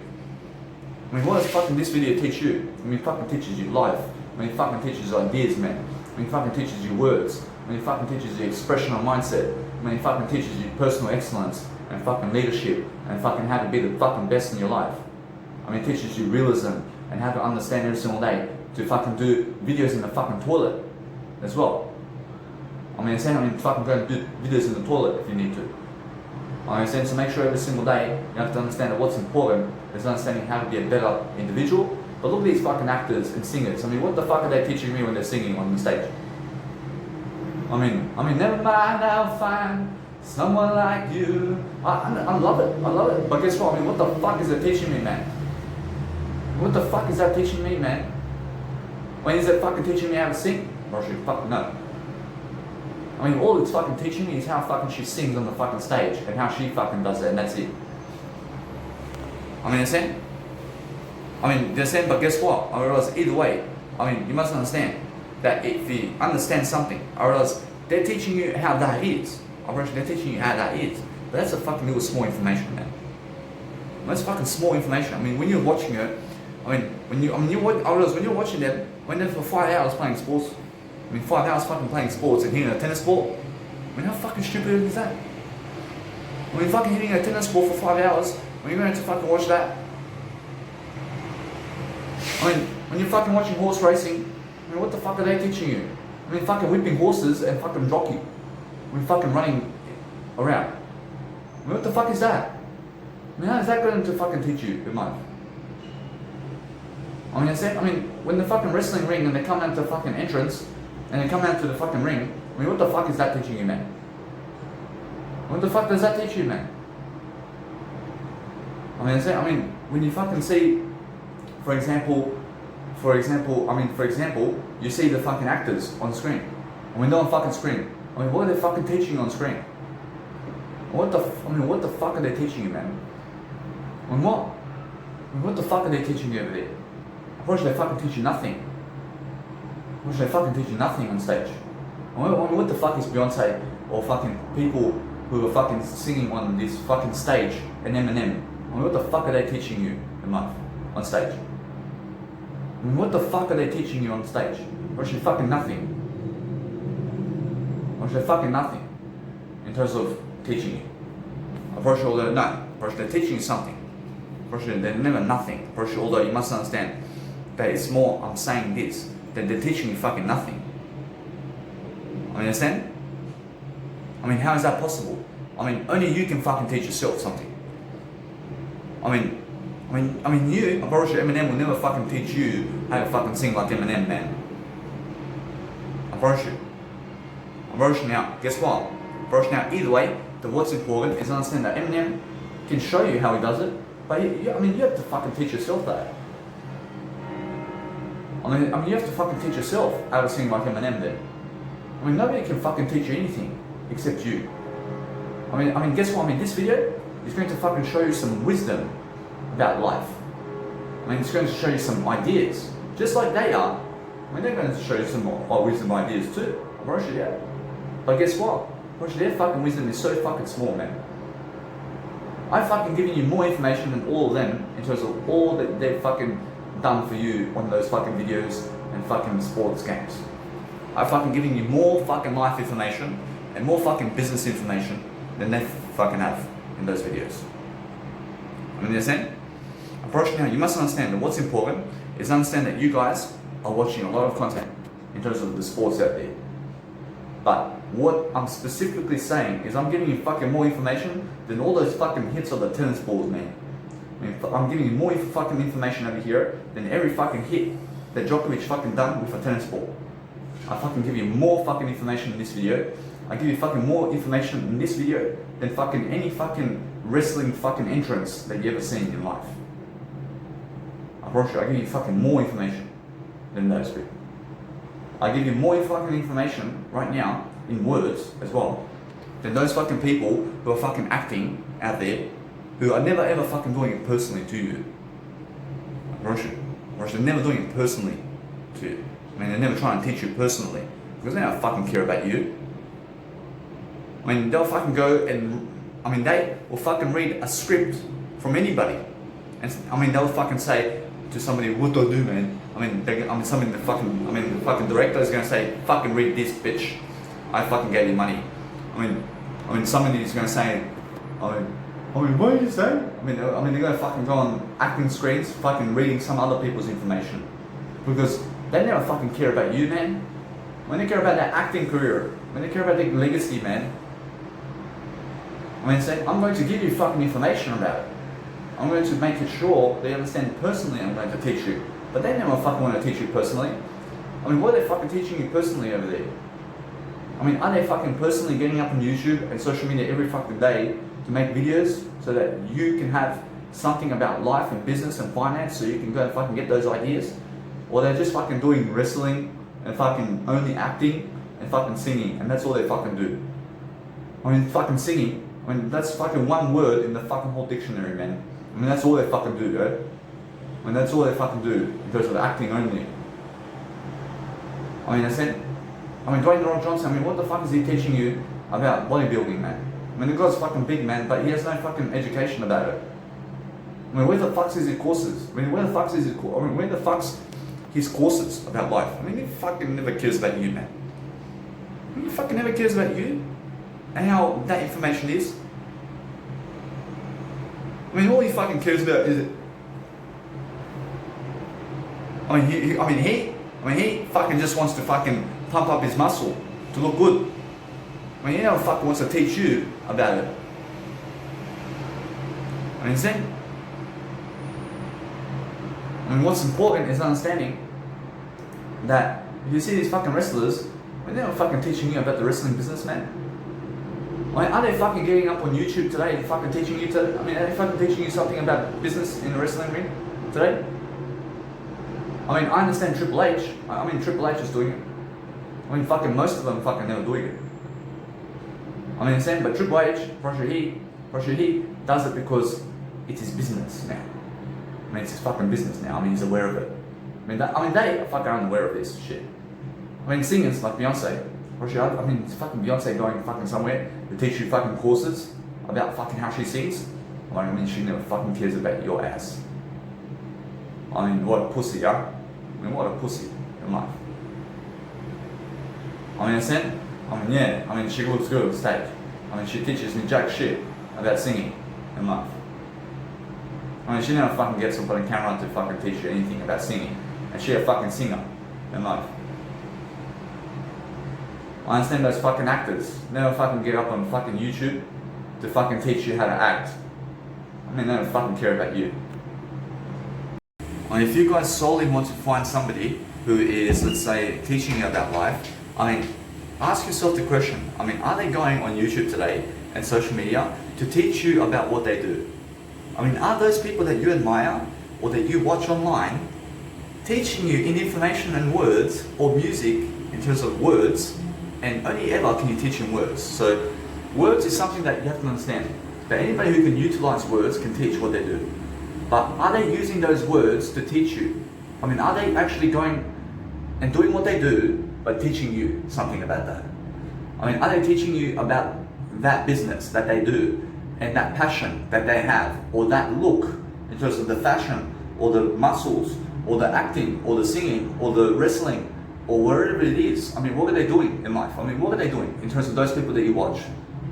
I mean, what does fucking this video teach you? I mean, it fucking teaches you life. I mean, it fucking teaches you ideas, man. I mean, it fucking teaches you words. I mean, it fucking teaches you expressional mindset. I mean, it fucking teaches you personal excellence and fucking leadership and fucking how to be the fucking best in your life. I mean, it teaches you realism and how to understand every single day to fucking do videos in the fucking toilet as well. I mean, fucking go and do videos in the toilet if you need to. I understand, so make sure every single day you have to understand that what's important is understanding how to be a better individual. But look at these fucking actors and singers. I mean, what the fuck are they teaching me when they're singing on the stage? I mean, never mind, I'll find someone like you. I love it. But guess what? I mean, what the fuck is it teaching me, man? What the fuck is that teaching me, man? When is it fucking teaching me how to sing? Or should fucking no. I mean, all it's fucking teaching me is how fucking she sings on the fucking stage and how she fucking does it, and that's it. I mean, understand? But guess what? I realize either way, I mean, you must understand that if you understand something, I realize they're teaching you how that is. They're teaching you how that is. But that's a fucking little small information, man. That's fucking small information. I mean, when you're watching it, when you're watching them, when they're for 5 hours playing sports, 5 hours fucking playing sports and hitting a tennis ball, how fucking stupid is that? Fucking hitting a tennis ball for 5 hours, when you're going to fucking watch that? When you're fucking watching horse racing, what the fuck are they teaching you? Fucking whipping horses and fucking jockey. Fucking running around. What the fuck is that? How is that going to fucking teach you in life? When the fucking wrestling ring and they come out to the fucking entrance and they come out to the fucking ring, what the fuck is that teaching you, man? What the fuck does that teach you, man? When you fucking see, for example, you see the fucking actors on screen. They're on fucking screen. What are they fucking teaching you on screen? What the fuck are they teaching you, man? What the fuck are they teaching you over there? Of course they fucking teach you nothing. Of course they fucking teach you nothing on stage. What the fuck is Beyonce or fucking people who are fucking singing on this fucking stage and Eminem? What the fuck are they teaching you in life on stage? What the fuck are they teaching you on stage? Of course fucking nothing. Of course fucking nothing in terms of teaching you. Of course they're teaching you something. Of course they're never nothing. Of course, although you must understand that it's more, I'm saying this, that they're teaching you fucking nothing. Understand? How is that possible? Only you can fucking teach yourself something. You, I'm pretty sure Eminem will never fucking teach you how to fucking sing like Eminem, man. I'm pretty sure now, guess what? I'm pretty sure now, either way, what's important is understand that Eminem can show you how he does it, but you have to fucking teach yourself that. You have to fucking teach yourself how to sing like Eminem then. Nobody can fucking teach you anything except you. Guess what? This video is going to fucking show you some wisdom about life. It's going to show you some ideas, just like they are. They're going to show you some wisdom ideas too. I'm pretty sure, yeah. But guess what? Their fucking wisdom is so fucking small, man. I've fucking given you more information than all of them in terms of all that they've fucking done for you on those fucking videos and fucking sports games. I've fucking given you more fucking life information and more fucking business information than they fucking have in those videos. You understand? Approach now, you must understand that what's important is understand that you guys are watching a lot of content in terms of the sports out there. But what I'm specifically saying is I'm giving you fucking more information than all those fucking hits of the tennis balls, man. I'm giving you more fucking information over here than every fucking hit that Djokovic fucking done with a tennis ball. I fucking give you more fucking information in this video. I give you fucking more information in this video than fucking any fucking wrestling fucking entrance that you ever seen in life. I promise you, I give you fucking more information than those people. I give you more fucking information right now in words as well than those fucking people who are fucking acting out there who are never ever fucking doing it personally to you. I promise you. They're never doing it personally to you. They're never trying to teach you personally because they don't fucking care about you. They'll fucking go and they will fucking read a script from anybody, and they'll fucking say to somebody, "What do I do, man?" The fucking director is gonna say, "Fucking read this, bitch. I fucking gave you money." Somebody is gonna say, what are you saying? They're gonna fucking go on acting screens, fucking reading some other people's information because they never fucking care about you, man. When they care about their acting career, when they care about their legacy, man. I'm going to give you fucking information about it. I'm going to make it sure they understand personally I'm going to teach you. But they never fucking want to teach you personally. What are they fucking teaching you personally over there? Are they fucking personally getting up on YouTube and social media every fucking day to make videos so that you can have something about life and business and finance so you can go and fucking get those ideas? Or they're just fucking doing wrestling and fucking only acting and fucking singing and that's all they fucking do? Fucking singing, that's fucking one word in the fucking whole dictionary, man. That's all they fucking do, right? That's all they fucking do in terms of acting only. Dwayne The Rock Johnson, what the fuck is he teaching you about bodybuilding, man? I mean, the guy's fucking big, man, but he has no fucking education about it. I mean, where the fuck's his courses? I mean, where the fuck's his courses about life? I mean, he fucking never cares about you, man. I mean, he fucking never cares about you and how that information is. I mean, all he fucking cares about is it. I mean, he fucking just wants to fucking pump up his muscle to look good. I mean, he never fucking wants to teach you about it. I mean, see? I mean, what's important is understanding that if you see these fucking wrestlers, I mean, they're not fucking teaching you about the wrestling business, man. I mean, are they fucking getting up on YouTube today and fucking teaching you to, I mean, are they fucking teaching you something about business in the wrestling ring today? I mean, I understand Triple H. I mean, Triple H is doing it. I mean, fucking most of them fucking never doing it. I mean, understand, but Triple H, Roger he does it because it's his business now. I mean, it's his fucking business now. I mean, he's aware of it. I mean, they are fucking unaware of this shit. I mean, singers like Beyonce. I mean, it's fucking Beyonce going fucking somewhere to teach you fucking courses about fucking how she sings. I mean, she never fucking cares about your ass. I mean, what a pussy, huh? I mean, what a pussy in life. I mean, understand? I mean, yeah. I mean, she looks good on stage. I mean, she teaches me jack shit about singing in life. I mean, she never fucking gets up on a camera to fucking teach you anything about singing. And she a fucking singer in life. I understand those fucking actors never fucking get up on fucking YouTube to fucking teach you how to act. I mean, they don't fucking care about you. I mean, if you guys solely want to find somebody who is, let's say, teaching you about life, I mean, ask yourself the question, I mean, are they going on YouTube today and social media to teach you about what they do? I mean, are those people that you admire or that you watch online teaching you in information and words or music in terms of words, and only ever can you teach in words. So words is something that you have to understand. But anybody who can utilize words can teach what they do. But are they using those words to teach you? I mean, are they actually going and doing what they do but teaching you something about that? I mean, are they teaching you about that business that they do and that passion that they have, or that look in terms of the fashion or the muscles or the acting or the singing or the wrestling or wherever it is? I mean, what are they doing in life? I mean, what are they doing in terms of those people that you watch?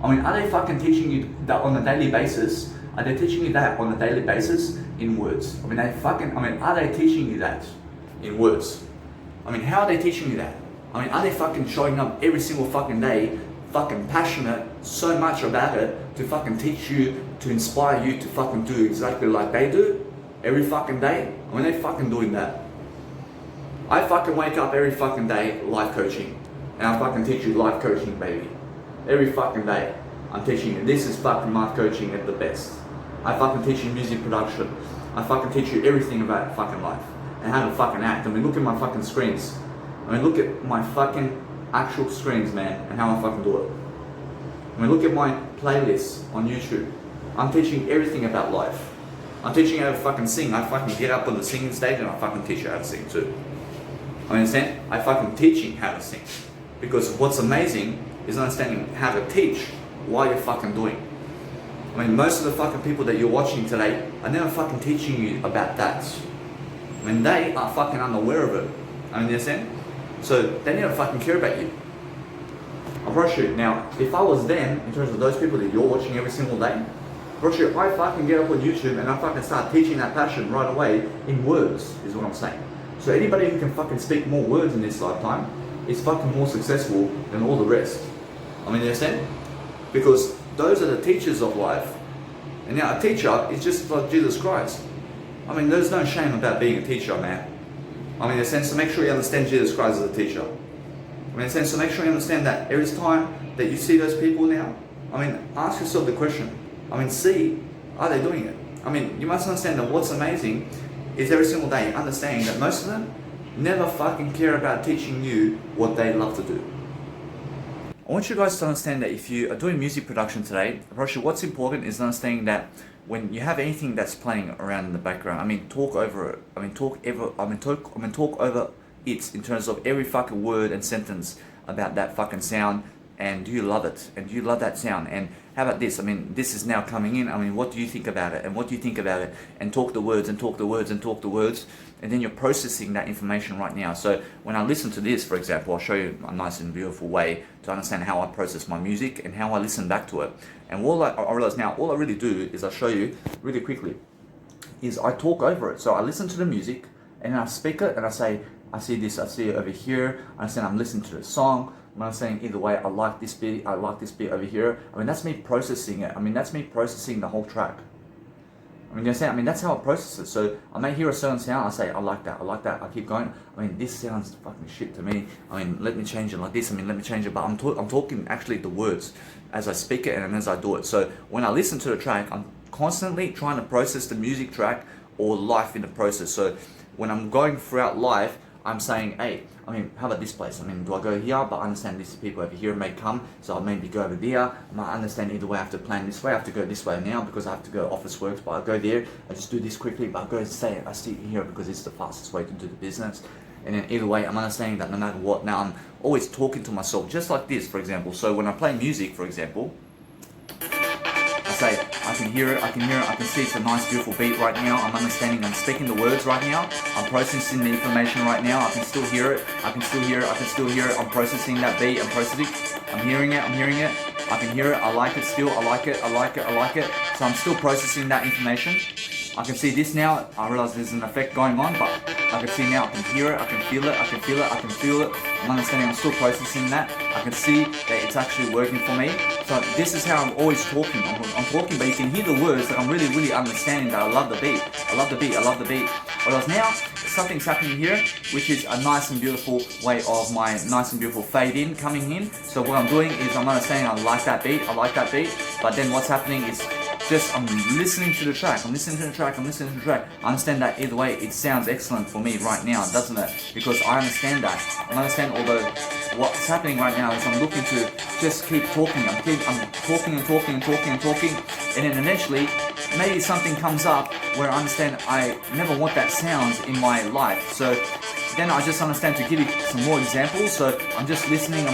I mean, are they fucking teaching you that on a daily basis? Are they teaching you that on a daily basis in words? I mean, are they teaching you that in words? I mean, how are they teaching you that? I mean, are they fucking showing up every single fucking day, fucking passionate so much about it to fucking teach you, to inspire you to fucking do exactly like they do every fucking day? I mean, they fucking doing that. I fucking wake up every fucking day life coaching, and I fucking teach you life coaching, baby. Every fucking day I'm teaching you. This is fucking life coaching at the best. I fucking teach you music production. I fucking teach you everything about fucking life and how to fucking act. I mean, look at my fucking screens. I mean, look at my fucking actual screens, man, and how I fucking do it. I mean, look at my playlists on YouTube. I'm teaching everything about life. I'm teaching you how to fucking sing. I fucking get up on the singing stage and I fucking teach you how to sing too. I understand? I fucking teaching how to sing. Because what's amazing is understanding how to teach while you're fucking doing. I mean, most of the fucking people that you're watching today are never fucking teaching you about that. I mean, they are fucking unaware of it. I mean, you understand? So they never fucking care about you. I promise you. Now, if I was them, in terms of those people that you're watching every single day, I promise you, I fucking get up on YouTube and I fucking start teaching that passion right away in words, is what I'm saying. So anybody who can fucking speak more words in this lifetime is fucking more successful than all the rest. I mean, you understand? Because those are the teachers of life. And now a teacher is just like Jesus Christ. I mean, there's no shame about being a teacher, man. I mean, in a sense, to make sure you understand Jesus Christ as a teacher. I mean, in a sense, to make sure you understand that every time that you see those people now, I mean, ask yourself the question. I mean, are they doing it? I mean, you must understand that what's amazing is every single day understanding that most of them never fucking care about teaching you what they love to do. I want you guys to understand that if you are doing music production today, what's important is understanding that when you have anything that's playing around in the background, I mean, talk over it. Talk over it in terms of every fucking word and sentence about that fucking sound And do you love it? And do you love that sound? And how about this? I mean, this is now coming in. I mean, what do you think about it? And what do you think about it? And talk the words and talk the words and talk the words. And then you're processing that information right now. So when I listen to this, for example, I'll show you a nice and beautiful way to understand how I process my music and how I listen back to it. And I realize now, all I really do is I'll show you really quickly, is I talk over it. So I listen to the music and I speak it and I say, I see this, I see it over here. I understand I'm listening to the song. When I'm saying either way, I like this bit over here. I mean, that's me processing it. I mean, that's me processing the whole track. I mean, you understand? I mean, that's how I process it. So I may hear a certain sound, I say, I like that, I keep going. I mean, this sounds fucking shit to me. I mean, let me change it like this. I mean, let me change it. But I'm talking actually the words as I speak it and as I do it. So when I listen to the track, I'm constantly trying to process the music track or life in the process. So when I'm going throughout life, I'm saying, hey, I mean, how about this place? I mean, do I go here? But I understand these people over here may come, so I'll maybe go over there. I understand either way I have to plan this way. I have to go this way now because I have to go office works, but I go there, I just do this quickly, but I go and stay here because it's the fastest way to do the business. And then either way, I'm understanding that no matter what, now I'm always talking to myself, just like this, for example. So when I play music, for example, I can hear it, I can see it's a nice beautiful beat right now. I'm understanding, I'm speaking the words right now. I'm processing the information right now. I can still hear it, I'm processing that beat, I'm hearing it, I can hear it, I like it still, I like it. So I'm still processing that information. I can see this now, I realize there's an effect going on, but I can see now, I can hear it, I can feel it. I'm understanding, I'm still processing that. I can see that it's actually working for me. So this is how I'm always talking. I'm talking, but you can hear the words that I'm really understanding that I love the beat. Whereas now, something's happening here, which is a nice and beautiful way of my nice and beautiful fade in coming in. So what I'm doing is I'm understanding I like that beat, but then what's happening is just I'm listening to the track, I understand that either way it sounds excellent for me right now, doesn't it? Because I understand that. Although what's happening right now is I'm looking to just keep talking. I'm talking, and then eventually maybe something comes up where I understand I never want that sound in my life. So then I just understand to give you some more examples. So I'm just listening,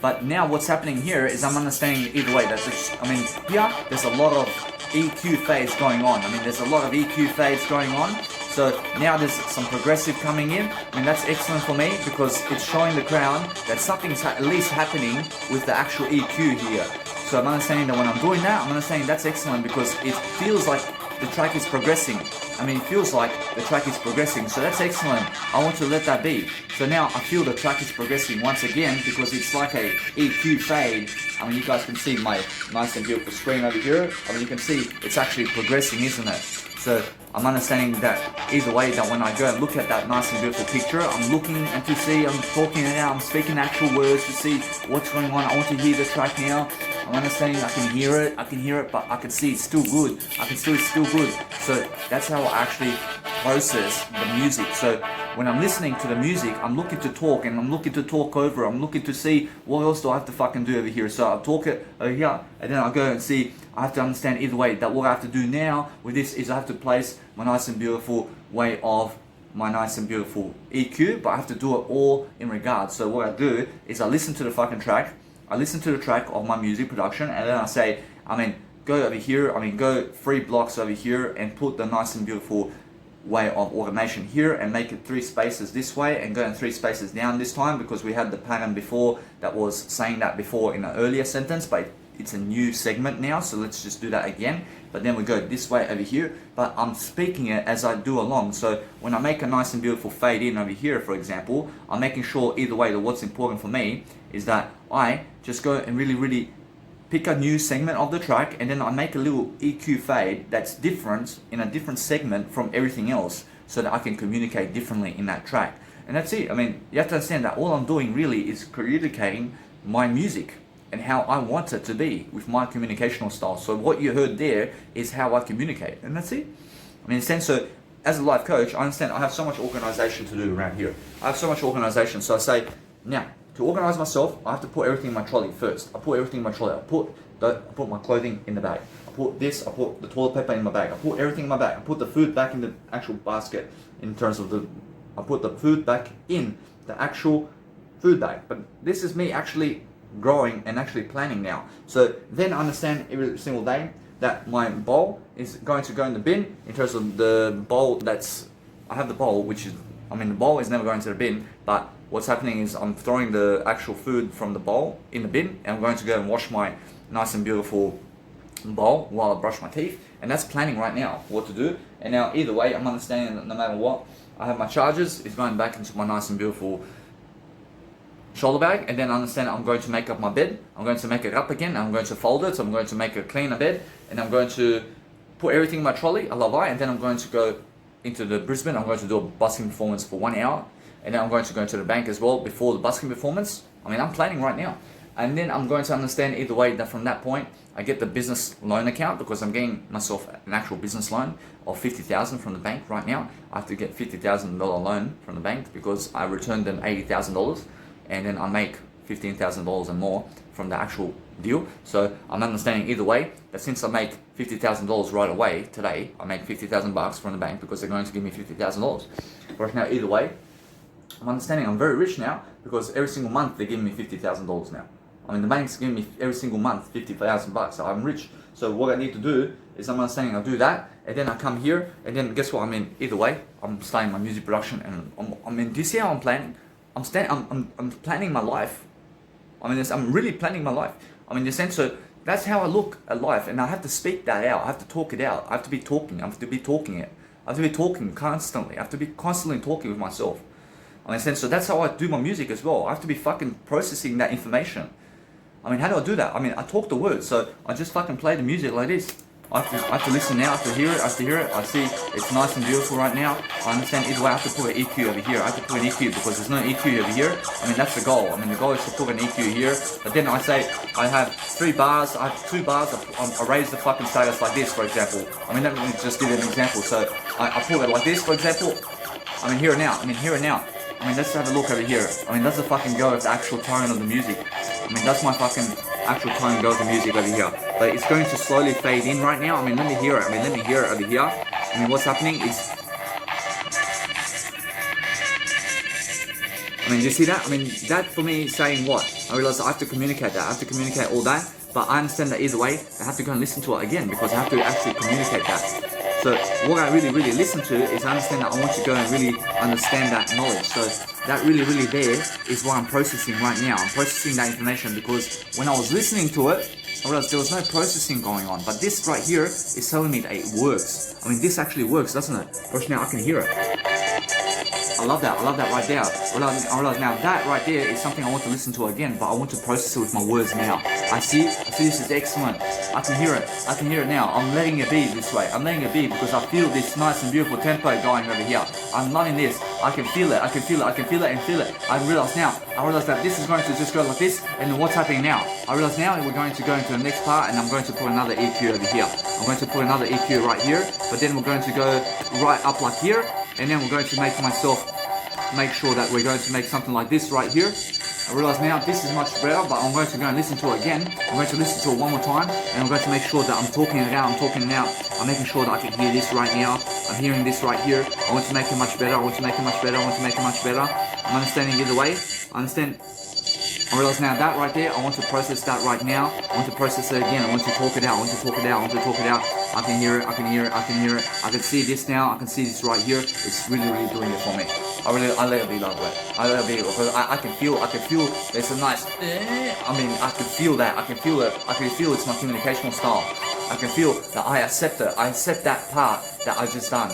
but now what's happening here is I'm understanding either way that here there's a lot of EQ fades going on. So now there's some progressive coming in. I mean, that's excellent for me because it's showing the crowd that something's at least happening with the actual EQ here. So I'm understanding that when I'm doing that, that's excellent because it feels like the track is progressing. So that's excellent. I want to let that be. So now I feel the track is progressing once again because it's like a EQ fade. I mean, you guys can see my nice and beautiful screen over here. I mean, you can see it's actually progressing, isn't it? So I'm understanding that either way, that when I go and look at that nice and beautiful picture, I'm looking and to see, I'm talking it out, I'm speaking actual words to see what's going on. I want to hear the track now. I'm understanding I can hear it, but I can see it's still good. So that's how I actually process the music. So when I'm listening to the music, I'm looking to talk and I'm looking to talk over. I'm looking to see what else do I have to fucking do over here. So I'll talk it over here and then I'll go and see. I have to understand either way that what I have to do now with this is I have to place my nice and beautiful way of my nice and beautiful EQ, but I have to do it all in regards. So what I do is I listen to the fucking track. I listen to the track of my music production and then I say, go over here, go 3 blocks over here and put the nice and beautiful way of automation here and make it 3 spaces this way and go in 3 spaces down this time because we had the pattern before that was saying that before in an earlier sentence, but it's a new segment now, so let's just do that again. But then we go this way over here, but I'm speaking it as I do along. So when I make a nice and beautiful fade in over here, for example, I'm making sure either way that what's important for me is that I just go and really pick a new segment of the track and then I make a little EQ fade that's different in a different segment from everything else so that I can communicate differently in that track. And that's it. You have to understand that all I'm doing really is communicating my music and how I want it to be with my communicational style. So what you heard there is how I communicate, and that's it. In a sense, so as a life coach, I understand I have so much organization to do around here. I have so much organization, so I say, now, to organize myself, I have to put everything in my trolley first. I put everything in my trolley. I put my clothing in the bag. I put this, I put the toilet paper in my bag. I put everything in my bag. I put the food back in the actual basket in terms of I put the food back in the actual food bag. But this is me actually growing and actually planning now. So then I understand every single day that my bowl is going to go in the bin in terms of the bowl I have the bowl, which is, the bowl is never going to the bin, but what's happening is I'm throwing the actual food from the bowl in the bin, and I'm going to go and wash my nice and beautiful bowl while I brush my teeth, and that's planning right now what to do. And now either way, I'm understanding that no matter what, I have my charges, it's going back into my nice and beautiful shoulder bag, and then I understand I'm going to make up my bed, I'm going to make it up again, I'm going to fold it, so I'm going to make a cleaner bed, and I'm going to put everything in my trolley, a lavai, and then I'm going to go into the Brisbane. I'm going to do a busking performance for 1 hour, and then I'm going to go to the bank as well before the busking performance. I'm planning right now. And then I'm going to understand either way that from that point, I get the business loan account, because I'm getting myself an actual business loan of $50,000 from the bank right now. I have to get $50,000 loan from the bank because I returned them $80,000, and then I make $15,000 and more from the actual deal. So I'm understanding either way that since I make $50,000 right away today, I make $50,000 from the bank because they're going to give me $50,000. Right now, either way, I'm understanding I'm very rich now because every single month they're giving me $50,000 now. The bank's giving me every single month $50,000, so I'm rich. So what I need to do is I'm understanding I'll do that, and then I come here, and then guess what? Either way, I'm starting my music production, and do you see how I'm planning? I'm planning my life. I'm really planning my life. In the sense, so that's how I look at life, and I have to speak that out. I have to talk it out. I have to be talking. I have to be talking it. I have to be talking constantly. I have to be constantly talking with myself. In the sense, so that's how I do my music as well. I have to be fucking processing that information. How do I do that? I talk the words, so I just fucking play the music like this. I have to listen now, I have to hear it, I see it's nice and beautiful right now. I understand either way, I have to put an EQ over here. I have to put an EQ because there's no EQ over here. That's the goal. The goal is to put an EQ here. But then I say, I have 3 bars, I have 2 bars, I raise the fucking status like this, for example. Let me just give you an example. So I put it like this, for example. Here and now, here and now. Let's have a look over here. That's the fucking go of the actual tone of the music. That's my fucking actual tone go of the music over here. But it's going to slowly fade in right now. Let me hear it. Let me hear it over here. What's happening is... do you see that? That for me is saying what? I realize I have to communicate that. I have to communicate all that. But I understand that either way, I have to go and listen to it again because I have to actually communicate that. So what I really listen to is I understand that I want to go and really understand that knowledge. So that really there is what I'm processing right now. I'm processing that information because when I was listening to it, I realized there was no processing going on. But this right here is telling me that it works. This actually works, doesn't it? Because now I can hear it. I love that right there. I realize now that right there is something I want to listen to again, but I want to process it with my words now. I see this is excellent. I can hear it now. I'm letting it be this way. I'm letting it be because I feel this nice and beautiful tempo going over here. I'm loving this. I can feel it and feel it. I realize that this is going to just go like this, and then what's happening now? I realize now we're going to go into the next part, and I'm going to put another EQ over here. I'm going to put another EQ right here, but then we're going to go right up like here, and then we're going to make sure that we're going to make something like this right here. I realize now this is much better, but I'm going to go and listen to it again. I'm going to listen to it one more time, and I'm going to make sure that I'm talking it out, I'm making sure that I can hear this right now. I'm hearing this right here. I want to make it much better. I'm understanding either way. I realize now that right there, I want to process that right now. I want to process it again. I want to talk it out. I can hear it. I can see this now. I can see this right here. It's really doing it for me. I let it be that way. I let it be because I can feel there's a nice, I can feel that. I can feel it. It's my communicational style. I can feel that I accept it. I accept that part that I just done.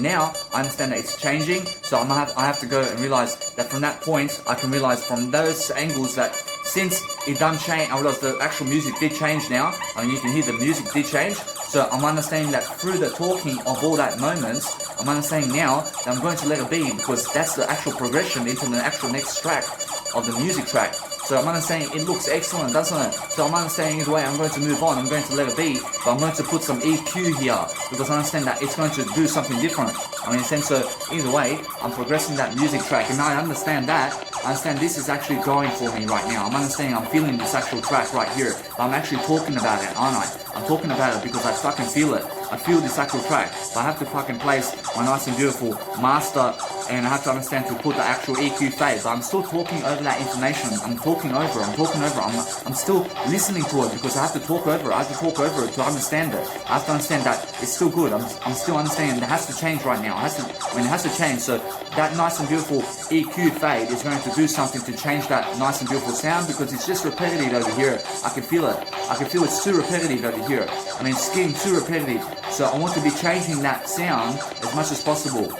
Now I understand that it's changing, so I have to go and realize that from that point, I can realize from those angles that since it done change, I realize the actual music did change now. You can hear the music did change. So I'm understanding that through the talking of all that moments, I'm understanding now that I'm going to let it be because that's the actual progression into the actual next track of the music track. So I'm understanding it looks excellent, doesn't it? So I'm understanding either way, I'm going to move on, I'm going to let it be, but I'm going to put some EQ here because I understand that it's going to do something different. So either way, I'm progressing that music track, and I understand that. I understand this is actually going for me right now. I'm feeling this actual track right here. But I'm actually talking about it, aren't I? I'm talking about it because I fucking feel it. I feel this actual track. But I have to fucking place my nice and beautiful master and I have to understand to put the actual EQ fade, but I'm still talking over that information. I'm talking over. I'm still listening to it because I have to talk over it. I have to talk over it to understand it. I have to understand that it's still good. I'm still understanding it has to change right now. It has to change. So that nice and beautiful EQ fade is going to do something to change that nice and beautiful sound because it's just repetitive over here. I can feel it. I can feel it's too repetitive over here. I mean, it's getting too repetitive. So I want to be changing that sound as much as possible.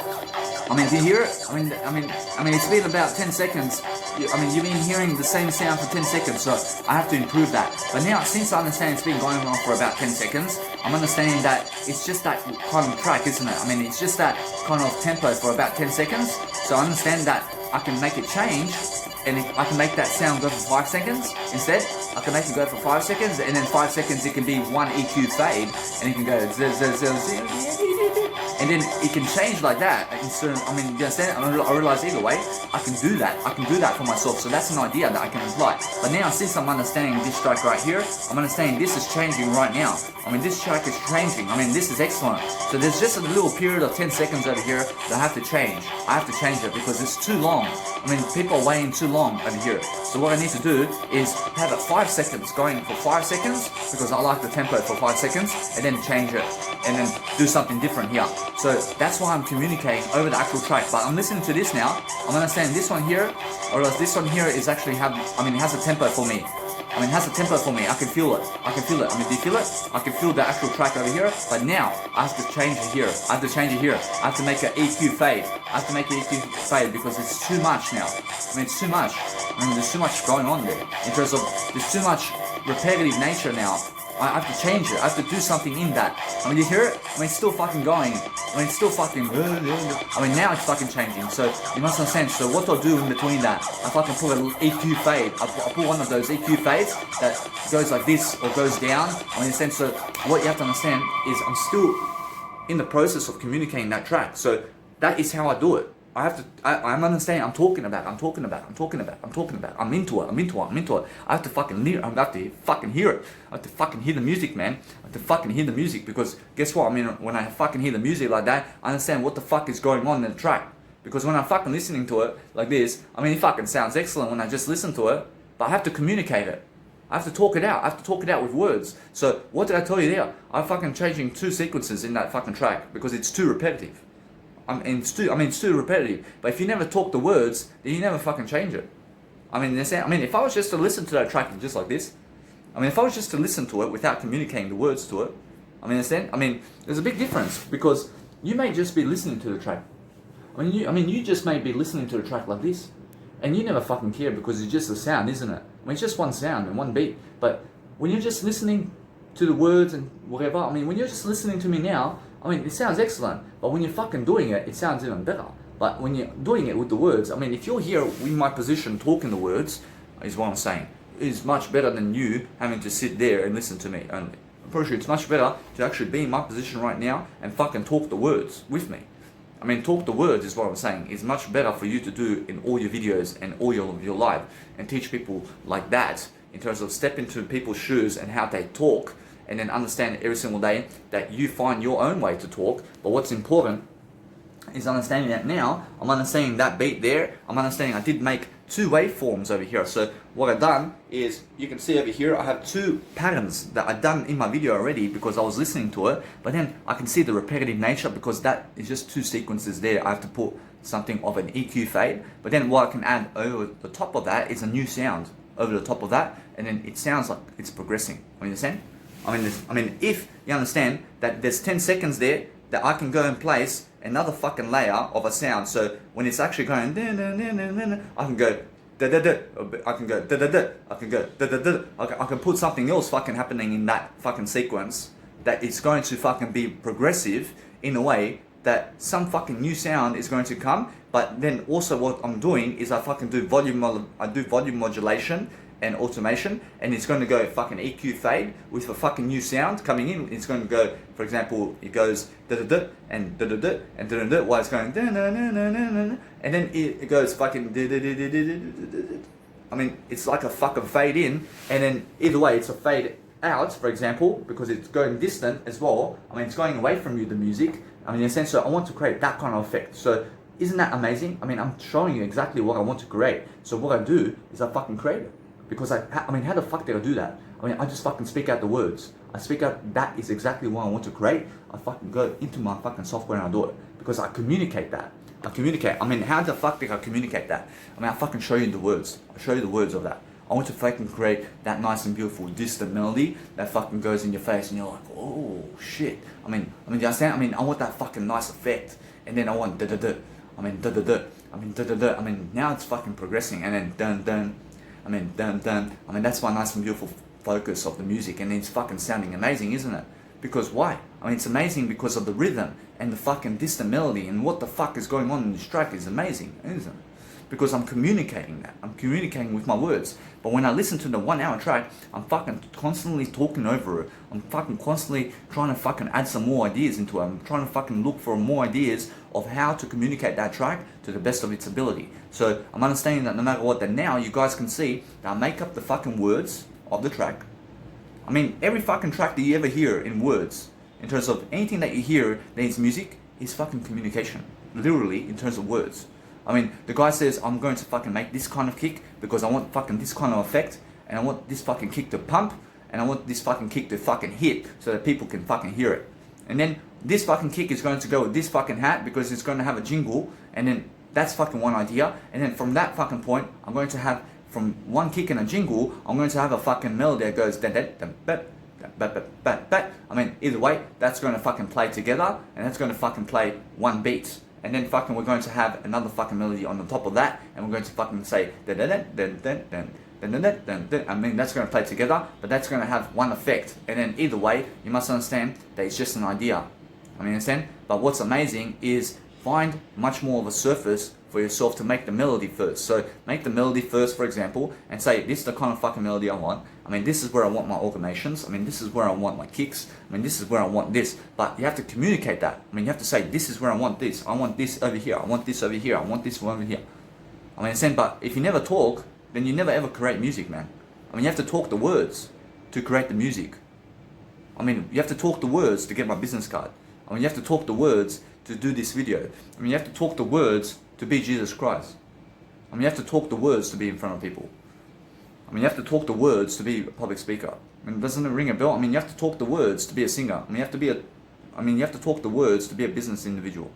I mean, do you hear it? I mean, it's been about 10 seconds. I mean, you've been hearing the same sound for 10 seconds, so I have to improve that. But now, since I understand it's been going on for about 10 seconds, I'm understanding that it's just that kind of track, isn't it? I mean, it's just that kind of tempo for about 10 seconds. So I understand that I can make it change, and I can make that sound go for 5 seconds instead. I can make it go for 5 seconds, and then 5 seconds it can be one EQ fade, and it can go and then it can change like that. I mean, you understand? I realize either way, I can do that. I can do that for myself. So that's an idea that I can apply. But now, since I'm understanding this track right here, I'm understanding this is changing right now. I mean, this track is changing. I mean, this is excellent. So there's just a little period of 10 seconds over here that I have to change. I have to change it because it's too long. I mean, people are waiting too long over here. So what I need to do is have it 5 seconds going for 5 seconds because I like the tempo for 5 seconds, and then change it and then do something different here. So that's why I'm communicating over the actual track. But I'm listening to this now. I'm understanding this one here, or else this one here is actually it has a tempo for me. I mean, it has a tempo for me. I can feel it. I can feel it. I mean, do you feel it? I can feel the actual track over here. But now, I have to change it here. I have to change it here. I have to make an EQ fade. I have to make an EQ fade because it's too much now. I mean, it's too much. I mean, there's too much going on there. In terms of, there's too much repetitive nature now. I have to change it. I have to do something in that. I mean, you hear it? I mean, it's still fucking going. I mean, it's still fucking... I mean, now it's fucking changing. So, you must understand. So, what do I do in between that? I fucking pull an EQ fade. I pull one of those EQ fades that goes like this or goes down. I mean, in a sense, so what you have to understand is I'm still in the process of communicating that track. So, that is how I do it. I'm understanding, I'm talking about, I'm into it. I have to fucking hear it. I have to fucking hear the music, man. I have to fucking hear the music because guess what? I mean, when I fucking hear the music like that, I understand what the fuck is going on in the track. Because when I'm fucking listening to it like this, I mean, it fucking sounds excellent when I just listen to it, but I have to communicate it. I have to talk it out. I have to talk it out with words. So, what did I tell you there? I'm fucking changing 2 sequences in that fucking track because it's too repetitive. It's too repetitive. But if you never talk the words, then you never fucking change it. I mean, if I was just to listen to that track just like this, if I was just to listen to it without communicating the words to it, there's a big difference because you may just be listening to the track. You just may be listening to the track like this, and you never fucking care because it's just a sound, isn't it? It's just one sound and one beat. But when you're just listening to the words and whatever, when you're just listening to me now, it sounds excellent, but when you're fucking doing it, it sounds even better. But when you're doing it with the words, if you're here in my position talking the words, is what I'm saying, is much better than you having to sit there and listen to me only. I'm pretty sure it's much better to actually be in my position right now and fucking talk the words with me. Talk the words is what I'm saying. It's much better for you to do in all your videos and all your life and teach people like that in terms of step into people's shoes and how they talk, and then understand every single day that you find your own way to talk. But what's important is understanding that now, I'm understanding that beat there, I'm understanding I did make 2 waveforms over here. So what I've done is, you can see over here, I have 2 patterns that I've done in my video already because I was listening to it, but then I can see the repetitive nature because that is just 2 sequences there. I have to put something of an EQ fade, but then what I can add over the top of that is a new sound over the top of that, and then it sounds like it's progressing. You understand? If you understand that there's 10 seconds there that I can go and place another fucking layer of a sound. So when it's actually going, I can go da da da, I can go da da da, I can go da da da. I can put something else fucking happening in that fucking sequence that is going to fucking be progressive in a way that some fucking new sound is going to come. But then also what I'm doing is I fucking do volume modulation and automation, and it's going to go fucking EQ fade with a fucking new sound coming in. It's going to go, for example, it goes da da da and da da da and da da da while it's going da na na na na na, and then it goes fucking da da da da da da. It's like a fucking fade in, and then either way it's a fade out, for example, because it's going distant as well. It's going away from you, the music. In a sense, so I want to create that kind of effect. So Isn't that amazing? I mean, I'm showing you exactly what I want to create. So what I do is I fucking create it. Because I mean, how the fuck did I do that? I mean, I just fucking speak out the words. I speak out, that is exactly what I want to create. I fucking go into my fucking software and I do it. Because I communicate that. I communicate. I mean, how the fuck did I communicate that? I mean, I fucking show you the words. I show you the words of that. I want to fucking create that nice and beautiful distant melody that fucking goes in your face and you're like, oh shit. I mean, do you understand? I mean, I want that fucking nice effect. And then I want da-da-da. I mean, da-da-da. I mean, da-da-da. I mean, now it's fucking progressing. And then dun-dun. I mean, dun-dun. I mean, that's my nice and beautiful focus of the music. And it's fucking sounding amazing, isn't it? Because why? I mean, it's amazing because of the rhythm and the fucking distant melody and what the fuck is going on in this track is amazing, isn't it? Because I'm communicating that. I'm communicating with my words. But when I listen to the 1 hour track, I'm fucking constantly talking over it. I'm fucking constantly trying to fucking add some more ideas into it. I'm trying to fucking look for more ideas of how to communicate that track to the best of its ability. So I'm understanding that no matter what, that now you guys can see that I make up the fucking words of the track. I mean, every fucking track that you ever hear in words, in terms of anything that you hear that is music, is fucking communication. Literally, in terms of words. I mean, the guy says, I'm going to fucking make this kind of kick because I want fucking this kind of effect, and I want this fucking kick to pump, and I want this fucking kick to fucking hit so that people can fucking hear it. And then this fucking kick is going to go with this fucking hat because it's going to have a jingle, and then that's fucking one idea. And then from that fucking point, I'm going to have, from one kick and a jingle, I'm going to have a fucking melody that goes I mean, either way, that's going to fucking play together, and that's going to fucking play one beat. And then fucking we're going to have another fucking melody on the top of that, and we're going to fucking say I mean, that's going to play together, but that's going to have one effect. And then either way, you must understand that it's just an idea. I mean, understand? But what's amazing is find much more of a surface for yourself to make the melody first. So make the melody first, for example, and say, this is the kind of fucking melody I want. I mean, this is where I want my automations. I mean, this is where I want my kicks. I mean, this is where I want this. But you have to communicate that. I mean, you have to say, this is where I want this. I want this over here. I want this over here. I want this over here. I mean, understand? But if you never talk, then you never ever create music, man. I mean, you have to talk the words to create the music. I mean, you have to talk the words to get my business card. I mean, you have to talk the words to do this video. I mean, you have to talk the words to be Jesus Christ. I mean, you have to talk the words to be in front of people. I mean, you have to talk the words to be a public speaker. I mean, doesn't it ring a bell? I mean, you have to talk the words to be a singer. I mean, you have to talk the words to be a business individual.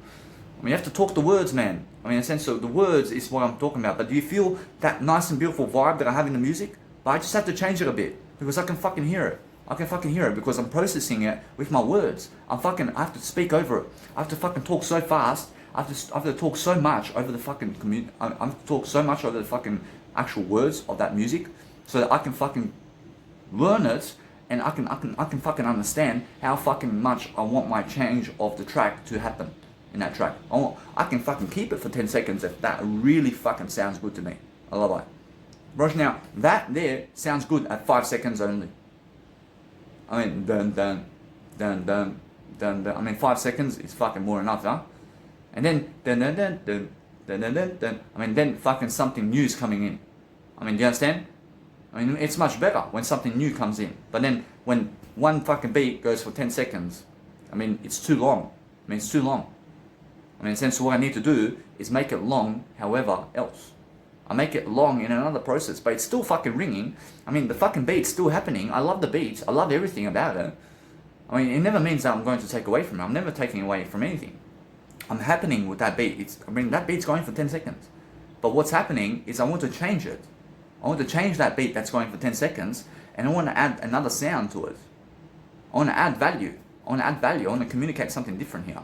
I mean, you have to talk the words, man. I mean, in a sense, so the words is what I'm talking about. But do you feel that nice and beautiful vibe that I have in the music? But I just have to change it a bit because I can fucking hear it. I can fucking hear it because I'm processing it with my words. I have to speak over it. I have to fucking talk so fast. I have to talk so much over the fucking I have to talk so much over the fucking actual words of that music, so that I can fucking learn it, and I can fucking understand how fucking much I want my change of the track to happen in that track. I can fucking keep it for 10 seconds if that really fucking sounds good to me. I love it. Right now, that there sounds good at 5 seconds only. I mean, dun dun dun dun dun dun. I mean, 5 seconds is fucking more enough, huh? And then dun dun dun dun dun dun dun dun. I mean, then fucking something new is coming in. I mean, do you understand? I mean, it's much better when something new comes in. But then when one fucking beat goes for 10 seconds, I mean, it's too long. I mean, it's too long. I mean, in a sense, what I need to do is make it long, however else. I make it long in another process, but it's still fucking ringing. I mean, the fucking beat's still happening. I love the beats. I love everything about it. I mean, it never means that I'm going to take away from it. I'm never taking away from anything. I'm happening with that beat. I mean, that beat's going for 10 seconds. But what's happening is I want to change it. I want to change that beat that's going for 10 seconds, and I want to add another sound to it. I want to add value. I want to communicate something different here.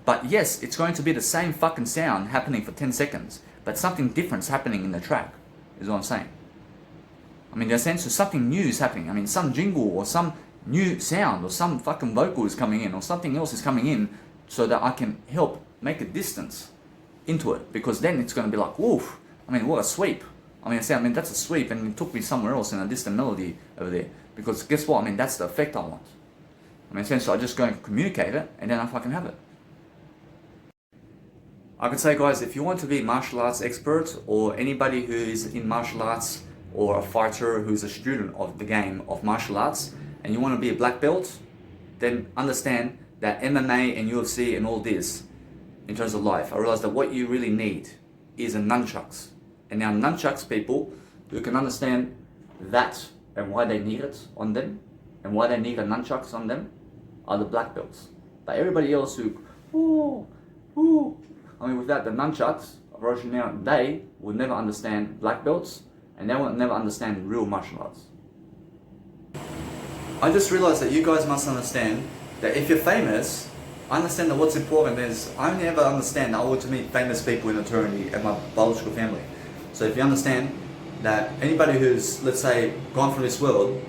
But yes, it's going to be the same fucking sound happening for 10 seconds, but something different's happening in the track, is what I'm saying. I mean, there's a sense of something new is happening. I mean, some jingle or some new sound or some fucking vocal is coming in or something else is coming in so that I can help make a distance into it, because then it's going to be like, woof, I mean, what a sweep. I mean, that's a sweep, and it took me somewhere else in a distant melody over there. Because guess what? I mean, that's the effect I want. I mean, so I just go and communicate it, and then I fucking have it. I could say, guys, if you want to be a martial arts expert, or anybody who is in martial arts, or a fighter who's a student of the game of martial arts, and you want to be a black belt, then understand that MMA and UFC and all this in terms of life. I realized that what you really need is a nunchucks. And now nunchucks people who can understand that and why they need it on them and why they need a nunchucks on them are the black belts. But everybody else who, without the nunchucks, now they will never understand black belts and they will never understand real martial arts. I just realized that you guys must understand that if you're famous, I understand that what's important is I only ever understand that I want to meet famous people in eternity and my biological family. So if you understand that anybody who's, let's say, gone from this world,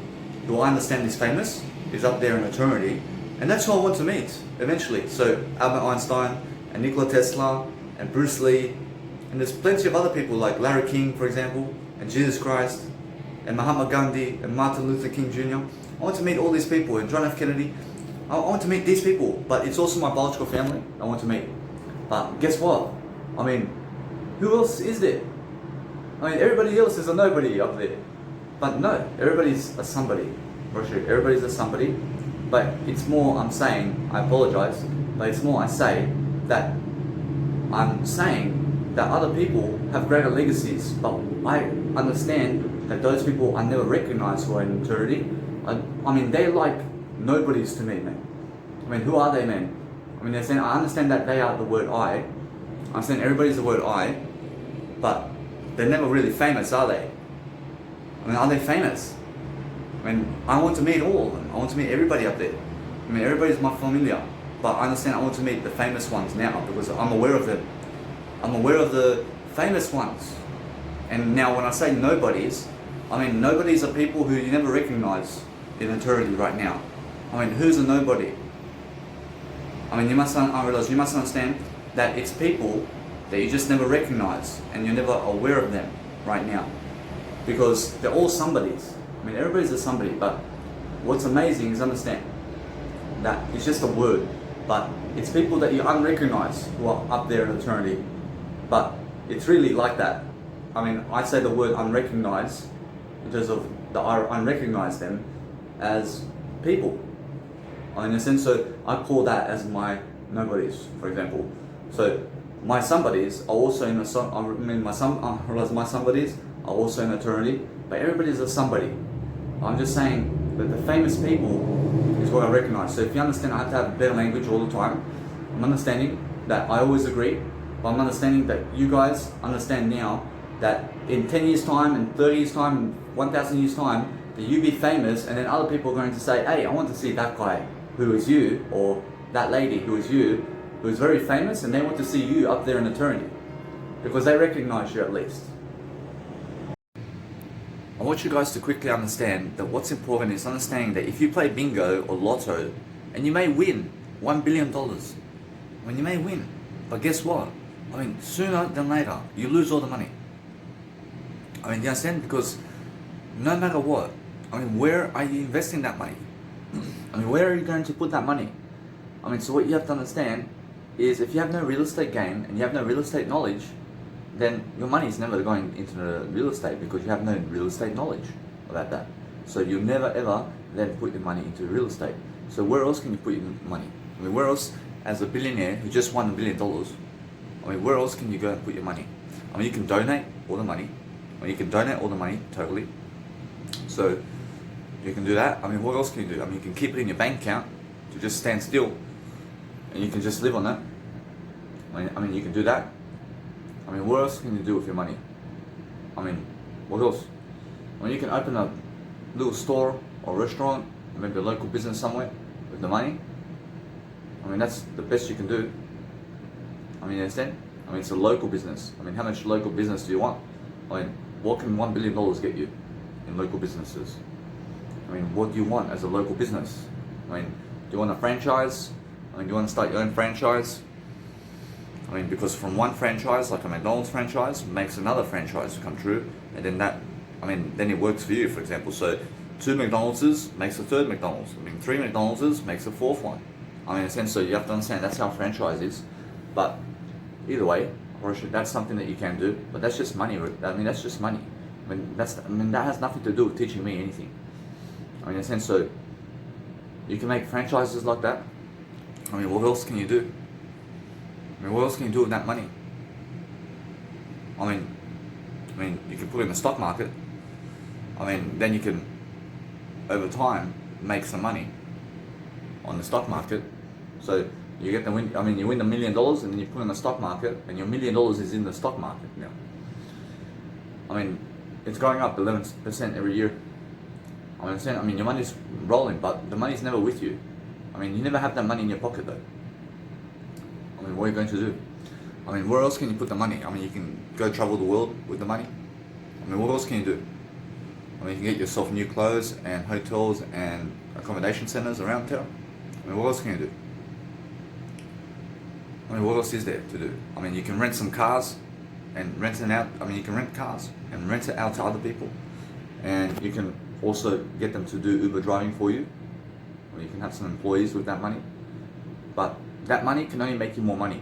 who I understand is famous, is up there in eternity, and that's who I want to meet eventually. So Albert Einstein and Nikola Tesla and Bruce Lee, and there's plenty of other people like Larry King, for example, and Jesus Christ, and Mahatma Gandhi, and Martin Luther King Jr. I want to meet all these people, and John F. Kennedy. I want to meet these people, but it's also my biological family I want to meet. But guess what? I mean, who else is there? I mean, everybody else is a nobody up there. But no, everybody's a somebody. Everybody's a somebody. But it's more, I'm saying, I apologize, but it's more I say that I'm saying that other people have greater legacies, but I understand that those people I never recognize who are in eternity. I mean, they're like nobodies to me, man. I mean, who are they, man? I mean, I understand that they are the word I understand everybody's the word I, but they're never really famous, are they? I mean, are they famous? I mean, I want to meet all of them. I want to meet everybody up there. I mean, everybody's my familiar, but I understand I want to meet the famous ones now because I'm aware of them. I'm aware of the famous ones. And now when I say nobodies, I mean nobodies are people who you never recognize in eternity right now. I mean, who's a nobody? I mean, I realize you must understand that it's people that you just never recognize and you're never aware of them right now. Because they're all somebodies. I mean, everybody's a somebody, but what's amazing is understand that it's just a word, but it's people that you unrecognize who are up there in eternity. But it's really like that. I mean, I say the word unrecognize because of I unrecognize them as people. In a sense, so I call that as my nobodies, for example. So my somebodies are also in my somebodies are also in eternity, but everybody's a somebody. I'm just saying that the famous people is what I recognize. So if you understand, I have to have better language all the time. I'm understanding that I always agree, but I'm understanding that you guys understand now that in 10 years time, and 30 years time, and 1,000 years time, that you be famous, and then other people are going to say, hey, I want to see that guy who is you, or that lady who is you, who is very famous, and they want to see you up there in eternity because they recognize you at least. I want you guys to quickly understand that what's important is understanding that if you play bingo or lotto and you may win $1 billion, you may win, but guess what? I mean, sooner than later, you lose all the money. I mean, you understand? Because no matter what, I mean, where are you investing that money? I mean, where are you going to put that money? I mean, so what you have to understand is if you have no real estate game and you have no real estate knowledge, then your money is never going into the real estate because you have no real estate knowledge about that. So you'll never ever then put your money into real estate. So where else can you put your money? I mean, where else, as a billionaire who just won $1 billion, I mean, where else can you go and put your money? I mean, you can donate all the money. I mean, you can donate all the money totally. So you can do that. I mean, what else can you do? I mean, you can keep it in your bank account to just stand still and you can just live on that. I mean, you can do that. I mean, what else can you do with your money? I mean, what else? I mean, you can open a little store or restaurant, or maybe a local business somewhere with the money. I mean, that's the best you can do. I mean, you understand? I mean, it's a local business. I mean, how much local business do you want? I mean, what can $1 billion get you in local businesses? I mean, what do you want as a local business? I mean, do you want a franchise? I mean, do you want to start your own franchise? I mean, because from one franchise, like a McDonald's franchise, makes another franchise come true, and then that, I mean, then it works for you, for example. So 2 McDonald's makes a 3rd McDonald's. I mean, 3 McDonald's makes a 4th one. I mean, in a sense, so you have to understand that's how franchise is. But either way, that's something that you can do, but that's just money. I mean, that's just money. I mean, that has nothing to do with teaching me anything. I mean, in a sense, so you can make franchises like that. I mean, what else can you do? I mean, what else can you do with that money? I mean, you can put it in the stock market. I mean, then you can, over time, make some money on the stock market. So you get the win. I mean, you win $1 million, and then you put it in the stock market, and your $1 million is in the stock market now. I mean, it's going up 11% every year. I mean, your money's rolling, but the money's never with you. I mean, you never have that money in your pocket though. I mean, what are you going to do? I mean, where else can you put the money? I mean, you can go travel the world with the money. I mean, what else can you do? I mean, you can get yourself new clothes and hotels and accommodation centers around town. I mean, what else can you do? I mean, what else is there to do? I mean, you can rent some cars and rent it out. I mean, you can rent cars and rent it out to other people. And you can also get them to do Uber driving for you. Or you can have some employees with that money. But that money can only make you more money.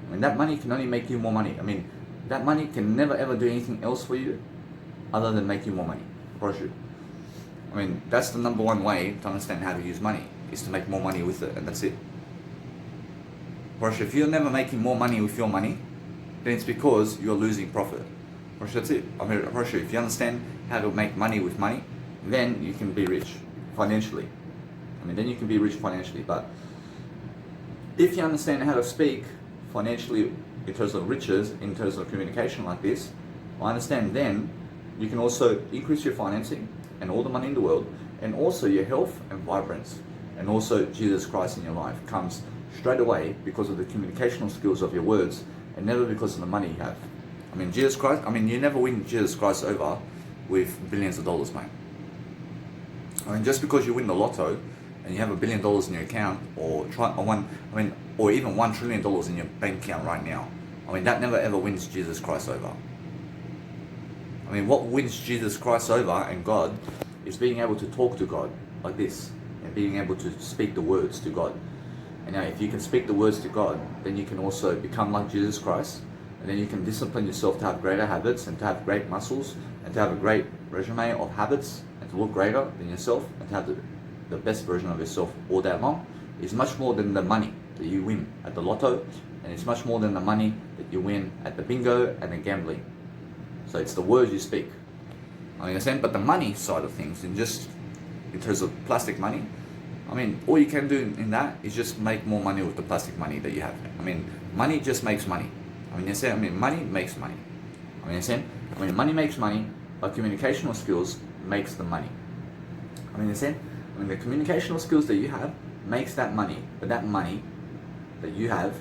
I mean, that money can only make you more money. I mean, that money can never ever do anything else for you other than make you more money. I promise you. I mean, that's the number one way to understand how to use money, is to make more money with it, and that's it. If you're never making more money with your money, then it's because you're losing profit. That's it. I mean, if you understand how to make money with money, then you can be rich financially. I mean, then you can be rich financially. But if you understand how to speak financially in terms of riches, in terms of communication like this, I understand then you can also increase your financing and all the money in the world, and also your health and vibrance, and also Jesus Christ in your life comes straight away because of the communicational skills of your words, and never because of the money you have. I mean, Jesus Christ, I mean, you never win Jesus Christ over with billions of dollars, mate. I mean, just because you win the lotto and you have $1 billion in your account, or even $1 trillion in your bank account right now, I mean, that never ever wins Jesus Christ over. I mean, what wins Jesus Christ over and God is being able to talk to God like this, and being able to speak the words to God. And now, if you can speak the words to God, then you can also become like Jesus Christ, and then you can discipline yourself to have greater habits, and to have great muscles, and to have a great resume of habits, and to look greater than yourself, and to have the best version of yourself all day long. Is much more than the money that you win at the lotto, and it's much more than the money that you win at the bingo and the gambling. So it's the words you speak. I understand, but the money side of things, in terms of plastic money, I mean, all you can do in that is just make more money with the plastic money that you have. I mean, money just makes money. Money makes money. Money makes money, but communicational skills makes the money. The communicational skills that you have makes that money, but that money that you have,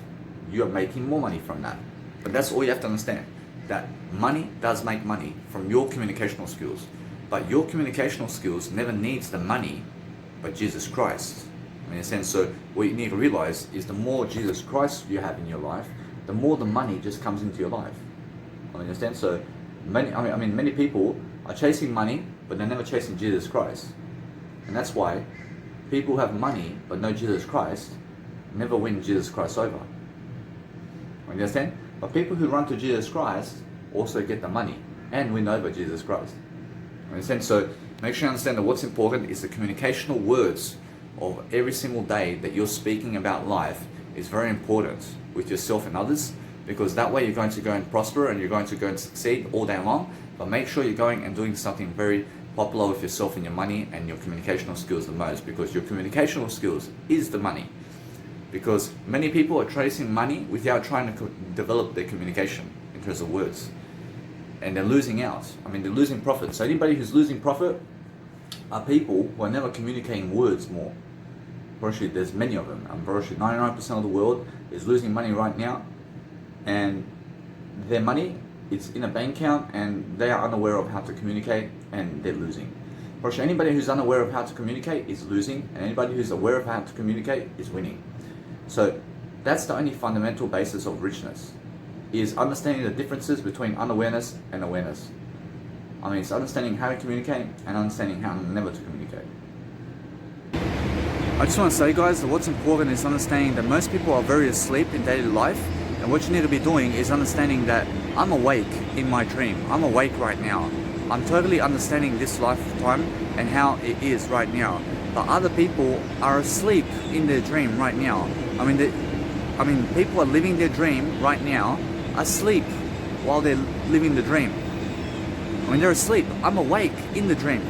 you are making more money from that. But that's all you have to understand, that money does make money from your communicational skills, but your communicational skills never needs the money but Jesus Christ. So what you need to realize is, the more Jesus Christ you have in your life, the more the money just comes into your life. So many people are chasing money, but they're never chasing Jesus Christ. And that's why people who have money but no Jesus Christ never win Jesus Christ over. Understand? But people who run to Jesus Christ also get the money and win over Jesus Christ. Understand? So make sure you understand that what's important is the communicational words of every single day that you're speaking about life is very important with yourself and others, because that way you're going to go and prosper and you're going to go and succeed all day long. But make sure you're going and doing something very popular with yourself and your money and your communicational skills the most, because your communicational skills is the money. Because many people are chasing money without trying to develop their communication in terms of words, and they're losing out. They're losing profit. So anybody who's losing profit are people who are never communicating words more. There's many of them. 99% of the world is losing money right now, and their money is in a bank account and they are unaware of how to communicate, and they're losing. Anybody who's unaware of how to communicate is losing, and anybody who's aware of how to communicate is winning. So that's the only fundamental basis of richness, is understanding the differences between unawareness and awareness. It's understanding how to communicate and understanding how never to communicate. I just want to say, guys, that what's important is understanding that most people are very asleep in daily life, and what you need to be doing is understanding that I'm awake in my dream. I'm awake right now. I'm totally understanding this lifetime and how it is right now. But other people are asleep in their dream right now. I mean, people are living their dream right now, asleep while they're living the dream. I mean, they're asleep. I'm awake in the dream.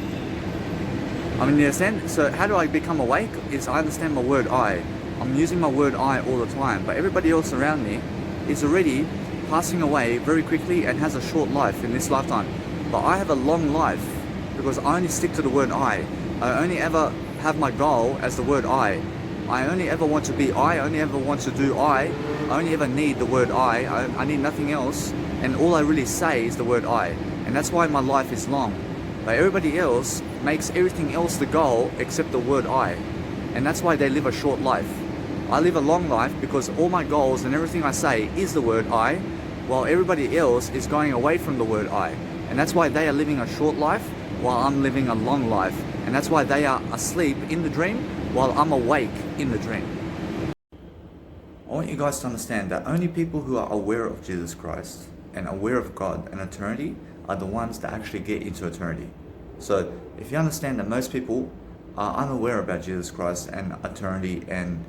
I mean, you understand? So how do I become awake? Is I understand my word I. I'm using my word I all the time, but everybody else around me is already passing away very quickly and has a short life in this lifetime. But I have a long life because I only stick to the word I. I only ever have my goal as the word I. I only ever want to be I only ever want to do I only ever need the word I need nothing else, and all I really say is the word I. And that's why my life is long. But everybody else makes everything else the goal except the word I. And that's why they live a short life. I live a long life because all my goals and everything I say is the word I, while everybody else is going away from the word I. And that's why they are living a short life while I'm living a long life. And that's why they are asleep in the dream while I'm awake in the dream. I want you guys to understand that only people who are aware of Jesus Christ and aware of God and eternity are the ones that actually get into eternity. So if you understand that most people are unaware about Jesus Christ and eternity and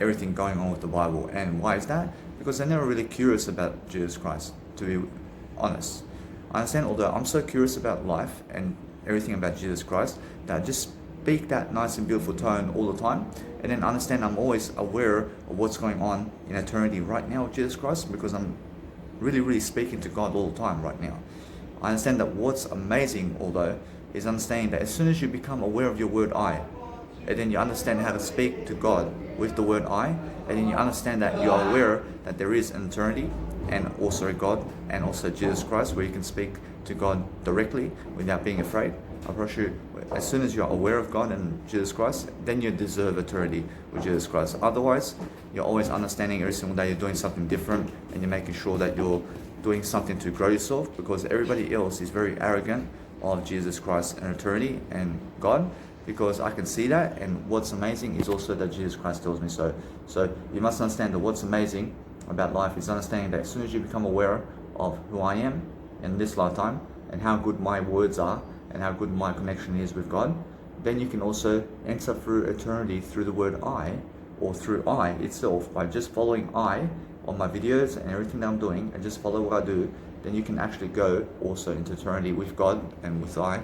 everything going on with the Bible, and why is that? Because they're never really curious about Jesus Christ, to be honest. I understand, although I'm so curious about life and everything about Jesus Christ, that I just speak that nice and beautiful tone all the time, and then understand I'm always aware of what's going on in eternity right now with Jesus Christ, because I'm really speaking to God all the time right now. I understand that what's amazing, although, is understanding that as soon as you become aware of your word I, and then you understand how to speak to God with the word I, and then you understand that you are aware that there is an eternity and also God and also Jesus Christ, where you can speak to God directly without being afraid. I promise you, as soon as you're aware of God and Jesus Christ, then you deserve eternity with Jesus Christ. Otherwise, you're always understanding every single day you're doing something different, and you're making sure that you're doing something to grow yourself, because everybody else is very arrogant of Jesus Christ and eternity and God, because I can see that. And what's amazing is also that Jesus Christ tells me so. So you must understand that what's amazing about life is understanding that as soon as you become aware of who I am in this lifetime and how good my words are and how good my connection is with God, then you can also enter through eternity through the word I, or through I itself, by just following I on my videos and everything that I'm doing, and just follow what I do. Then you can actually go also into eternity with God and with I.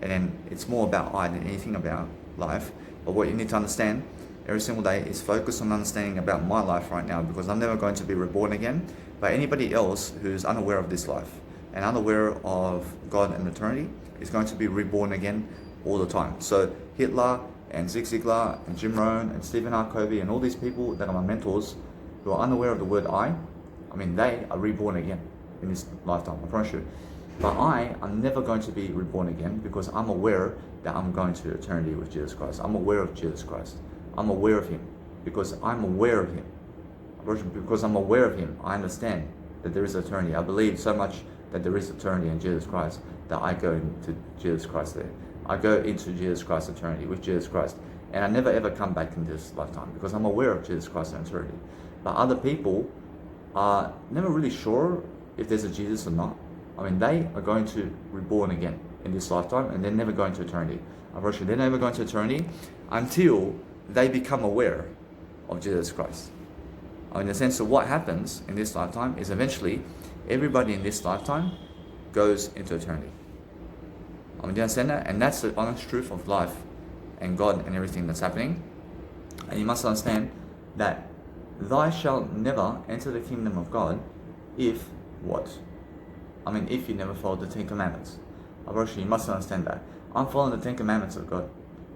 And then it's more about I than anything about life. But what you need to understand every single day is focus on understanding about my life right now, because I'm never going to be reborn again. But anybody else who's unaware of this life and unaware of God and eternity is going to be reborn again all the time. So Hitler and Zig Ziglar and Jim Rohn and Stephen R. Covey and all these people that are my mentors who are unaware of the word I mean, they are reborn again in this lifetime, I promise you. But I am never going to be reborn again, because I'm aware that I'm going to eternity with Jesus Christ. I'm aware of Jesus Christ. I'm aware of Him because I'm aware of Him. Because I'm aware of Him, I understand that there is eternity. I believe so much that there is eternity in Jesus Christ that I go into Jesus Christ there. I go into Jesus Christ eternity with Jesus Christ. And I never ever come back in this lifetime because I'm aware of Jesus Christ and eternity. But other people are never really sure if there's a Jesus or not. I mean, they are going to reborn again in this lifetime, and they're never going to eternity. Unfortunately, they're never going to eternity until they become aware of Jesus Christ. I mean, in the sense of what happens in this lifetime is eventually everybody in this lifetime goes into eternity. I mean, do you understand that? And that's the honest truth of life and God and everything that's happening. And you must understand that thou shalt never enter the kingdom of God if what? I mean, if you never follow the 10 Commandments. Unfortunately, you must understand that. I'm following the 10 Commandments of God.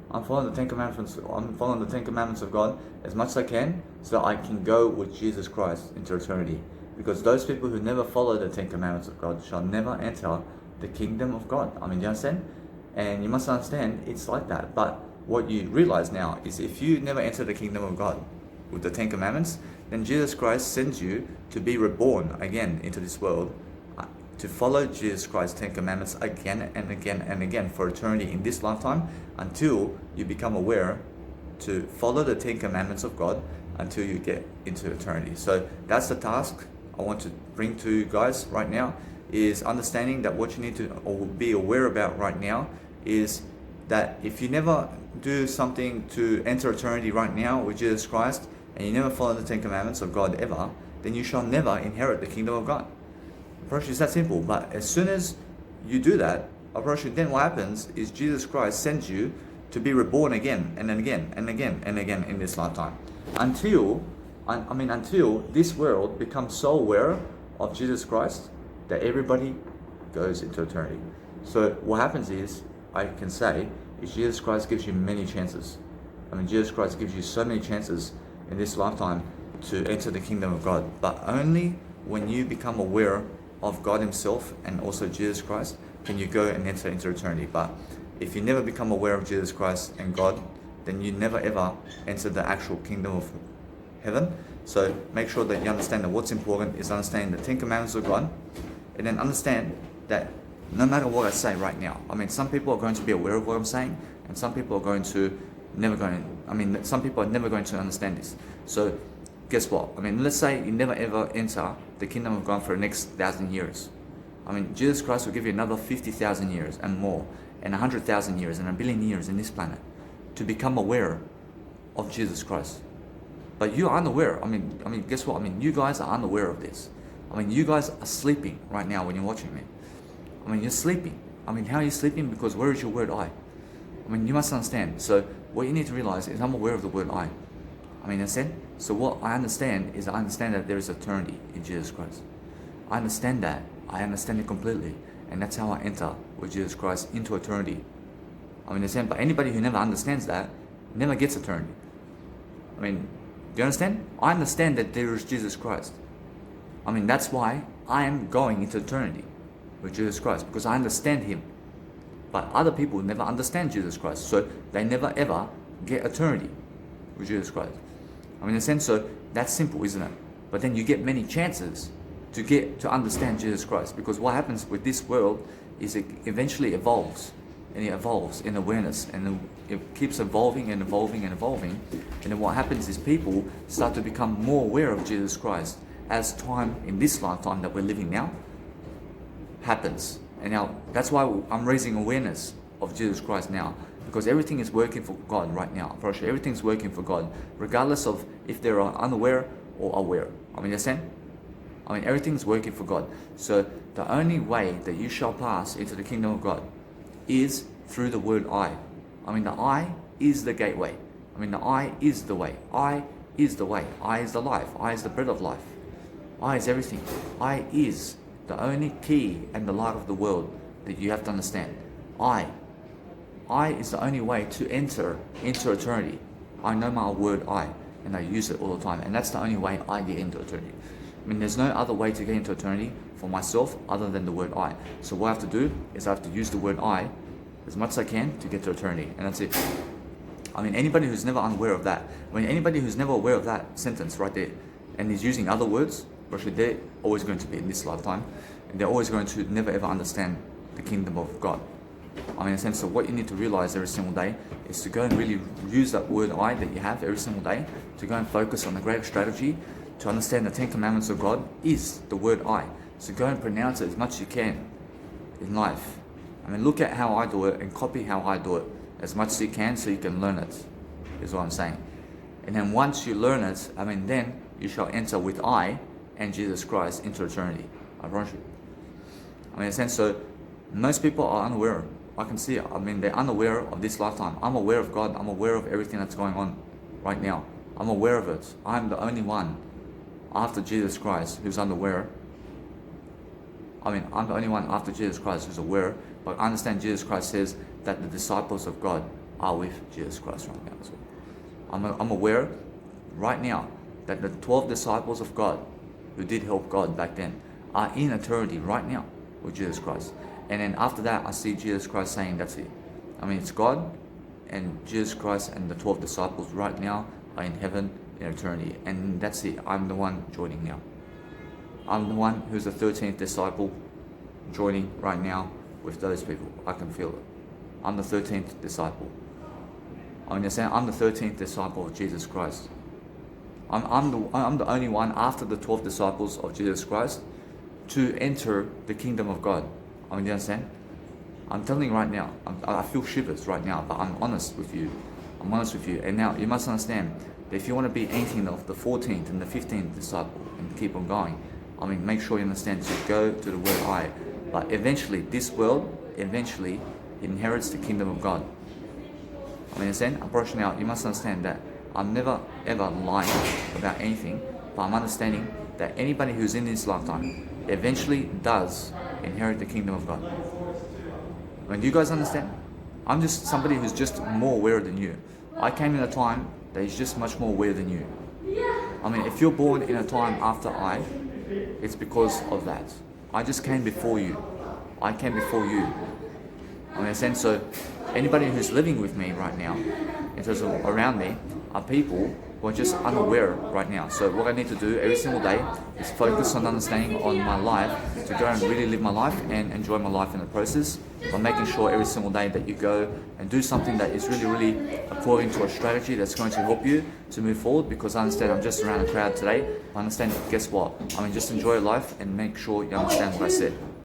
I'm following the 10 Commandments of God as much as I can, so that I can go with Jesus Christ into eternity. Because those people who never follow the 10 Commandments of God shall never enter the kingdom of God. I mean, do you understand? And you must understand it's like that. But what you realize now is if you never enter the kingdom of God with the 10 Commandments, then Jesus Christ sends you to be reborn again into this world, to follow Jesus Christ's 10 Commandments again and again and again for eternity in this lifetime, until you become aware to follow the 10 Commandments of God until you get into eternity. So that's the task I want to bring to you guys right now, is understanding that what you need to or be aware about right now is that if you never do something to enter eternity right now with Jesus Christ, and you never follow the 10 commandments of God ever, then you shall never inherit the kingdom of God. I promise you, it's that simple. But as soon as you do that, I promise you, then what happens is Jesus Christ sends you to be reborn again and then again and again and again in this lifetime, until this world becomes so aware of Jesus Christ that everybody goes into eternity. So what happens is, I can say, is Jesus Christ gives you many chances. Jesus Christ gives you so many chances in this lifetime to enter the kingdom of God, but only when you become aware of God Himself and also Jesus Christ can you go and enter into eternity. But if you never become aware of Jesus Christ and God, then you never ever enter the actual kingdom of heaven. So make sure that you understand that what's important is understanding the 10 commandments of God, and then understand that no matter what I say right now, some people are going to be aware of what I'm saying, and some people are going to some people are never going to understand this. So guess what? Let's say you never ever enter the kingdom of God for the next 1,000 years. Jesus Christ will give you another 50,000 years and more, and 100,000 years and 1 billion years in this planet to become aware of Jesus Christ. But you're unaware. Guess what? You guys are unaware of this. You guys are sleeping right now when you're watching me. You're sleeping. How are you sleeping? Because where is your word I? You must understand. So what you need to realize is I'm aware of the word I. Understand? So what I understand is I understand that there is eternity in Jesus Christ. I understand that. I understand it completely. And that's how I enter with Jesus Christ into eternity. Understand? But anybody who never understands that never gets eternity. Do you understand? I understand that there is Jesus Christ. That's why I am going into eternity with Jesus Christ, because I understand Him. But other people never understand Jesus Christ, so they never ever get eternity with Jesus Christ. Understand? So that's simple, isn't it? But then you get many chances to get to understand Jesus Christ, because what happens with this world is it eventually evolves, and it evolves in awareness, and it keeps evolving and evolving and evolving. And then what happens is people start to become more aware of Jesus Christ as time in this lifetime that we're living now happens. And now that's why I'm raising awareness of Jesus Christ now, because everything is working for God right now. For sure, everything's working for God, regardless of if they're unaware or aware. Understand? Everything's working for God. So the only way that you shall pass into the kingdom of God is through the word I. The I is the gateway. The I is the way. I is the way. I is the life. I is the bread of life. I is everything. I is the only key and the light of the world that you have to understand. I is the only way to enter into eternity. I know my word I, and I use it all the time, and that's the only way I get into eternity. There's no other way to get into eternity for myself other than the word I. So what I have to do is I have to use the word I as much as I can to get to eternity, and that's it. Anybody who's never unaware of that, anybody who's never aware of that sentence right there, and is using other words, actually they're always going to be in this lifetime, and they're always going to never ever understand the kingdom of God. In a sense, so what you need to realize every single day is to go and really use that word I that you have every single day, to go and focus on the greater strategy, to understand the 10 commandments of God is the word I. So go and pronounce it as much as you can in life. Look at how I do it and copy how I do it as much as you can, so you can learn it, is what I'm saying. And then once you learn it, then you shall enter with I and Jesus Christ into eternity. I promise you. In a sense, so most people are unaware. I can see it. They're unaware of this lifetime. I'm aware of God. I'm aware of everything that's going on right now. I'm aware of it. I'm the only one after Jesus Christ who's unaware. I'm the only one after Jesus Christ who's aware, but I understand Jesus Christ says that the disciples of God are with Jesus Christ right now as well. I'm aware right now that the 12 disciples of God who did help God back then are in eternity right now with Jesus Christ. And then after that, I see Jesus Christ saying, that's it. It's God and Jesus Christ and the 12 disciples right now are in heaven in eternity. And that's it. I'm the one joining now. I'm the one who's the 13th disciple joining right now with those people. I can feel it. I'm the 13th disciple. I'm the 13th disciple of Jesus Christ. I'm the only one after the 12 disciples of Jesus Christ to enter the kingdom of God. Do you understand? I'm telling you right now, I feel shivers right now, but I'm honest with you. I'm honest with you. And now you must understand that if you want to be anything of the 14th and the 15th disciple and keep on going, I mean, make sure you understand to go to the word I. But eventually, this world eventually inherits the kingdom of God. I mean, unfortunately, you must understand that I'm never ever lying about anything, but I'm understanding that anybody who's in this lifetime eventually does inherit the kingdom of God. I mean, do you guys understand? I'm just somebody who's just more aware than you. I came in a time that is just much more aware than you. I mean, if you're born in a time after I, it's because of that. I just came before you. I came before you. I mean, so anybody who's living with me right now, in terms of around me, are people who are just unaware right now. So what I need to do every single day is focus on understanding on my life, to go and really live my life and enjoy my life in the process, by making sure every single day that you go and do something that is really, really according to a strategy that's going to help you to move forward. Because I understand I'm just around a crowd today. I understand, guess what? I mean, just enjoy your life and make sure you understand what I said.